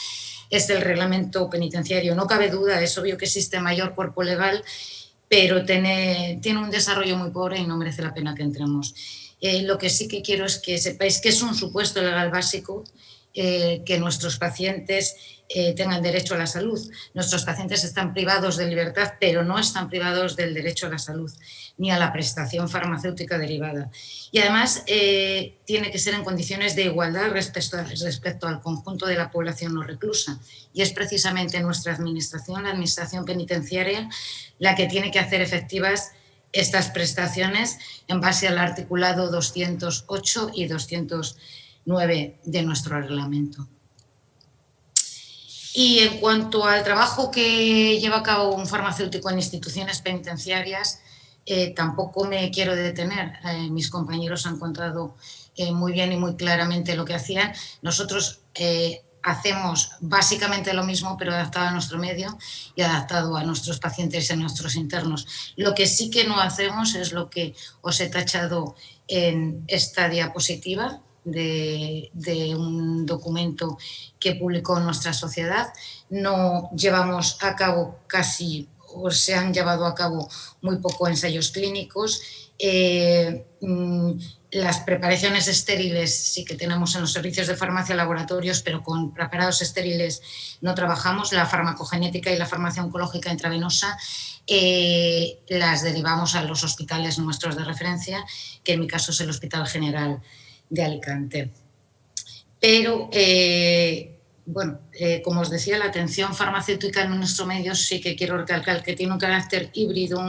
es el reglamento penitenciario. No cabe duda, es obvio que existe mayor cuerpo legal, pero tiene un desarrollo muy pobre y no merece la pena que entremos. Lo que sí que quiero es que sepáis que es un supuesto legal básico que nuestros pacientes tengan derecho a la salud. Nuestros pacientes están privados de libertad, pero no están privados del derecho a la salud ni a la prestación farmacéutica derivada. Y además tiene que ser en condiciones de igualdad respecto al conjunto de la población no reclusa. Y es precisamente nuestra administración, la administración penitenciaria, la que tiene que hacer efectivas estas prestaciones en base al articulado 208 y 209 de nuestro reglamento. Y en cuanto al trabajo que lleva a cabo un farmacéutico en instituciones penitenciarias, tampoco me quiero detener. Mis compañeros han contado muy bien y muy claramente lo que hacían. Nosotros hacemos básicamente lo mismo, pero adaptado a nuestro medio y adaptado a nuestros pacientes y a nuestros internos. Lo que sí que no hacemos es lo que os he tachado en esta diapositiva, de un documento que publicó nuestra sociedad. No llevamos a cabo o se han llevado a cabo muy poco ensayos clínicos. Las preparaciones estériles sí que tenemos en los servicios de farmacia, laboratorios, pero con preparados estériles no trabajamos. La farmacogenética y la farmacia oncológica intravenosa las derivamos a los hospitales nuestros de referencia, que en mi caso es el Hospital General de Alicante. Pero, como os decía, la atención farmacéutica en nuestro medio sí que quiero recalcar que tiene un carácter híbrido,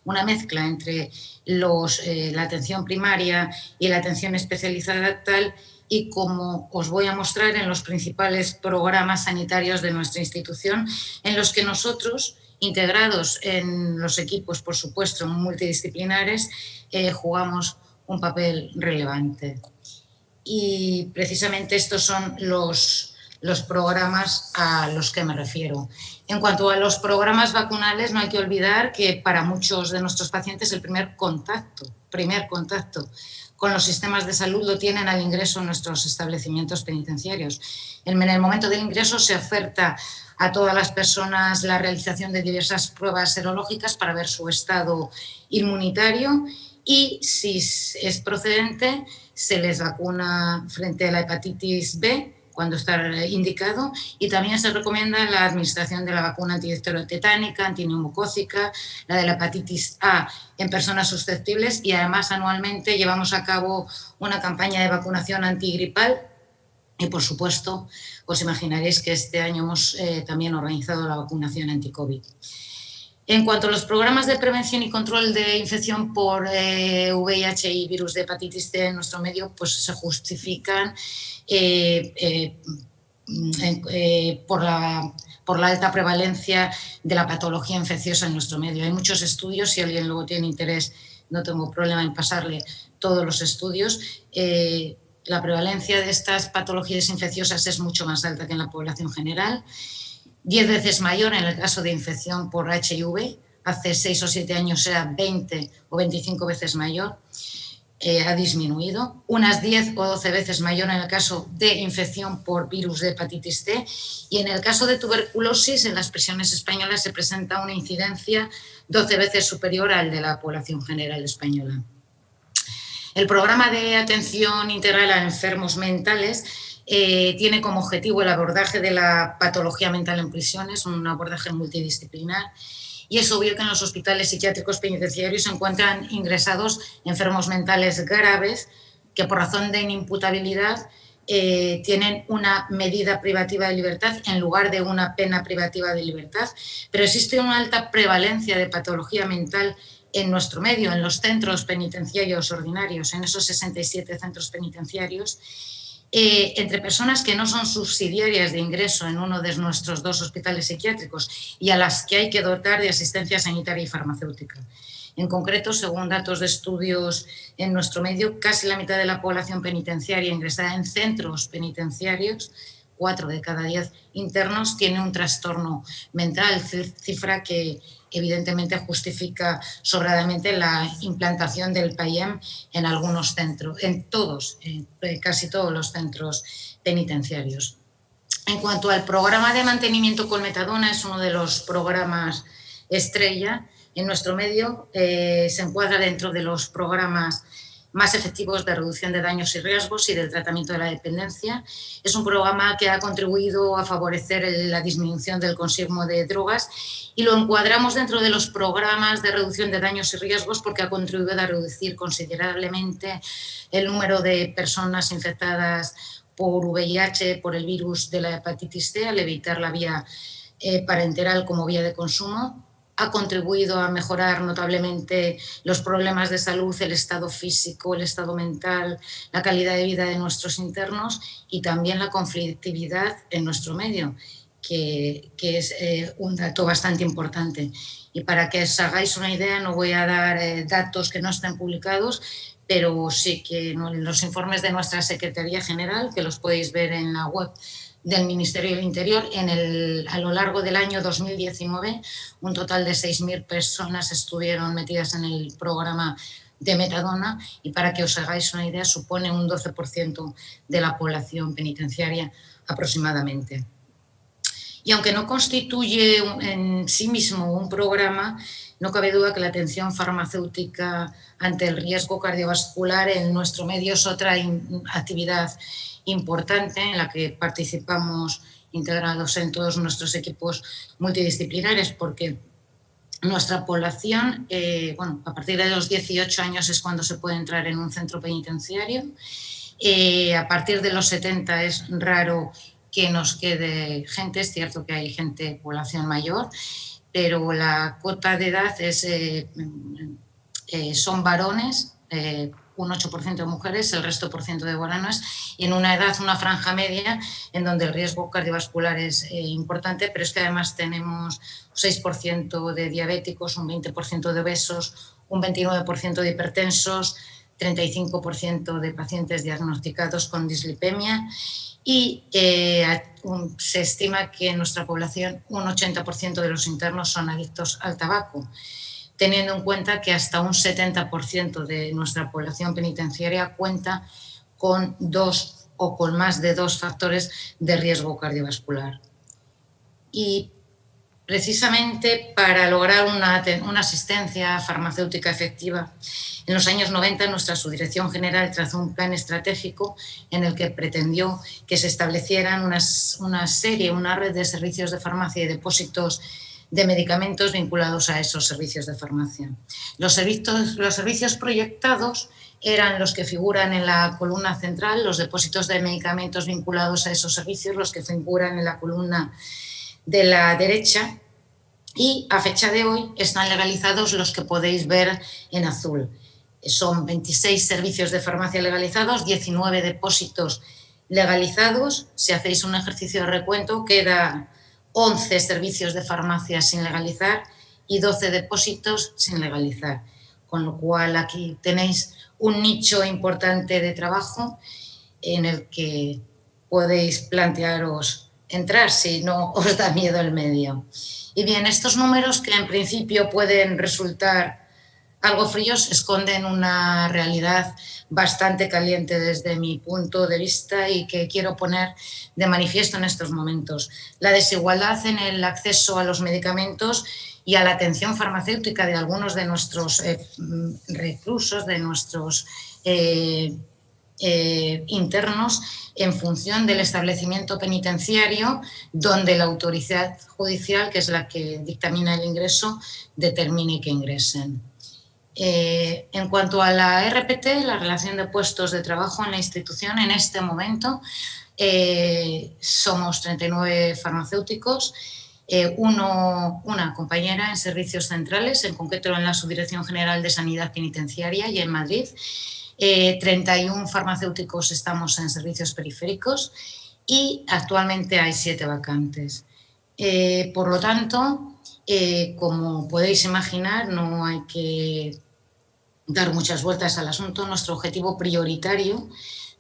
una mezcla entre la atención primaria y la atención especializada tal, y como os voy a mostrar en los principales programas sanitarios de nuestra institución, en los que nosotros, integrados en los equipos, por supuesto, multidisciplinares, jugamos un papel relevante. Y precisamente estos son los programas a los que me refiero. En cuanto a los programas vacunales, no hay que olvidar que para muchos de nuestros pacientes el primer contacto con los sistemas de salud lo tienen al ingreso en nuestros establecimientos penitenciarios. En el momento del ingreso se oferta a todas las personas la realización de diversas pruebas serológicas para ver su estado inmunitario, y si es procedente se les vacuna frente a la hepatitis B cuando está indicado, y también se recomienda la administración de la vacuna antidifterotetánica, antineumocócica, la de la hepatitis A en personas susceptibles, y además anualmente llevamos a cabo una campaña de vacunación antigripal. Y, por supuesto, os imaginaréis que este año hemos también organizado la vacunación anti-COVID. En cuanto a los programas de prevención y control de infección por VIH y virus de hepatitis C en nuestro medio, pues se justifican por la alta prevalencia de la patología infecciosa en nuestro medio. Hay muchos estudios, si alguien luego tiene interés no tengo problema en pasarle todos los estudios. La prevalencia de estas patologías infecciosas es mucho más alta que en la población general, 10 veces mayor en el caso de infección por HIV, hace 6 o 7 años era 20 o 25 veces mayor, ha disminuido, unas 10 o 12 veces mayor en el caso de infección por virus de hepatitis C, y en el caso de tuberculosis en las prisiones españolas se presenta una incidencia 12 veces superior al de la población general española. El programa de atención integral a enfermos mentales tiene como objetivo el abordaje de la patología mental en prisiones, un abordaje multidisciplinar, y es obvio que en los hospitales psiquiátricos penitenciarios se encuentran ingresados enfermos mentales graves que por razón de inimputabilidad tienen una medida privativa de libertad en lugar de una pena privativa de libertad, pero existe una alta prevalencia de patología mental en nuestro medio, en los centros penitenciarios ordinarios, en esos 67 centros penitenciarios, entre personas que no son subsidiarias de ingreso en uno de nuestros 2 hospitales psiquiátricos y a las que hay que dotar de asistencia sanitaria y farmacéutica. En concreto, según datos de estudios en nuestro medio, casi la mitad de la población penitenciaria ingresada en centros penitenciarios, 4 de cada 10 internos, tiene un trastorno mental, cifra que evidentemente justifica sobradamente la implantación del PAIEM en algunos centros, en todos, casi todos los centros penitenciarios. En cuanto al programa de mantenimiento con metadona, es uno de los programas estrella en nuestro medio, se encuadra dentro de los programas más efectivos de reducción de daños y riesgos y del tratamiento de la dependencia. Es un programa que ha contribuido a favorecer la disminución del consumo de drogas y lo encuadramos dentro de los programas de reducción de daños y riesgos porque ha contribuido a reducir considerablemente el número de personas infectadas por VIH, por el virus de la hepatitis C, al evitar la vía parenteral como vía de consumo. Ha contribuido a mejorar notablemente los problemas de salud, el estado físico, el estado mental, la calidad de vida de nuestros internos y también la conflictividad en nuestro medio, que es un dato bastante importante. Y para que os hagáis una idea, no voy a dar datos que no estén publicados, pero sí que en los informes de nuestra Secretaría General, que los podéis ver en la web del Ministerio del Interior, a lo largo del año 2019, un total de 6.000 personas estuvieron metidas en el programa de metadona y para que os hagáis una idea, supone un 12% de la población penitenciaria aproximadamente. Y aunque no constituye en sí mismo un programa, no cabe duda que la atención farmacéutica ante el riesgo cardiovascular en nuestro medio es otra actividad importante en la que participamos integrados en todos nuestros equipos multidisciplinares, porque nuestra población, a partir de los 18 años es cuando se puede entrar en un centro penitenciario, a partir de los 70 es raro que nos quede gente, es cierto que hay gente, población mayor, pero la cuota de edad son varones, un 8% de mujeres, el resto por ciento de varones, y en una edad, una franja media, en donde el riesgo cardiovascular es importante, pero es que además tenemos 6% de diabéticos, un 20% de obesos, un 29% de hipertensos, 35% de pacientes diagnosticados con dislipemia y se estima que en nuestra población un 80% de los internos son adictos al tabaco, teniendo en cuenta que hasta un 70% de nuestra población penitenciaria cuenta con 2 o con más de 2 factores de riesgo cardiovascular. Y precisamente para lograr una asistencia farmacéutica efectiva, en los años 90 nuestra Subdirección General trazó un plan estratégico en el que pretendió que se establecieran una red de servicios de farmacia y depósitos de medicamentos vinculados a esos servicios de farmacia. Los servicios proyectados eran los que figuran en la columna central, los depósitos de medicamentos vinculados a esos servicios, los que figuran en la columna de la derecha, y a fecha de hoy están legalizados los que podéis ver en azul. Son 26 servicios de farmacia legalizados, 19 depósitos legalizados. Si hacéis un ejercicio de recuento, queda 11 servicios de farmacia sin legalizar y 12 depósitos sin legalizar. con lo cual aquí tenéis un nicho importante de trabajo en el que podéis plantearos entrar si no os da miedo el medio. Y bien, estos números, que en principio pueden resultar algo fríos, esconden una realidad bastante caliente desde mi punto de vista y que quiero poner de manifiesto en estos momentos. La desigualdad en el acceso a los medicamentos y a la atención farmacéutica de algunos de nuestros reclusos, de nuestros internos, en función del establecimiento penitenciario donde la autoridad judicial, que es la que dictamina el ingreso, determine que ingresen. En cuanto a la RPT, la relación de puestos de trabajo en la institución, en este momento somos 39 farmacéuticos, una compañera en servicios centrales, en concreto en la Subdirección General de Sanidad Penitenciaria y en Madrid. 31 farmacéuticos estamos en servicios periféricos y actualmente hay 7 vacantes. Por lo tanto, como podéis imaginar, no hay que dar muchas vueltas al asunto. Nuestro objetivo prioritario,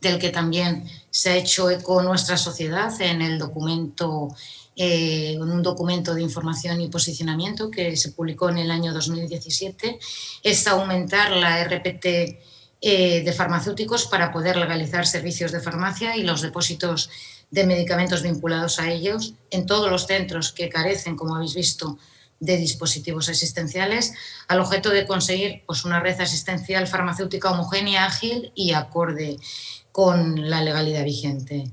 del que también se ha hecho eco nuestra sociedad en el documento, en un documento de información y posicionamiento que se publicó en el año 2017, es aumentar la RPT de farmacéuticos para poder legalizar servicios de farmacia y los depósitos de medicamentos vinculados a ellos en todos los centros que carecen, como habéis visto, de dispositivos asistenciales, al objeto de conseguir pues, una red asistencial farmacéutica homogénea, ágil y acorde con la legalidad vigente.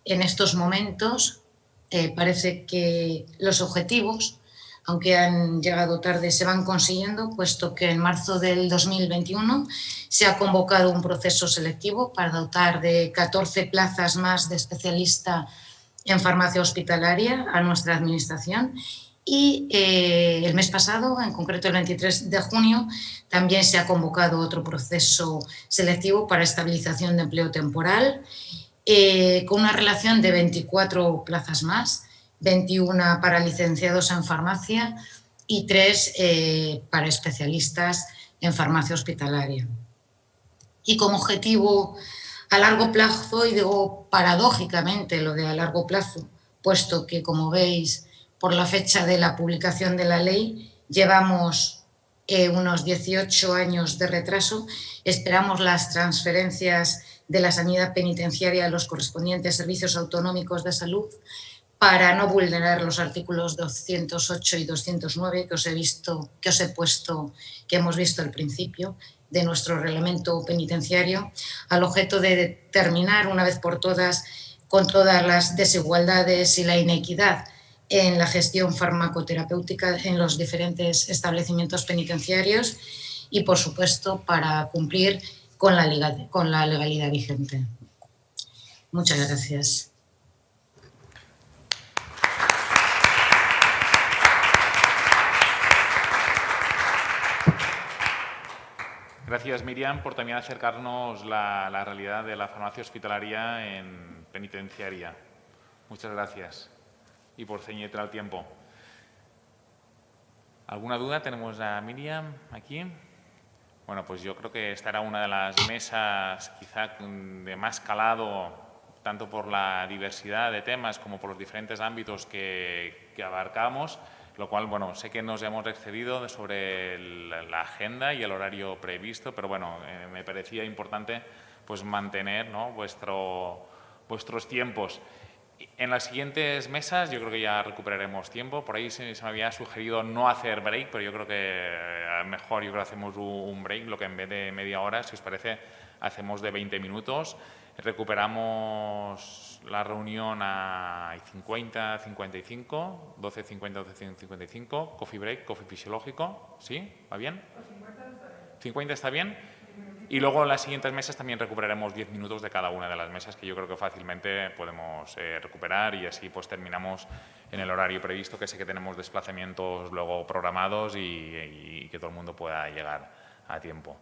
En estos momentos parece que los objetivos, aunque han llegado tarde, se van consiguiendo, puesto que en marzo del 2021 se ha convocado un proceso selectivo para dotar de 14 plazas más de especialista en farmacia hospitalaria a nuestra administración. Y el mes pasado, en concreto el 23 de junio, también se ha convocado otro proceso selectivo para estabilización de empleo temporal, con una relación de 24 plazas más, 21 para licenciados en farmacia y 3 para especialistas en farmacia hospitalaria. Y como objetivo a largo plazo, y digo paradójicamente lo de a largo plazo, puesto que, como veis, por la fecha de la publicación de la ley, llevamos unos 18 años de retraso. Esperamos las transferencias de la sanidad penitenciaria a los correspondientes servicios autonómicos de salud para no vulnerar los artículos 208 y 209 que hemos visto al principio de nuestro reglamento penitenciario, al objeto de terminar una vez por todas con todas las desigualdades y la inequidad en la gestión farmacoterapéutica en los diferentes establecimientos penitenciarios y, por supuesto, para cumplir con la legalidad vigente. Muchas gracias. Gracias, Miriam, por también acercarnos la realidad de la farmacia hospitalaria en penitenciaria. Muchas gracias. Y por ceñirte al tiempo. ¿Alguna duda? Tenemos a Miriam aquí. Bueno, pues yo creo que esta era una de las mesas quizá de más calado, tanto por la diversidad de temas como por los diferentes ámbitos que abarcamos, lo cual, bueno, sé que nos hemos excedido sobre la agenda y el horario previsto, pero bueno, me parecía importante pues mantener, ¿no?, vuestros tiempos. En las siguientes mesas yo creo que ya recuperaremos tiempo. Por ahí se me había sugerido no hacer break, pero yo creo que mejor hacemos un break, lo que en vez de media hora, si os parece, hacemos de 20 minutos. Recuperamos la reunión a 50, 55, 12:50, 12:55, coffee break, coffee fisiológico. ¿Sí? ¿Va bien? 50 está bien. Y luego en las siguientes mesas también recuperaremos 10 minutos de cada una de las mesas, que yo creo que fácilmente podemos recuperar, y así pues terminamos en el horario previsto, que sé que tenemos desplazamientos luego programados y que todo el mundo pueda llegar a tiempo.